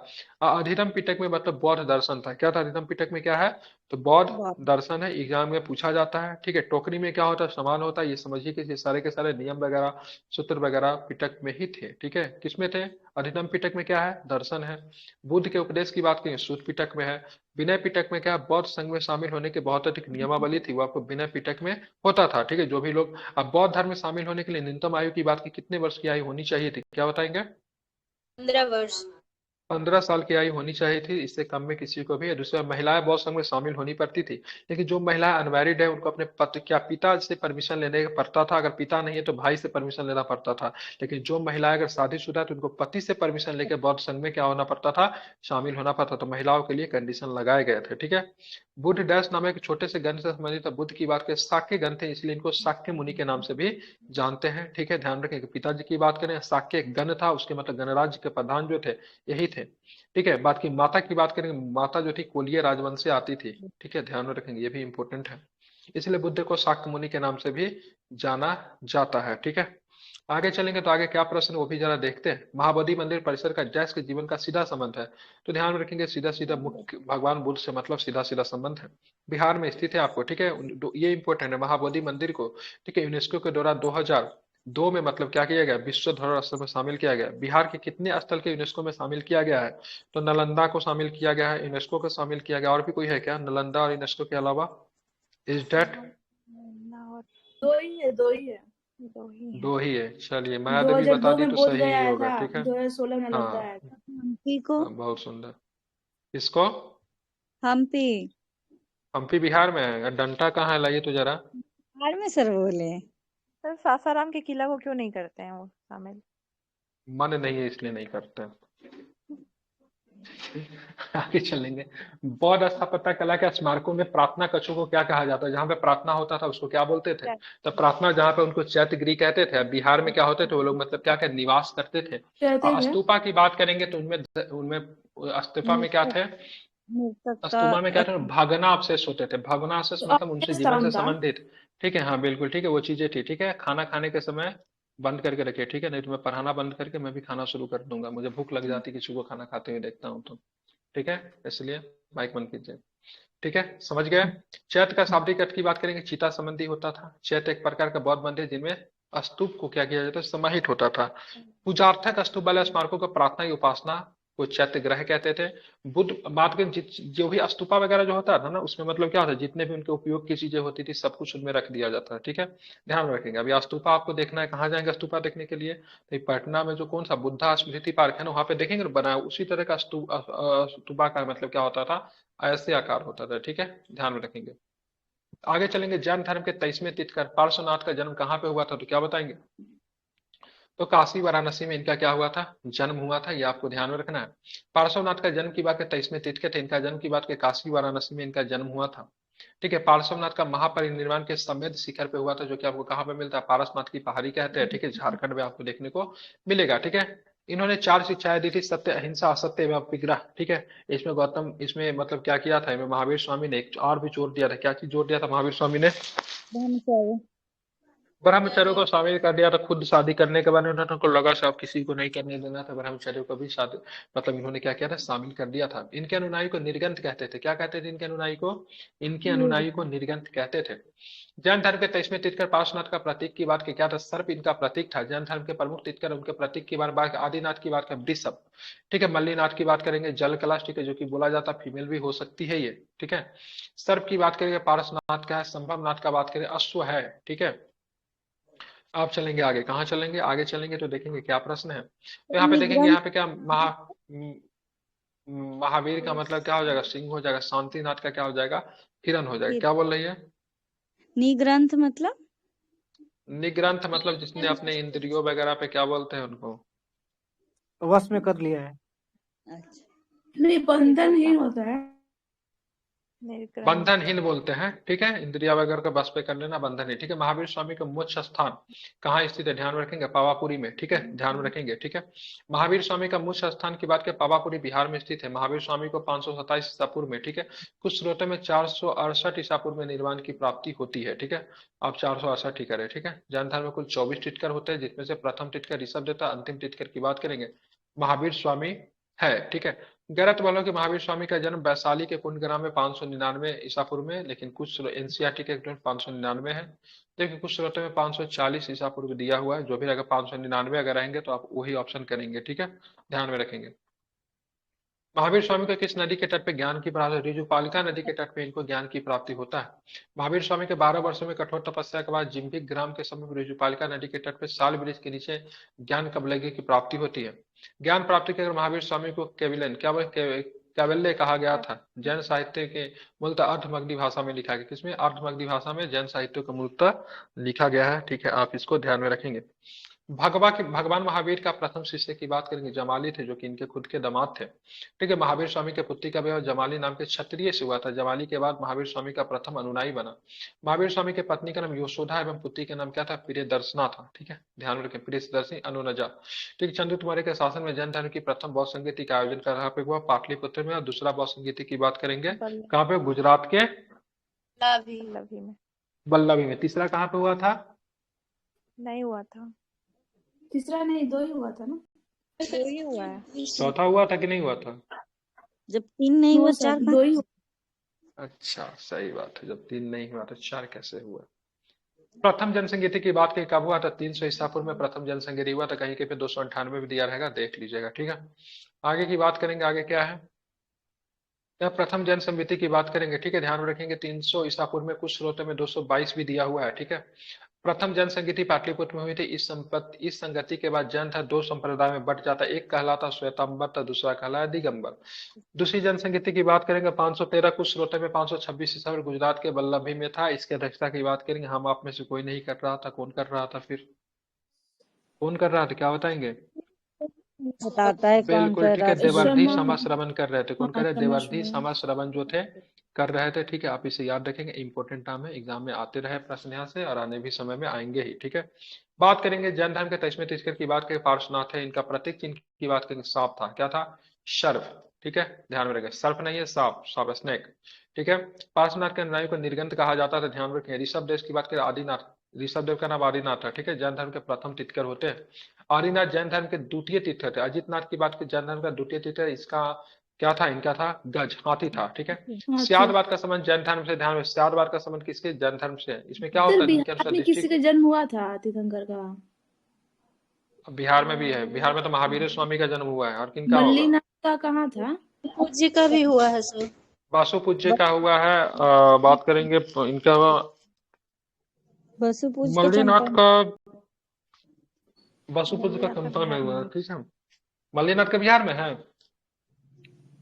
अधिगम पिटक में मतलब बौद्ध दर्शन था। क्या था अधिगम पिटक में? क्या है? तो बौद्ध बहुत दर्शन है, एग्जाम में पूछा जाता है, ठीक है। टोकरी में क्या होता है? सामान होता है। ये समझिए कि ये सारे के सारे नियम वगैरह सूत्र वगैरह पिटक में ही थे, ठीक है। किसमें थे? अधिगम पिटक में क्या है? दर्शन है। बुद्ध के उपदेश की बात करें, सूत पिटक में है। विनय पिटक में क्या है? बौद्ध संघ में शामिल होने के बहुत अधिक नियमावली थी, वो आपको विनय पिटक में होता था, ठीक है। जो भी लोग, अब बौद्ध धर्म में शामिल होने के लिए न्यूनतम आयु की बात की, कितने वर्ष की आयु होनी चाहिए थी? क्या बताएंगे? 15 वर्ष। 15 साल की आयु होनी चाहिए थी, इससे कम में किसी को भी। दूसरा, महिलाएं बौद्ध संघ में शामिल होनी पड़ती थी, लेकिन जो महिलाएं अनमैरिड है उनको अपने पति, क्या पिता से परमिशन लेने पड़ता था। अगर पिता नहीं है तो भाई से परमिशन लेना पड़ता था। लेकिन जो महिलाएं अगर शादीशुदा है तो उनको पति से परमिशन लेकर बौद्ध संघ में क्या होना पड़ता था? शामिल होना पड़ता। तो महिलाओं के लिए कंडीशन लगाए गए थे, ठीक है। बुद्ध डैश नामक एक छोटे से ग्रंथ से संबंधित था। बुद्ध की बात करें, शाक्य ग्रंथ थे, इसलिए इनको शाक्य मुनि के नाम से भी जानते हैं, ठीक है। ध्यान रखें कि पिताजी की बात करें, शाक्य गण था, उसके मतलब गणराज्य के प्रधान जो थे यही थे, ठीक है। बात की माता की बात करेंगे, माता जो थी कोलीय राजवंश से आती थी, ठीक है, ध्यान में रखेंगे, ये भी इंपॉर्टेंट है। इसलिए बुद्ध को शाक्य मुनि के नाम से भी जाना जाता है, ठीक है। आगे चलेंगे तो आगे क्या प्रश्न है वो भी जरा देखते हैं। महाबोधि मंदिर परिसर का जैस के जीवन का सीधा संबंध है। तो ध्यान में रखेंगे, सीधा सीधा मुख्य भगवान बुद्ध से मतलब सीधा सीधा संबंध है। बिहार में स्थित है आपको, ठीक है। ये इंपॉर्टेंट है महाबोधि मंदिर को, ठीक है, यूनेस्को के द्वारा 2002 में मतलब क्या किया गया? विश्व धरोहर स्थल में शामिल किया गया। बिहार के कितने स्थल के यूनेस्को में शामिल किया गया है? तो नालंदा को शामिल किया गया है, यूनेस्को को शामिल किया गया। और भी कोई है क्या नालंदा और यूनेस्को के अलावा? इज डेट और दो ही है, दो ही है। दो ही है। दो ही है? चलिए मैं भी बता 2002 दी में तो बोध सही गया ही आया होगा, था, ठीक है। 2016 में नालंदा हाँ आया था। हम्पी को, हाँ, बहुत सुंदर। इसको हम्पी हम्पी बिहार में है। डंटा कहाँ है? लाइए तो जरा। बिहार में सर बोले। सर सासाराम के किला को क्यों नहीं करते हैं वो शामिल? मन नहीं है इसलिए नहीं करते। आगे चलेंगे। बौद्ध स्थापत्य कला के स्मारकों में प्रार्थना कक्षों को क्या कहा जाता है? जहाँ पे प्रार्थना होता था उसको क्या बोलते थे? क्या? तो प्रार्थना जहाँ पे, उनको चैत्य गृह कहते थे। अब बिहार में क्या होते थे वो लोग, मतलब क्या क्या निवास करते थे। कहते और थे स्तूपा की बात करेंगे तो उनमें उनमें स्तूपा में क्या थे? मृतक का स्तूपा में क्या थे? भग्नावशेष होते थे। भग्नावशेष तो मतलब उनसे अवशेष था जीवन से उनका। संबंधित, ठीक है। हाँ बिल्कुल ठीक है, वो चीजें थी, ठीक है। खाना खाने के समय बंद करके रखिए, ठीक है, नहीं तो मैं पढ़ाना बंद करके मैं भी खाना शुरू कर दूंगा। मुझे भूख लग जाती है किसी को खाना खाते हुए देखता हूँ तो, ठीक है, इसलिए माइक बंद कीजिए, ठीक है, समझ गए। चैत्य का शाब्दिक अर्थ की बात करेंगे, चिता संबंधी होता था। चैत्य एक प्रकार का बौद्ध मंदिर जिनमें स्तूप को क्या किया जाता है? समाहित होता था। पूजार्थक स्तूप वाले स्मारकों को प्रार्थना की उपासना को चैत्य ग्रह कहते थे। बुद्ध बात करें, जो भी स्तूपा वगैरह जो होता था ना, उसमें मतलब क्या होता है, जितने भी उनके उपयोग की चीजें होती थी सब कुछ उनमें रख दिया जाता है, ठीक है, ध्यान में रखेंगे। अभी स्तूपा आपको देखना है, कहाँ जाएंगे स्तूपा देखने के लिए? तो ये पटना में जो कौन सा बुद्धा स्मृति पार्क है ना, वहां पे देखेंगे ना, बना है उसी तरह का स्तूपा का मतलब क्या होता था? ऐसे आकार होता था, ठीक है, ध्यान में रखेंगे। आगे चलेंगे। जैन धर्म के 23वें तीर्थंकर पार्श्वनाथ का जन्म कहाँ पे हुआ था? तो क्या बताएंगे? तो काशी वाराणसी में इनका क्या हुआ था? जन्म हुआ था, ये आपको ध्यान में रखना है। पार्श्वनाथ का जन्म की बात करें, 23वें तीर्थंकर थे, इनका जन्म की बात करें काशी वाराणसी में इनका जन्म हुआ था, ठीक है। पार्श्वनाथ का महापरिनिर्वाण के समेत शिखर पे हुआ था, जो कि आपको कहाँ पे मिलता है? पारसनाथ की पहाड़ी कहते हैं, ठीक है, झारखंड में आपको देखने को मिलेगा, ठीक है। इन्होंने 4 शिक्षाएं दी थी, सत्य, अहिंसा, असत्य एवं विग्रह, ठीक है। इसमें गौतम, इसमें मतलब क्या किया था? इनमें महावीर स्वामी ने एक और भी जोर दिया था। क्या चीज जोर दिया था महावीर स्वामी ने? ब्रह्मचर्य। ब्रह्मचर्य को शामिल कर दिया था। खुद शादी करने के बाद उनको लगा सब किसी को नहीं करने देना था, ब्रह्मचर्य को भी शादी मतलब इन्होंने क्या किया था? शामिल कर दिया था। इनके अनुनायी को निर्गंथ कहते थे। क्या कहते थे इनके अनुनायी को? इनके अनुनायी को निर्गंथ कहते थे। जैन धर्म के 23वें तीर्थंकर पार्श्वनाथ का प्रतीक की बात की, क्या था? सर्प इनका प्रतीक था। जैन धर्म के प्रमुख तीर्थंकर, उनके प्रतीक की बात, आदिनाथ की बात करें वृषभ, ठीक है। मल्लीनाथ की बात करेंगे जल कलश, ठीक है, जो कि बोला जाता फीमेल भी हो सकती है ये, ठीक है। सर्प की बात करेंगे पार्श्वनाथ का है। संभवनाथ का बात करें अश्व है, ठीक है। आप चलेंगे आगे, कहाँ चलेंगे? आगे चलेंगे तो देखेंगे क्या प्रश्न है। तो यहाँ पे देखेंगे, निग्रंथ यहाँ पे क्या महावीर का मतलब क्या हो जाएगा? सिंह हो जाएगा। शांतिनाथ का क्या हो जाएगा? हिरण हो जाएगा। क्या बोल रही है? निग्रंथ मतलब निग्रंथ मतलब जिसने अपने इंद्रियों वगैरह पे क्या बोलते हैं उनको? वश में कर लिया है। अच्छा। नहीं, बंधनहीन होता है। निर्ग्रहण। बंधनहीन बोलते हैं, ठीक है। इंद्रिया वगैरह का बस पे कर लेना, बंधन ही, ठीक है। महावीर स्वामी का मोक्ष स्थान कहाँ स्थित है, ध्यान में रखेंगे, पावापुरी में, ठीक है, ध्यान में रखेंगे, ठीक है। महावीर स्वामी का मोक्ष स्थान की बात करें, पावापुरी बिहार में स्थित है। महावीर स्वामी को 527 ईसा पूर्व में, ठीक है, कुछ स्रोतों में 468 ईसा पूर्व में निर्वाण की प्राप्ति होती है, ठीक है। आप 468 ही करें, ठीक है। जैन धर्म में कुल 24 तीर्थंकर होते हैं, जिसमें से प्रथम तीर्थंकर ऋषभ देवता, अंतिम तीर्थंकर की बात करेंगे महावीर स्वामी है, ठीक है। गलत बोलो कि महावीर स्वामी का जन्म वैशाली के कुंडग्राम में 599 ईसा पूर्व में, लेकिन कुछ एनसीईआरटी के 599 है, देखिए कुछ स्रोतों में 540 ईसा पूर्व दिया हुआ है। जो भी अगर 599 अगर रहेंगे तो आप वही ऑप्शन करेंगे, ठीक है, ध्यान में रखेंगे। महावीर स्वामी को किस नदी के तट पे ज्ञान की प्राप्ति, ऋजुपालिका नदी के तट पे इनको ज्ञान की प्राप्ति होता है। महावीर स्वामी के 12 वर्षों में कठोर तपस्या के बाद जिम्बिक ग्राम के समीप ऋजुपालिका नदी के तट पे साल वृक्ष के नीचे ज्ञान कबलगी की प्राप्ति होती है। ज्ञान प्राप्ति के महावीर स्वामी को केविलन कैवल्य कहा गया था। जैन साहित्य के मूलतः अर्धमगधी भाषा में लिखा गया, किसमें, अर्धमगधी भाषा में जैन साहित्य को मूलतः लिखा गया है, ठीक है, आप इसको ध्यान में रखेंगे। भगवान महावीर का प्रथम शिष्य की बात करेंगे, जमाली थे, जो कि इनके खुद के दामाद थे, ठीक है। महावीर स्वामी के पुत्री का विवाह जमाली नाम के क्षत्रिय से हुआ था। जमाली के बाद महावीर स्वामी का प्रथम अनुयायी बना। महावीर स्वामी के पत्नी का नाम यशोदा एवं पुत्री का नाम क्या था, प्रियदर्शना था, ठीक है, ध्यान में रखें, प्रियदर्शनी अनुनजा, ठीक। चंद्रगुप्त मौर्य के शासन में जैन धर्म की प्रथम बौद्ध संगीति का आयोजन कहाँ पे हुआ, पाटलिपुत्र में। और दूसरा बौद्ध संगीति की बात करेंगे कहाँ पे, गुजरात के बल्लभी में। बल्लभी में। तीसरा कहाँ पे हुआ था, नहीं हुआ था, तीसरा नहीं, 2 ही हुआ था ना, 2 ही हुआ है। चौथा हुआ था कि नहीं हुआ था, जब 3 नहीं हुआ 4 2 ही हुआ। अच्छा सही बात है, जब 3 नहीं हुआ तो 4 कैसे हुआ। प्रथम जनसंगीति की बात करें कब हुआ था, 300 ईसा पूर्व में प्रथम जनसंगीति हुआ था। कहीं के पे 298 भी दिया रहेगा, देख लीजिएगा, ठीक है। आगे की बात करेंगे, आगे क्या है, यह प्रथम जनसंगीति की बात करेंगे, ठीक है, ध्यान में रखेंगे। 300 ईसा पूर्व में कुछ स्रोतों में 222 भी दिया हुआ है, ठीक है। प्रथम जनसंगीति पाटलिपुत्र में हुई थी। इस संगति के बाद जैन धर्म 2 संप्रदाय में बट जाता है, एक कहलाता श्वेतांबर तो दूसरा कहलाता दिगंबर। दूसरी जनसंगीति की बात करेंगे 513, कुछ स्रोतों में 526 ईसा पूर्व गुजरात के बल्लभी में था। इसकी अध्यक्षता की बात करेंगे, हम आप में से कोई नहीं कर रहा था, कौन कर रहा था, फिर कौन कर रहा था, क्या बताएंगे, बताता है कौन बिल्कुल, कर ठीक रहा है, था। देवर्धी समाज श्रवण कर रहे थे। कौन कर रहे, हाँ, देवर्धी समाज समाज श्रवण जो थे कर रहे थे, ठीक है। आप इसे याद रखेंगे, इंपॉर्टेंट नाम है, एग्जाम में आते रहे प्रश्न यहाँ से, और आने भी समय में आएंगे ही, ठीक है। बात करेंगे जैन धर्म के 23वें तीर्थंकर की बात करें, पार्श्वनाथ है। इनका प्रतीक चिन्ह की बात करेंगे, सांप था, क्या था, सर्प, ठीक है, ध्यान में रखें, सर्प नहीं है, सांप, सांप स्नेक, ठीक है। पार्श्वनाथ के अनुयायी को निर्गंत कहा जाता था, ध्यान रखें। ऋषभ देव की बात करें, आदिनाथ, ऋषभ देव का नाम आदिनाथ था, ठीक है, जैन धर्म के प्रथम तीर्थंकर होते हैं। आदिनाथ जैन धर्म के द्वितीय तीर्थंकर थे। अजितनाथ की बात करें, जैन धर्म का द्वितीय तीर्थंकर, इसका क्या था, इनका था गज, हाथी था, ठीक है। स्यादवाद का संबंध जैन धर्म से, ध्यान में, स्यादवाद का संबंध किसके, जैन धर्म से। इसमें क्या होता है, इनके अनुसार बिहार में किसी का जन्म हुआ था तीर्थंकर का, बिहार में भी है, बिहार में तो महावीर स्वामी का जन्म हुआ है, और किनका होगा, मल्लीनाथ का कहाँ था, पूज्य का भी हुआ है सर। वासु पूज्य का हुआ है। बात करेंगे इनका, बसु पूज्य का मल्लीनाथ चंपा का, वासु पूज्य का चंपा में हुआ है, ठीक है। मल्लीनाथ का बिहार में है,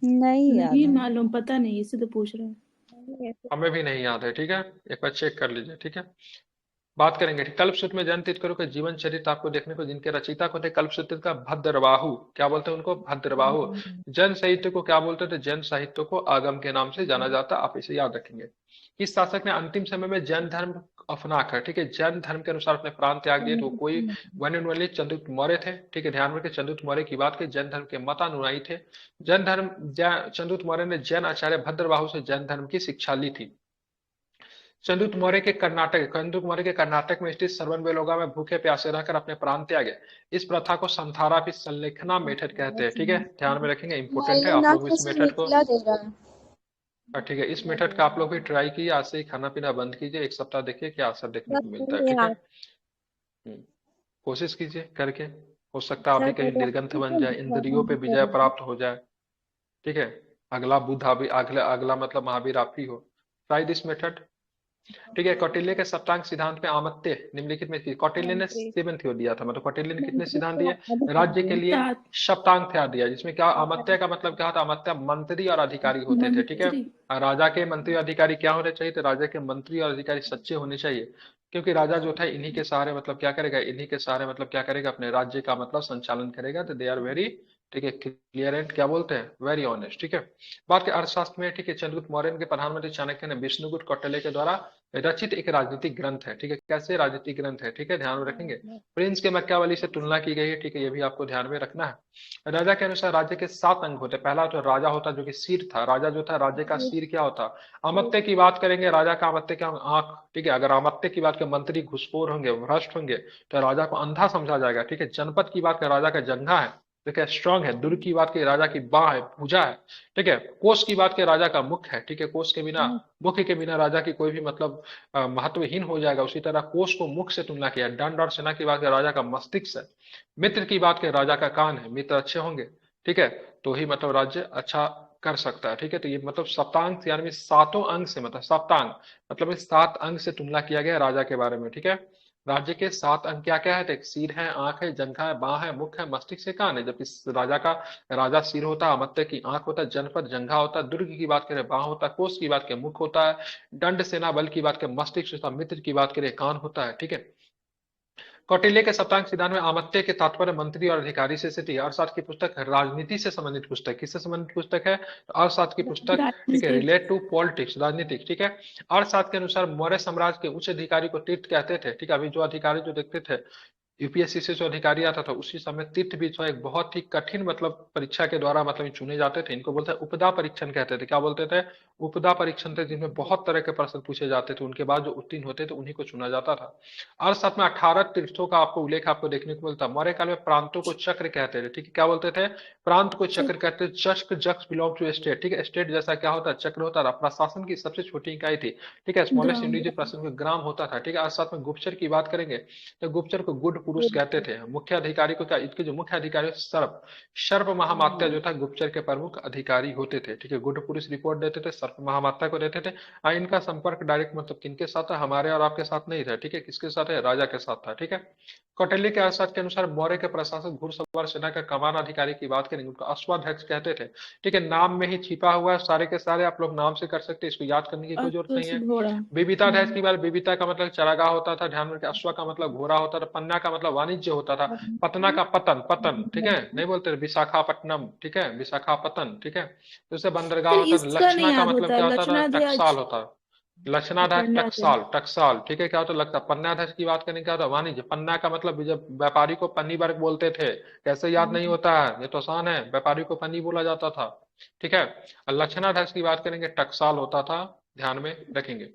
नहीं याद नहीं है। मालूम, पता नहीं, इसे तो पूछ रहे हैं। हमें भी नहीं याद है, ठीक है, एक बार चेक कर लीजिए, ठीक है। बात करेंगे कल्पसूत्र में जैन तीर्थंकरों के जीवन चरित्र आपको देखने को, जिनके रचयिता को थे कल्पसूत्र का भद्रबाहु, क्या बोलते हैं उनको, भद्रबाहु। जैन साहित्य को क्या बोलते थे, जैन साहित्य को आगम के नाम से जाना जाता, आप इसे याद रखेंगे। किस शासक ने अंतिम समय में जैन धर्म अपनाकर, ठीक है, जैन धर्म के अनुसार अपने प्राण त्याग दिए, तो कोई one and only Chandragupta Maurya थे, ठीक है, ध्यान रखें। चंद्रगुप्त मौर्य की बात करें, जैन धर्म के मतानुयायी थे। चंद्रगुप्त मौर्य ने जैन आचार्य भद्रबाहु से जैन धर्म की शिक्षा ली थी। चंद्रगुप्त मौर्य के कर्नाटक में स्थित सरवनबेलगोला में भूखे प्यासे रहकर अपने प्राण त्यागे। इस प्रथा को संथारा फिर संलेखना मेथड कहते हैं, ठीक है, ध्यान में रखेंगे, इंपोर्टेंट है। आप लोग इस मेथड को, ठीक है, इस मेथड का आप लोग भी ट्राई कीजिए, आज से ही खाना पीना बंद कीजिए, 1 सप्ताह देखिए क्या असर देखने को मिलता है, ठीक है। कोशिश कीजिए करके, हो सकता है आप भी कहीं निर्गंथ बन जाए, इंद्रियों पे विजय प्राप्त हो जाए, ठीक है। अगला बुद्ध भी, अगला मतलब महावीर आप ही हो। ट्राई दिस मेथड, ठीक है। कौटिल्य के सप्तांग सिद्धांत में आमत्य निम्नलिखित में, कौटिल्य ने 7 थ्योरी दिया था, मतलब कौटिल्य ने कितने सिद्धांत दिए, राज्य के लिए सप्तांग थ्योरी दिया, जिसमें क्या, आमत्य का मतलब क्या था, आमत्य मंत्री और अधिकारी होते थे, ठीक है। राजा के मंत्री और अधिकारी क्या होने चाहिए, तो राजा के मंत्री और अधिकारी सच्चे होने चाहिए, क्योंकि राजा जो था इन्हीं के सहारे मतलब क्या करेगा, इन्हीं के सहारे मतलब क्या करेगा, अपने राज्य का मतलब संचालन करेगा, तो दे आर वेरी ठीक है, क्लियर एंड क्या बोलते हैं, वेरी ऑनेस्ट। ठीक है, बात के अर्थशास्त्र में, ठीक है, चंद्रगुप्त मौर्य के प्रधानमंत्री चाणक्य ने विष्णुगुप्त कौटिल्य के द्वारा रचित एक राजनीतिक ग्रंथ है। ठीक है, कैसे राजनीतिक ग्रंथ है, ठीक है, ध्यान में रखेंगे। प्रिंस के मैकियावेली से तुलना की गई है। ठीक है, ये भी आपको ध्यान में रखना है। राजा के अनुसार राज्य के 7 अंग होते हैं। पहला तो राजा होता जो कि सिर था, राजा जो था, राज्य का सिर क्या होता। अमत्य की बात करेंगे, राजा का अमत्य क्या, आंख। ठीक है, अगर अमत्य की बात करें, मंत्री घुसखोर होंगे, भ्रष्ट होंगे, तो राजा को अंधा समझा जाएगा। ठीक है, जनपद की बात करें, राजा का जंघा है, ठीक है, स्ट्रांग है। दुर्ग की बात की राजा की बाह है, भुजा है। ठीक है, कोष की बात की राजा का मुख है। ठीक है, कोष के बिना, मुख के बिना राजा की कोई भी मतलब महत्वहीन हो जाएगा। उसी तरह कोष को मुख से तुलना किया। दंड और सेना की बात की राजा का मस्तिष्क है। मित्र की बात की राजा का कान है, मित्र अच्छे होंगे, ठीक है, तो ही मतलब राज्य अच्छा कर सकता है। ठीक है, तो ये मतलब सप्तांग यानी 7 अंग से, मतलब सप्तांग मतलब इस 7 अंग से तुलना किया गया राजा के बारे में। ठीक है, राज्य के 7 अंग क्या क्या है, तो एक सिर है, आंख है, जंघा है, बाह है, मुख है, मस्तिष्क से कान है। जबकि राजा का, राजा सिर होता है, अमत्य की आंख होता है, जनपद जंघा होता है, दुर्ग की बात करें बाह होता है, कोष की बात करें मुख होता है, दंड सेना बल की बात करें मस्तिष्क होता है, मित्र की बात करें कान होता है। ठीक है, कौटिल्य के सप्तांग सिद्धांत में अमात्य के तात्पर्य मंत्री और अधिकारी से थी। अर्थशास्त्र की पुस्तक राजनीति से संबंधित पुस्तक, किससे संबंधित पुस्तक है, तो अर्थशास्त्र की पुस्तक, ठीक है, राजनीतिक। रिलेट टू पॉलिटिक्स, राजनीतिक। ठीक है, अर्थशास्त्र के अनुसार मौर्य साम्राज्य के उच्च अधिकारी को तीर्थ कहते थे। ठीक है, अभी जो अधिकारी जो देखते थे यूपीएससी से जो अधिकारी आता था, उसी समय तीर्थ भी जो एक बहुत ही कठिन मतलब परीक्षा के द्वारा मतलब चुने जाते थे। इनको बोलते हैं उपदा परीक्षण कहते थे। क्या बोलते थे, उपदा परीक्षण थे, जिनमें बहुत तरह के प्रश्न पूछे जाते थे। उनके बाद जो उत्तीर्ण होते थे उन्हीं को चुना जाता था। अर्थशास्त्र में 18 तीर्थों का आपको उल्लेख आपको देखने को मिलता है। मौर्य काल में प्रांतों को चक्र कहते थे। ठीक है, क्या बोलते थे, प्रांत को चक्र कहते थे। चक्र जक्स बिलोंग टू स्टेट। ठीक है, स्टेट जैसा क्या होता है, चक्र होता था। प्रशासन की सबसे छोटी इकाई थी। ठीक है, स्मॉलेस्ट ग्राम। यूनिट प्रशासन में ग्राम होता था। ठीक है, अर्थशास्त्र में गुप्तचर की बात करेंगे तो गुप्तचर को गुड पुरुष कहते थे। मुख्य अधिकारी को क्या, इसके जो मुख्य अधिकारी सर्प, सर्प महामात्या जो था गुप्तचर के प्रमुख अधिकारी होते थे। ठीक है, गुड पुरुष रिपोर्ट देते थे, सर्प महामात्या को देते थे। इनका संपर्क डायरेक्ट मतलब किनके साथ है, हमारे और आपके साथ नहीं था। ठीक है, किसके साथ है, राजा के साथ था। ठीक है, कौटिल्य के अर्थशास्त्र के अनुसार मौर्य के प्रशासक घुड़सवार सेना का कमान अधिकारी की बात करेंगे, उनको अश्वाध्यक्ष कहते थे। ठीक है, नाम में ही छिपा हुआ है, सारे के सारे आप लोग नाम से कर सकते हैं, इसको याद करने की कोई जरूरत नहीं है। घोड़ा। विविताध्यक्ष की बात, विविता का मतलब चरागाह होता था, ध्यान में रखें। अश्व का मतलब घोड़ा होता था। पन्ना का मतलब वाणिज्य होता था। पतना का पतन, पतन, ठीक है, नहीं बोलते विशाखापट्टनम। ठीक है, विशाखापतन। ठीक है, तो इससे बंदरगाह सर होता था। इसका नहीं लक्षणा का याद मतलब होता, क्या होता था, लक्षणाध्याय। टकसाल होता है। लक्षणाध्यक्ष पन्नाध्याय। टकसाल, टकसाल। ठीक है, क्या होता लगता, पन्नाध्यक्ष की बात करने क्या होता, वाणिज्य। पन्ना का मतलब जब व्यापारी को पन्नी वर्ग बोलते थे, कैसे याद नहीं होता है, ये तो आसान है, व्यापारी को पन्नी बोला जाता था। ठीक है, और लक्षणाध्यक्ष की बात करेंगे टकसाल होता था, ध्यान में रखेंगे।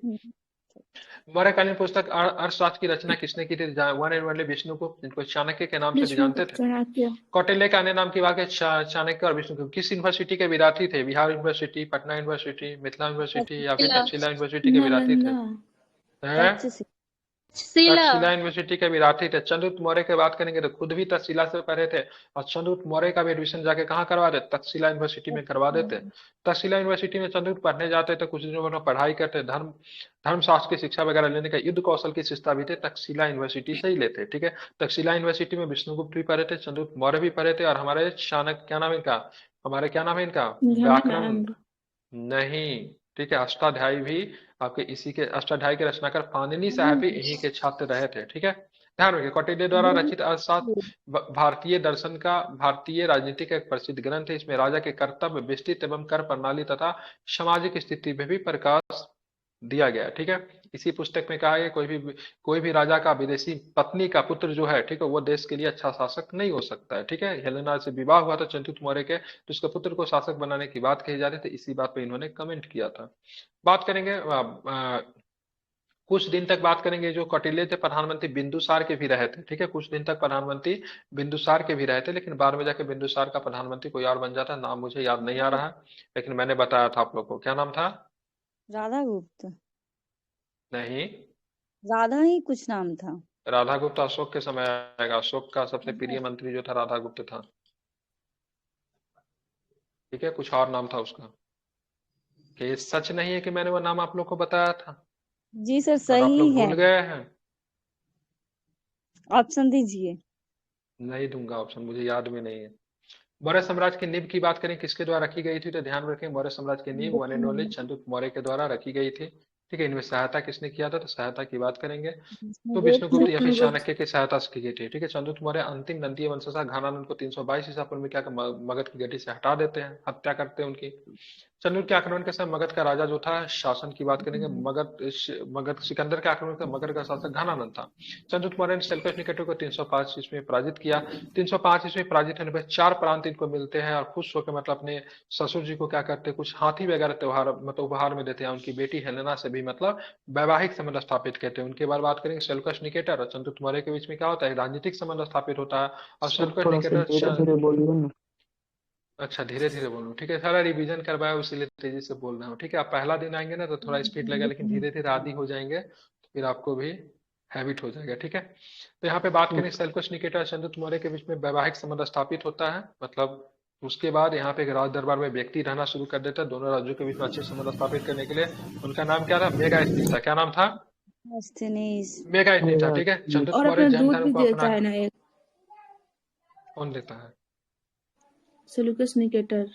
मौर्यकालीन पुस्तक अर्थशास्त्र की रचना किसने की थी, वन एंड ओनली विष्णुगुप्त, जिनको चाणक्य के नाम से भी जानते थे। चाणक्य। कौटिल्य के अन्य नाम की बात है चाणक्य और विष्णुगुप्त। किस यूनिवर्सिटी के विद्यार्थी थे, Bihar university, Patna university, Mithila university या फिर तक्षशिला यूनिवर्सिटी के विद्यार्थी थे। हैं? तक्षशिला यूनिवर्सिटी के विद्यार्थी थे। चंद्रगुप्त मौर्य की बात करेंगे तो खुद भी तक्षशिला से पढ़े थे, और चंद्रगुप्त मौर्य का भी एडमिशन जाके कहाँ करवा देते, तक्षशिला यूनिवर्सिटी में करवा देते। तक्षशिला यूनिवर्सिटी में चंद्रगुप्त पढ़ने जाते थे, कुछ दिनों में पढ़ाई करते, धर्मशास्त्र की शिक्षा वगैरह लेने का, युद्ध कौशल की शिक्षा भी थे, तक्षशिला यूनिवर्सिटी से ही लेते। ठीक है, तक्षशिला यूनिवर्सिटी में विष्णुगुप्त भी पढ़े थे, चंद्रगुप्त मौर्य भी पढ़े थे, और हमारे चाणक्य, क्या नाम है इनका, हमारे क्या नाम है इनका, व्याकरण नहीं, ठीक है, अष्टाध्यायी भी आपके इसी के, अष्टाध्यायी के रचनाकार पाणिनि साहब भी इन्हीं के छात्र रहे थे। ठीक है, ध्यान रखिए, कौटिल्य द्वारा रचित अर्थशास्त्र भारतीय दर्शन का, भारतीय राजनीति का एक प्रसिद्ध ग्रंथ है। इसमें राजा के कर्तव्य, विस्तृत एवं कर प्रणाली तथा सामाजिक स्थिति में भी प्रकाश दिया गया है। ठीक है, इसी पुस्तक में कहा है कोई भी राजा का विदेशी पत्नी का पुत्र जो है, ठीक है, वो देश के लिए अच्छा शासक नहीं हो सकता है। ठीक है, हेलेना से विवाह हुआ था चंद्रगुप्त मौर्य के, तो उसके पुत्र को शासक बनाने की बात कही जा रही थी, इसी बात पे इन्होंने कमेंट किया था। बात करेंगे कुछ दिन तक बात करेंगे, जो कौटिल्य थे प्रधानमंत्री बिंदुसार के भी रहे थे। ठीक है, कुछ दिन तक प्रधानमंत्री बिंदुसार के भी रहे थे, लेकिन बाद में जाके बिंदुसार का प्रधानमंत्री कोई और बन जाता है, नाम मुझे याद नहीं आ रहा है, लेकिन मैंने बताया था आप लोग को, क्या नाम था, राधा गुप्त, नहीं, राधा ही कुछ नाम था। राधा गुप्त अशोक के समय आएगा। अशोक का सबसे प्रिय मंत्री जो था राधा गुप्त था। ठीक है, कुछ और नाम था उसका। कि ये सच नहीं है कि मैंने वो नाम आप लोग को बताया था, जी सर, और आप सही लोग है। भूल गए हैं। ऑप्शन दीजिए। नहीं दूंगा ऑप्शन, मुझे याद भी नहीं है। मौर्य साम्राज्य की नींव की बात करें किसके द्वारा रखी गई थी, तो ध्यान रखें, मौर्य साम्राज्य की नींव one and only Chandragupta Maurya के द्वारा रखी गई थी। ठीक है, इनमें सहायता किसने किया था, तो सहायता की बात करेंगे इसमें तो वेद विष्णुगुप्त या फिर विष्णुगुप्त चाणक्य की सहायता से की थी। ठीक है, चंद्रगुप्त मौर्य अंतिम नंदीय वंशज घानानंद को 322 ईसा पूर्व में क्या मगध की गद्दी से हटा देते हैं, हत्या करते हैं उनकी। चंद्रगुप्त के आक्रमण के समय मगध का राजा जो था, शासन की बात करेंगे, मगध सिकंदर के आक्रमण का मगध का शासक घानानंद था। चंद्रगुप्त मौर्य ने सेल्यूकस निकेटर को 305 ईस्वी में पराजित किया। 305 ईस्वी में पराजित होने पर 4 प्रांत इनको मिलते हैं और खुश होकर मतलब अपने ससुर जी को क्या करते हैं, कुछ हाथी वगैरह त्योहार मतलब उपहार में देते हैं। उनकी बेटी हेलेना से भी मतलब वैवाहिक संबंध स्थापित करते हैं। उनके बारे बात करेंगे सेल्यूकस निकेटर और चंद्रगुप्त मौर्य के बीच में क्या होता है, राजनीतिक संबंध स्थापित होता है। और सर सेल्यूकस थोड़ा सा धीरे निकेटर, धीरे बोलिए ना। अच्छा धीरे धीरे बोलूं, ठीक है, सारा रिवीजन करवाया इसीलिए तेजी से बोल रहा हूँ। ठीक है, आप पहला दिन आएंगे ना तो थोड़ा स्पीड लगेगा, लेकिन धीरे धीरे आदी हो जाएंगे तो फिर आपको भी हैबिट हो जाएगा। ठीक है, तो यहाँ पे बात करें सेल्यूकस निकेटर और चंद्रगुप्त मौर्य के बीच में वैवाहिक संबंध स्थापित होता है। मतलब उसके बाद यहाँ पे राज दरबार में व्यक्ति रहना शुरू कर देता है दोनों राज्यों के बीच में अच्छे संबंध स्थापित करने के लिए। उनका नाम क्या था, मेगास्थनीज था। क्या नाम था, हस्तिनेस। मेगास्थनीज था। ठीक है, चंद्रगुप्त और मौर्य अपना जैन दूध धर्म भी को देता अपना, है ना एक कौन देता है, सेल्यूकस निकेटर।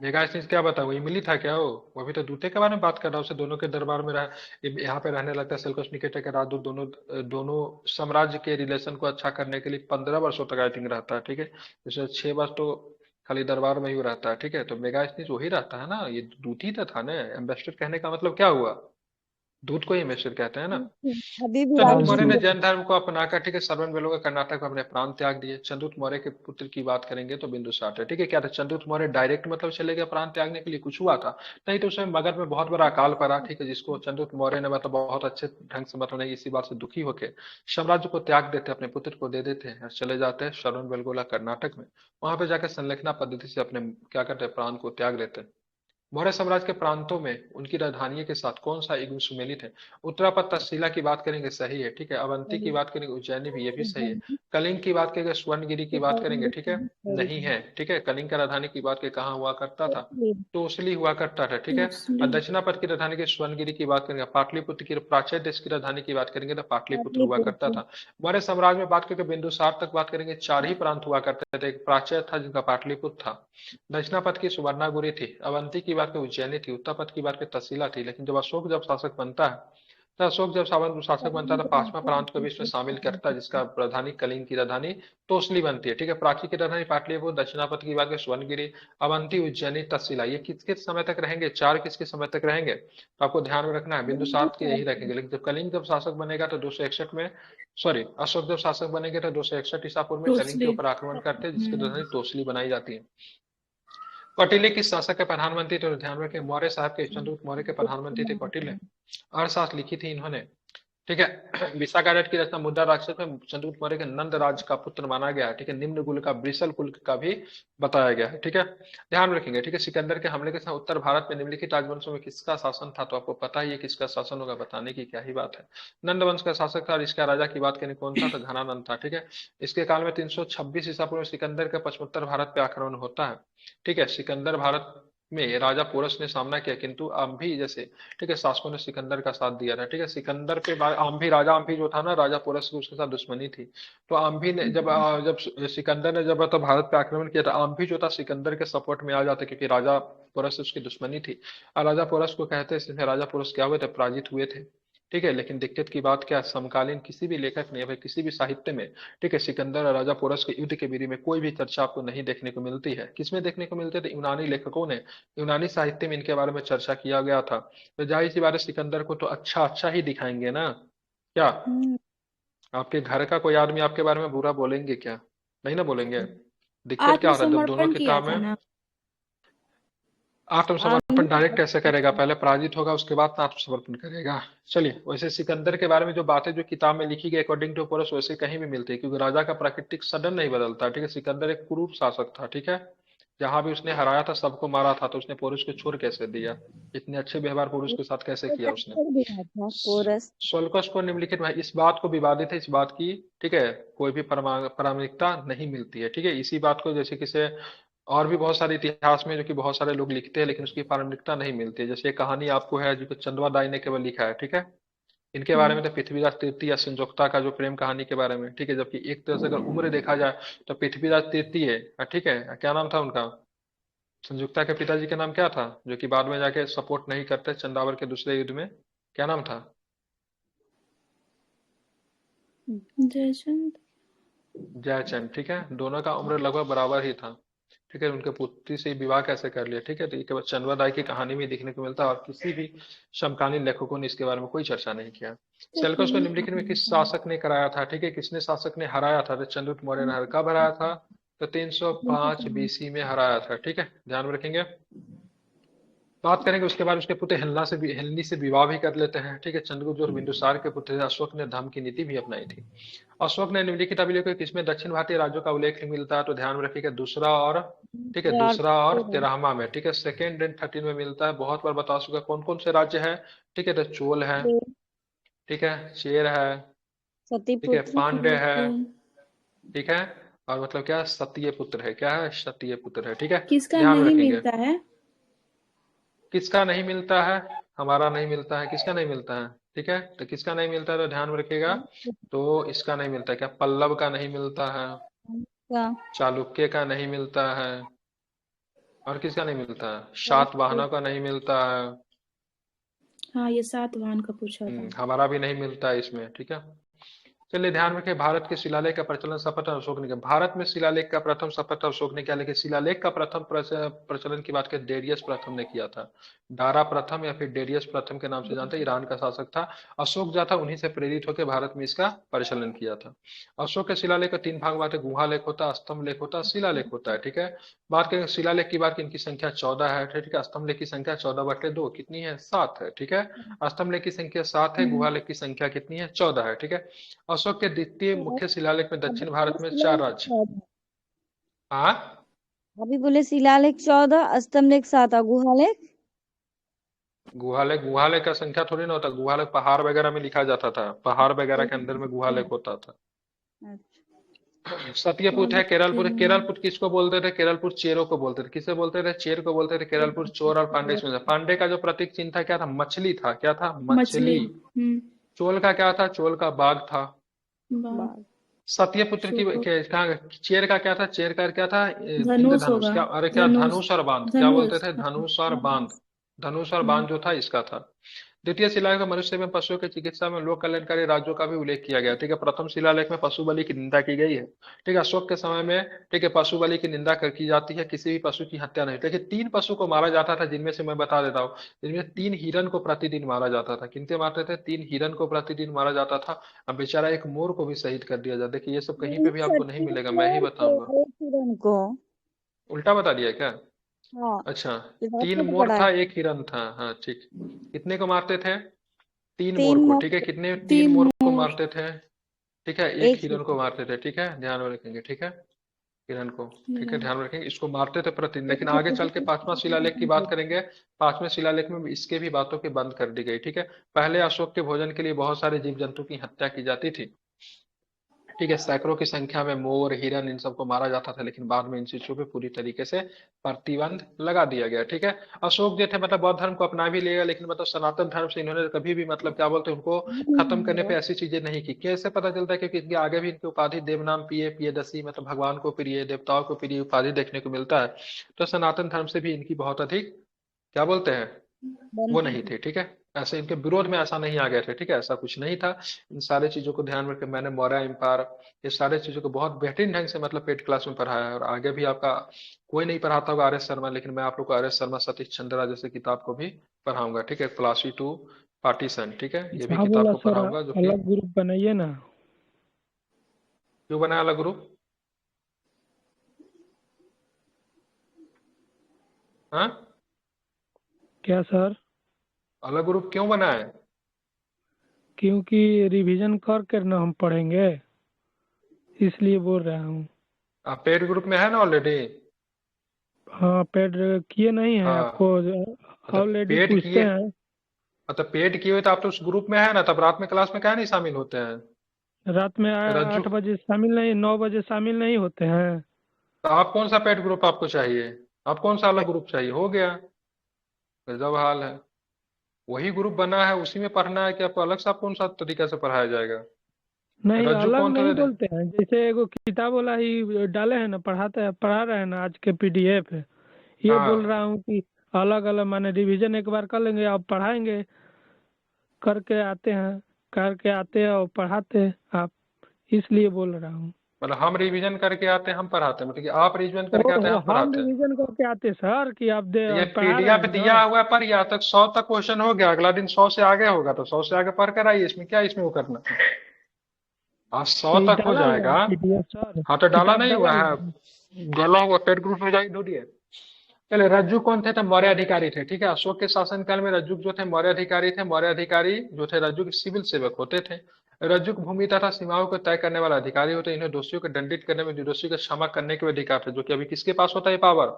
मेगास्थनीज क्या बताऊं, इमली था क्या वो भी तो दूते के बारे में बात कर रहा हूँ। उसे दोनों के दरबार में रह, यहाँ पे रहने लगता है। सेल्यूकस निकेटर के राजदूत दोनों दोनों साम्राज्य के रिलेशन को अच्छा करने के लिए 15 वर्षों तक आई थिंक रहता है। ठीक है, जैसे 6 वर्ष तो खाली दरबार में ही रहता है। ठीक है, तो मेगास्थनीज वही रहता है ना, ये दूत ही तो था ना। एम्बेसडर कहने का मतलब क्या हुआ, दूध को ही एम्बेसडर कहते हैं ना। अभी भी हाँ चंद्रगुप्त जी। मौर्य ने राजनीति जैन धर्म को अपनाकर, ठीक है, श्रवण बेलगोला कर्नाटक में अपने प्राण त्याग दिए। चंद्रगुप्त मौर्य के पुत्र की बात करेंगे तो बिंदुसार है। ठीक है, क्या था, चंद्रगुप्त मौर्य डायरेक्ट मतलब चले गए प्राण त्यागने के लिए, कुछ हुआ था नहीं, तो उसमें मगध में बहुत बड़ा अकाल पड़ा। ठीक है, जिसको चंद्रगुप्त मौर्य ने मतलब बहुत अच्छे ढंग से मतलब नहीं, इसी बात से दुखी होकर साम्राज्य को त्याग देते, अपने पुत्र को दे देते हैं और चले जाते हैं श्रवण बेलगोला कर्नाटक में। वहां पे जाकर संलेखना पद्धति से अपने क्या करते हैं, प्राण को त्याग देते हैं। मौर्य साम्राज्य के प्रांतों में उनकी राजधानियों के साथ कौन सा युग सुमेलित है, उत्तरापद तक्षशिला की बात करेंगे, सही है। ठीक है, अवंती की बात करेंगे, उज्जैनी भी, ये भी सही है। कलिंग की बात करेंगे, स्वर्णगिरी की बात करेंगे, ठीक है, नहीं है। ठीक है, कलिंग का राजधानी की बात करें, कहाँ हुआ करता था, तोसली हुआ करता था। ठीक है, और दक्षिणापद की राजधानी की स्वर्णगिरी की बात करेंगे, पाटलिपुत्र की प्राचीन देश की राजधानी की बात करेंगे तो पाटलिपुत्र हुआ करता था। मौर्य साम्राज्य में बात करके बिंदुसार तक बात करेंगे, 4 ही प्रांत हुआ करते थे। एक प्राचीन था जिनका पाटलिपुत्र था, दक्षिणापद की सुवर्णापुरी थी, अवंती की बात की उज्जैनी थी, उत्तरापद की बात की तक्षशिला थी। लेकिन जब अशोक जब शासक बनता है, तो अशोक जब शासक बनता है तो 5वां प्रांत को भी इसमें शामिल करता है, जिसका राजधानी कलिंग की राजधानी तोसली बनती है। ठीक है, प्राची की राजधानी पाटलिपुत्र, दक्षिणापद की बात की स्वर्णगिरी, अवंती, उज्जैनी, तक्षशिला। ये किस किस समय तक रहेंगे, 4 किस किस समय तक रहेंगे, तो आपको ध्यान में रखना है। बिंदुसार के यही रखेंगे, लेकिन जब कलिंग जब शासक बनेगा तो 261 में, सॉरी, अशोक जब शासक बनेंगे तो 261 ईसा पूर्व में कलिंग के तोसली। ऊपर आक्रमण करते हैं, जिसकी राजधानी तोसली बनाई जाती है। कौटिल्य किस शासक के प्रधानमंत्री थे, तो ध्यान रखें मौर्य साहब के, चंद्रगुप्त मौर्य के प्रधानमंत्री थे कौटिल्य। अर्थशास्त्र लिखी थी इन्होंने। ठीक है, विशाखाडट की रचना मुद्रा राक्षस में चंद्रगुप्त मौर्य के नंद राज का पुत्र माना गया है। ठीक है, निम्न कुल का वृषल कुल का भी बताया गया है। ठीक है, ध्यान रखेंगे। ठीक है, सिकंदर के हमले के समय उत्तर भारत में निम्नलिखित राजवंशों में किसका शासन था, तो आपको पता ही है किसका शासन होगा, बताने की क्या ही बात है। नंद वंश का शासक था और इसका राजा की बात करें कौन था, तो घनानंद था। ठीक है, इसके काल में 326 ईसा पूर्व सिकंदर का पश्चिमोत्तर भारत पे आक्रमण होता है। ठीक है, सिकंदर भारत में राजा पोरस ने सामना किया, किंतु आम्भी जैसे, ठीक है, शासकों ने सिकंदर का साथ दिया था। ठीक है, सिकंदर पे आम्भी, राजा आम्भी जो था ना, राजा पोरस की उसके साथ दुश्मनी थी। तो आम्भी ने जब सिकंदर ने जब तो भारत पे आक्रमण किया था, आम्भी जो था सिकंदर के सपोर्ट में आ जाते, क्योंकि राजा पोरस से उसकी दुश्मनी थी। और राजा पोरस को कहते हैं, राजा पोरस क्या हुए थे, पराजित हुए थे। ठीक है, लेकिन दिक्कत की बात क्या, समकालीन किसी भी लेखक ने या किसी भी साहित्य में, ठीक है, सिकंदर और राजा पोरस के युद्ध के बारे में कोई भी चर्चा आपको नहीं देखने को मिलती है। किसमें देखने को मिलते थे, यूनानी लेखकों ने, यूनानी साहित्य में इनके बारे में चर्चा किया गया था। तो जाहिर सी बात है, सिकंदर को तो अच्छा अच्छा ही दिखाएंगे ना, क्या आपके घर का कोई आदमी आपके बारे में बुरा बोलेंगे क्या, नहीं ना बोलेंगे। दिक्कत क्या हो रहा है, जब दोनों आत्मसमर्पण किया किताब था में ना। आत्मसमर्पण डायरेक्ट कैसे करेगा, पहले पराजित होगा उसके बाद आत्मसमर्पण करेगा। चलिए, वैसे सिकंदर के बारे में जो बातें जो किताब में लिखी गई अकॉर्डिंग टू पोरस वैसे कहीं भी मिलती है, क्योंकि राजा का प्राकृतिक सडन नहीं बदलता। ठीक है, सिकंदर एक क्रूर शासक था। ठीक है, जहां भी उसने हराया था सबको मारा था, तो उसने पोरस को छोड़ कैसे दिया, इतने अच्छे व्यवहार पोरस के साथ कैसे किया उसने। पोरस सोल्कस को निम्नलिखित में इस बात को विवादित है, इस बात की, ठीक है, कोई भी प्रामाणिकता नहीं मिलती है। ठीक है, इसी बात को जैसे किसे और भी बहुत सारे इतिहास में जो कि बहुत सारे लोग लिखते हैं, लेकिन उसकी प्रामाणिकता नहीं मिलती है। जैसे एक कहानी आपको है जो कि चंदवा दाई ने केवल लिखा है। ठीक है, इनके बारे में तो पृथ्वीराज तृतीय या संजोक्ता का जो प्रेम कहानी के बारे में, ठीक है, जबकि एक तरह से अगर उम्र देखा जाए तो पृथ्वीराज तृतीय है। ठीक है, क्या नाम था उनका, संयुक्ता के पिताजी का नाम क्या था, जो कि बाद में जाके सपोर्ट नहीं करते चंदावर के दूसरे युद्ध में, क्या नाम था? जयचंद। जयचंद। ठीक है, दोनों का उम्र लगभग बराबर ही था। ठीक है, उनके पुत्री से विवाह कैसे कर लिया। ठीक है, तो ये केवल चंद्रवा राय की कहानी में देखने को मिलता है और किसी भी समकालीन लेखकों ने इसके बारे में कोई चर्चा नहीं किया। सेल्यूकस को निम्नलिखित में किस शासक ने कराया था। ठीक है, किसने शासक ने हराया था, तो चंद्रगुप्त मौर्य ने कब हराया था, तो 305 बीसी में हराया था। ठीक है, ध्यान में रखेंगे। बात करेंगे उसके बाद उसके पुत्र हिलनी से विवाह भी कर लेते हैं। ठीक है, चंद्रगुप्त जो बिंदुसार के पुत्र थे। अशोक ने धर्म की नीति भी अपनाई थी। अशोक ने निम्नलिखित अभिलेखों किसमें दक्षिण भारतीय राज्यों का उल्लेख मिलता है, तो ध्यान में रखिएगा दूसरा और, ठीक है, दूसरा और 13वां में। ठीक है, सेकेंड एंड 13 में मिलता है। बहुत बार बता चुका कौन कौन से राज्य है। ठीक है, तो चोल है, ठीक है, चेर है, ठीक है, पांड्य है, ठीक है, और मतलब क्या, सतीय पुत्र है। क्या है, सतीय पुत्र है। ठीक है, किसका ध्यान में नहीं रखेंगे। मिलता है? किसका नहीं मिलता है, हमारा नहीं मिलता है, किसका नहीं मिलता है। ठीक है, तो किसका नहीं मिलता है, तो ध्यान में रखिएगा। तो इसका नहीं मिलता है, क्या पल्लव का नहीं मिलता है, चालुक्य का नहीं मिलता है, और किसका नहीं मिलता है, सातवाहनों का नहीं मिलता है। हाँ, ये सातवाहन का पूछा था। हमारा भी नहीं मिलता है इसमें। ठीक है, चलिए ध्यान रखें। भारत के शिलालेख का प्रचलन सर्वप्रथम अशोक ने किया। भारत में शिलालेख का प्रथम सर्वप्रथम अशोक ने किया, लेकिन शिलालेख का प्रथम प्रचलन की बात करें, डेरियस प्रथम ने किया था। दारा प्रथम या फिर डेरियस प्रथम के नाम से जानते हैं, ईरान का शासक था। अशोक जो था उन्हीं से प्रेरित होकर भारत में इसका प्रचलन किया था। अशोक के शिलालेख का 3 भाग बांटे, गुहा लेख होता है, स्तंभ लेख होता है, शिलालेख होता है। ठीक है, बात करें शिलालेख की बात, इनकी संख्या 14 है। ठीक है, स्तंभ लेख की संख्या 14/2 कितनी है, 7 है। ठीक है, स्तंभ लेख की संख्या 7 है, गुहा लेख की संख्या कितनी है, 14 है। ठीक है, अशोक के द्वितीय मुख्य शिलालेख में दक्षिण भारत में 4 राज्य। हाँ, अभी बोले शिलालेख 14, स्तंभलेख 7 और गुहालेख। गुहालेख का संख्या थोड़ी ना होता, गुहालेख पहाड़ वगैरह में लिखा जाता था, पहाड़ वगैरह के अंदर में गुहालेख होता था। सत्यपुत है, केरलपुर। केरलपुर किसको बोलते थे, केरलपुर चेरों को बोलते थे। किसे बोलते थे, चेर को बोलते थे। केरलपुर चोर और पांडे में। पांडे का जो प्रतीक चिन्ह था क्या था, मछली था। क्या था, मछली। चोल का क्या था, चोल का बाघ था। सत्यपुत्र की चेर का क्या था, चेर का क्या था, इंद्रधनुष। क्या, अरे क्या, धनुष और बांध, क्या बोलते थे, धनुष और बांध। धनुष और बांध जो था इसका था। द्वितीय शिलालेख में मनुष्य में पशुओं की चिकित्सा में लोक कल्याणकारी राज्यों का भी उल्लेख किया गया। ठीक है, प्रथम शिलालेख में पशु बलि की निंदा की गई है। ठीक है, अशोक के समय में, ठीक है, पशु बलि की निंदा की जाती है, किसी भी पशु की हत्या नहीं। देखिए 3 पशु को मारा जाता था, जिनमें से मैं बता देता हूँ, जिनमें 3 हिरन को प्रतिदिन मारा जाता था। किनके मारते थे, 3 हिरन को प्रतिदिन मारा जाता था। अब बेचारा एक मोर को भी शहीद कर दिया जाता। देखिए ये सब कहीं पे भी आपको नहीं मिलेगा, मैं ही बताऊंगा। उल्टा बता दिया क्या? हाँ, अच्छा, 3 मोर था, 1 हिरन था। हाँ ठीक, कितने को मारते थे, 3 मोर को। ठीक है, कितने, 3 मोर को मारते थे। ठीक है, 1 हिरन को मारते थे। ठीक है, ध्यान में रखेंगे। ठीक है, हिरन को, ठीक है, ध्यान में रखेंगे, इसको मारते थे प्रतिदिन। लेकिन आगे चल के 5वां शिलालेख की बात करेंगे। 5वें शिलालेख में इसके भी बातों की बंद कर दी गई। ठीक है, पहले अशोक के भोजन के लिए बहुत सारे जीव जंतु की हत्या की जाती थी। ठीक है, सैकड़ों की संख्या में मोर, हिरन, इन सबको मारा जाता था, लेकिन बाद में इन चीजों पे पूरी तरीके से प्रतिबंध लगा दिया गया। ठीक है, अशोक जो थे मतलब बौद्ध धर्म को अपना भी लिया, लेकिन मतलब सनातन धर्म से इन्होंने कभी भी मतलब क्या बोलते हैं, उनको खत्म करने पे ऐसी चीजें नहीं की। कैसे पता चलता है, क्योंकि इनके आगे भी इनकी उपाधि देवनाम प्रिय, प्रियदर्शी, मतलब भगवान को प्रिय, देवताओं को प्रिय उपाधि देखने को मिलता है। तो सनातन धर्म से भी इनकी बहुत अधिक, क्या बोलते हैं, वो नहीं थे। ठीक है, ऐसे इनके विरोध में ऐसा नहीं आ गए थे। ठीक है, ऐसा कुछ नहीं था। इन सारे चीजों को ध्यान में रखकर मैंने मौर्य एम्पायर, ये सारे चीजों को बहुत बेहतरीन ढंग से मतलब पेड क्लास में पढ़ाया है। और आगे भी आपका कोई नहीं पढ़ाता होगा आर एस शर्मा, लेकिन मैं आप लोग को आर एस शर्मा, सतीश चंद्रा जैसे किताब को भी पढ़ाऊंगा। ठीक है, क्लासी 2 पार्टीशन। ठीक है, ये भी किताब को पढ़ाऊंगा, जो कि अलग ग्रुप बनाइए ना। क्यों बनाया अलग ग्रुप? हाँ, क्या सर? अलग ग्रुप क्यों बनाए? क्योंकि रिवीजन कर ना हम पढ़ेंगे, इसलिए बोल रहा हूँ। आप पेड ग्रुप में है ना ऑलरेडी? हाँ, पेड किए नहीं है। हाँ, आपको ऑलरेडी पेड पूछते किए, हैं। मतलब पेड किए हुए तो आप तो उस ग्रुप में है ना, तब रात में क्लास में क्या नहीं शामिल होते हैं? रात में 8 बजे शामिल नहीं, 9 बजे शामिल नहीं होते हैं। तो आप कौन सा पेड ग्रुप आपको चाहिए? आप कौन सा अलग ग्रुप चाहिए? हो गया, गजब हाल है। वही ग्रुप बना है, उसी में पढ़ना है कि आपको अलग से आप कौन सा तरीका से पढ़ाया जाएगा? नहीं, रज्जू अलग कौन नहीं था? बोलते हैं। जैसे एगो किताब वाला ही डाले हैं ना, पढ़ा रहे हैं ना आज के PDF, ये हाँ बोल रहा हूँ कि अलग अलग माने रिवीजन एक बार कर लेंगे, आप पढ़ाएंगे, करके आते हैं और पढ़ाते हैं आप, इसलिए बोल रहा हूँ। मतलब हम रिवीजन करके आते हैं, हम पढ़ाते हैं, मतलब कि आप रिवीजन करके आते हैं, ओहो, हम हम पढ़ाते हैं। रिवीजन करके आते सर कि आप ये पढ़ा रहे पीडीएफ हैं दिया ना। हुआ है, पर यहाँ तक 100 तक क्वेश्चन हो गया, अगला दिन 100 से आगे होगा, तो 100 से आगे पढ़ कर आइए, इसमें क्या इसमें वो करना है? आज 100 ये तक हो डाला हुआ जाएगा। है पीडीएफ सर, हाँ तो डाला किताब नहीं डाला हुआ हुआ है, है। डाला हुआ पेड ग्रुप में जाइए ढूंढिए। चलिए, रज्जु कौन थे? तो मौर्य अधिकारी थे, ठीक है। अशोक के शासनकाल में रज्जुक जो थे मौर्य अधिकारी थे। मौर्य अधिकारी जो थे रज्जुक सिविल सेवक होते थे। रज्जुक भूमि तथा सीमाओं को तय करने वाला अधिकारी होते। इन्हें दोषियों को दंडित करने में, निर्दोषी को क्षमा करने के भी अधिकार थे, जो कि अभी किसके पास होता है पावर?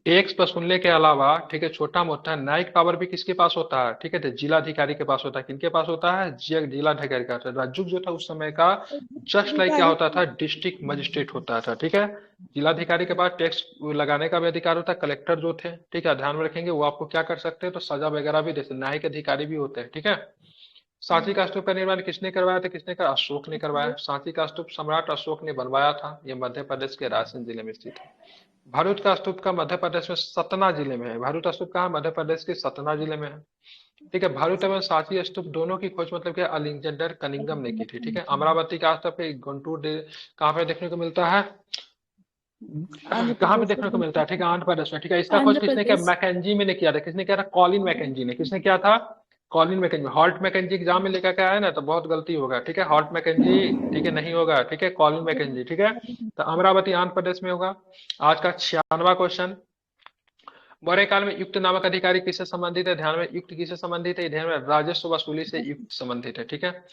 एक पर सुनने के अलावा, ठीक है, छोटा मोटा न्यायिक पावर भी किसके पास होता है? ठीक है, तो जिलाधिकारी के पास होता है। किनके पास होता है? जिलाधिकारी का। रज्जुक जो था उस समय का जस्ट लाइक क्या होता था? डिस्ट्रिक्ट मजिस्ट्रेट होता था, ठीक है। जिलाधिकारी के पास टैक्स लगाने का भी अधिकार होता है। कलेक्टर जो थे, ठीक है, ध्यान में रखेंगे, वो आपको क्या कर सकते हैं? तो सजा वगैरह भी दे सकते, न्यायिक अधिकारी भी होते हैं, ठीक है। सांची का स्तूप का निर्माण किसने करवाया था? किसने करा? अशोक ने करवाया। सांची का स्तूप सम्राट अशोक ने बनवाया था। ये मध्य प्रदेश के रायसेन जिले में स्थित है। भरूच का स्तूप का मध्य प्रदेश में सतना जिले में है। भरूच स्तूप कहाँ? मध्य प्रदेश के सतना जिले में है, ठीक है। भरूच एवं सांची स्तूप दोनों की खोज मतलब क्या? अलेक्जेंडर कनिंघम ने की थी, ठीक है। अमरावती का स्तूप गुंटूर कहाँ पे देखने को मिलता है? कहाँ पे देखने को मिलता है? ठीक है, आंध्र प्रदेश में, ठीक है। इसका खोज आंध्र किसने किया? प्रदेश। मैकेंजी ने किया था। किसने किया था? कॉलिन मैकेंजी ने। किसने किया था? Colin McKenzie. Holt Mackenzie exam में लेकर के आया ना, तो बहुत गलती होगा, ठीक है। हॉल्ट मैकेंजी, ठीक है, नहीं होगा, ठीक है। कॉलिन मैकेंजी, ठीक है। तो अमरावती आंध्र प्रदेश में होगा। आज का 96वां क्वेश्चन, मौर्य काल में युक्त नामक अधिकारी किससे संबंधित है? ध्यान में, युक्त किससे संबंधित है? ध्यान में, राजस्व वसूली से युक्त संबंधित है, ठीक है।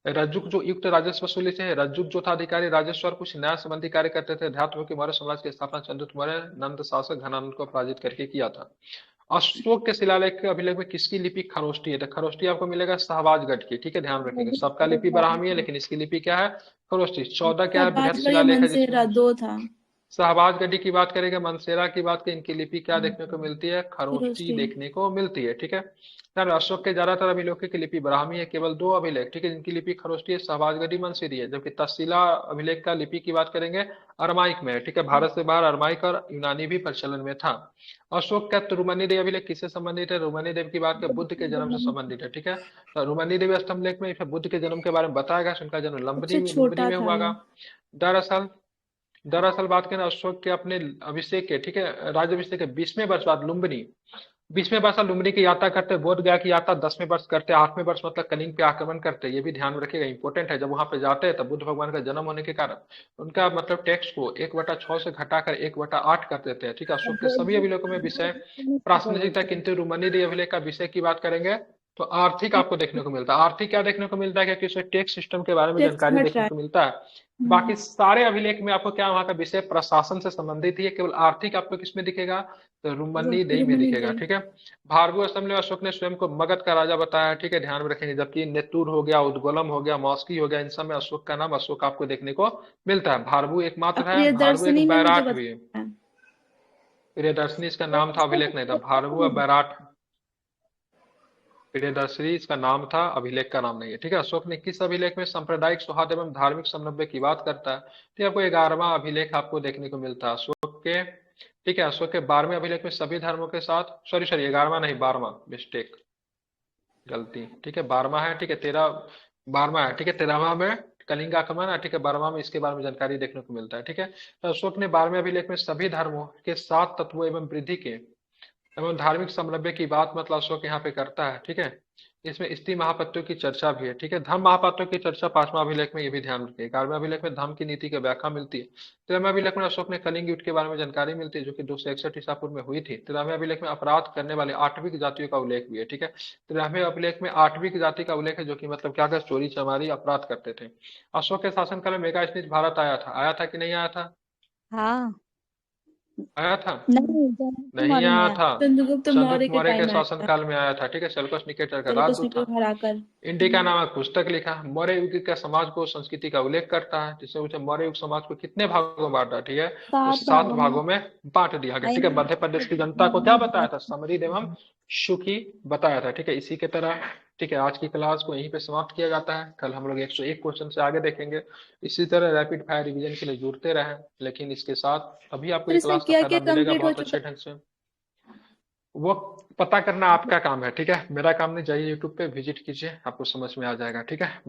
रज्जुक जो युक्त राजस्व वसूली से है। रज्जुक जो था अधिकारी राजस्व और कुछ न्याय संबंधी कार्य करते थे। अध्यात्म की मौर्य समाज की स्थापना चंद्रगुप्त मौर्य नंद शासक घनानंद को पराजित करके किया था। अशोक के शिलालेख के अभिलेख में किसकी लिपि खरोष्टी है? तो खरोष्टी आपको मिलेगा शाहबाजगढ़ की, ठीक है, ध्यान रखेंगे। सबका लिपि ब्राह्मी है, लेकिन इसकी लिपि क्या है? खरोष्टी। 14 क्या है? बृहत शाहबाजगढ़ या शिलालेख है, मनसेरा जिसमें दो था। शाहबाजगढ़ी की बात करेंगे, मनसेरा की बात करें, इनकी लिपि क्या देखने को मिलती है? खरोष्टी खरोष्टी। देखने को मिलती है, ठीक है। यार अशोक के ज्यादातर अभिलेखों की लिपि ब्राह्मी है, केवल 2 अभिलेख, ठीक है, जिनकी लिपि खरोष्टी है, शाहबाजगढ़ी, मनसेरी है। जबकि तक्षशिला अभिलेख का लिपि की बात करेंगे, अरमाइक में है, ठीक है। भारत से बाहर अरमाइक और यूनानी भी प्रचलन में था। अशोक का रुमनी देव अभिलेख किससे संबंधित है? रुमनी देव की बात करें, बुद्ध के जन्म से संबंधित है, ठीक है। तो रुमनी देवी स्तंभ लेख में बुद्ध के जन्म के बारे में बताया गया। उनका जन्म सबसे लुम्बिनी छोटा में था हुआ ये। था। दरअसल दरअसल बात करें अशोक के अपने अभिषेक के, ठीक है, राज्यभिषेक के 20वें वर्ष बाद लुम्बिनी, 20वें वर्ष लुम्बिनी की यात्रा करते, बोध गया की यात्रा 10वें वर्ष करते, 8वें वर्ष मतलब कलिंग पे आक्रमण करते। ये भी ध्यान में रखिएगा, इंपॉर्टेंट है। जब वहां पे जाते हैं तब बुद्ध भगवान का जन्म होने के कारण उनका मतलब टेक्स्ट को 1/6 से घटाकर 1/8 कर देते हैं, ठीक है। अशोक के सभी अभिलेखों में विषय प्रासंगिकता, किंतु रुमनी अभिलेख का विषय की बात करेंगे तो आर्थिक आपको देखने को मिलता है। आर्थिक क्या देखने को मिलता है? क्योंकि उसमें टैक्स सिस्टम के बारे में टैक्स जानकारी हट देखने रहा है। को मिलता है। बाकी सारे अभिलेख में आपको क्या वहां का विषय प्रशासन से संबंधित ही है। केवल आर्थिक आपको किसमें दिखेगा? तो रुमनी देवी में रुमनी दिखेगा, देवी। ठीक है। भार्गव असम में अशोक ने स्वयं को मगध का राजा बताया, ठीक है, ध्यान में रखेंगे। जबकि नेतुर हो गया, उद्गोलम हो गया, मौस्की हो गया, इन सब में अशोक का नाम अशोक आपको देखने को मिलता है। भार्गव एकमात्र है, भार्गव प्रियदर्शनी एक में मुझे बैराट भी है। बताया है। प्रियदर्शनी इसका नाम था, अभिलेख नहीं था। भार्गव बैराट, प्रियदर्शनी इसका नाम था, अभिलेख का नाम नहीं है, ठीक है। अशोक ने किस अभिलेख में सांप्रदायिक सौहार्द एवं धार्मिक समन्वय की बात करता है? तो आपको 11वां अभिलेख आपको देखने को मिलता है अशोक के, ठीक है। अशोक के 12वें अभिलेख में सभी धर्मों के साथ, सॉरी 11वां नहीं, 12वां, मिस्टेक, गलती, ठीक है, 12वां है, ठीक है। 12वां है, ठीक है। 13वां में कलिंग आक्रमण है, ठीक है। 12वां में इसके बारे में जानकारी देखने को मिलता है, ठीक है। तो अशोक ने 12वें अभिलेख में सभी धर्मों के 7 तत्वों एवं वृद्धि के एवं धार्मिक समन्वय की बात मतलब अशोक यहाँ पे करता है, ठीक है। इसमें स्त्री महापत्यों की चर्चा भी है, ठीक है। धर्म महापात्रों की चर्चा 5वां अभिलेख में, ये भी ध्यान रखिए। 11वें अभिलेख में धर्म की नीति की व्याख्या मिलती है। 13वें अभिलेख में अशोक ने कलिंग युद्ध के बारे में जानकारी मिलती है, जो कि 261 ईसा पूर्व में हुई थी। 13वें अभिलेख में अपराध करने वाले 8वीं जातियों का उल्लेख भी है, ठीक है। 13वें अभिलेख में 8वीं जाति का उल्लेख है, जो कि मतलब क्या कर चोरी चमारी अपराध करते थे। अशोक के शासनकाल में मेगा स्नीच भारत आया था कि नहीं आया था? हाँ आया था? नहीं नहीं आया था। चंद्रगुप्त मौर्य चंद्रगुप्त के मौर्य के टाइम आया था। शासनकाल में आया था, ठीक है। सेल्यूकस निकेटर का सेल्यूकस राजदूत था। को हराकर। इंडिका नामक पुस्तक लिखा। मौर्य युग का समाज को, संस्कृति का उल्लेख करता है, जिससे उसे मौर्य युग समाज को कितने भागों में बांटा, ठीक है, तो 7 भागों में बांट दिया गया, ठीक है। मध्य प्रदेश की जनता को क्या बताया था? समृद्ध एवं सुखी बताया था, ठीक है। इसी के तरह ठीक है, आज की क्लास को यहीं पे समाप्त किया जाता है। कल हम लोग 101 क्वेश्चन से आगे देखेंगे। इसी तरह रैपिड फायर रिवीजन के लिए जुड़ते रहें, लेकिन इसके साथ अभी आपको सर ये इसमें क्लास का क्या फायदा क्या मिलेगा कंप्लीट हो बहुत चुका अच्छे ढंग से। वो पता करना आपका काम है, ठीक है, मेरा काम नहीं। जाइए यूट्यूब पे विजिट कीजिए, आपको समझ में आ जाएगा, ठीक है।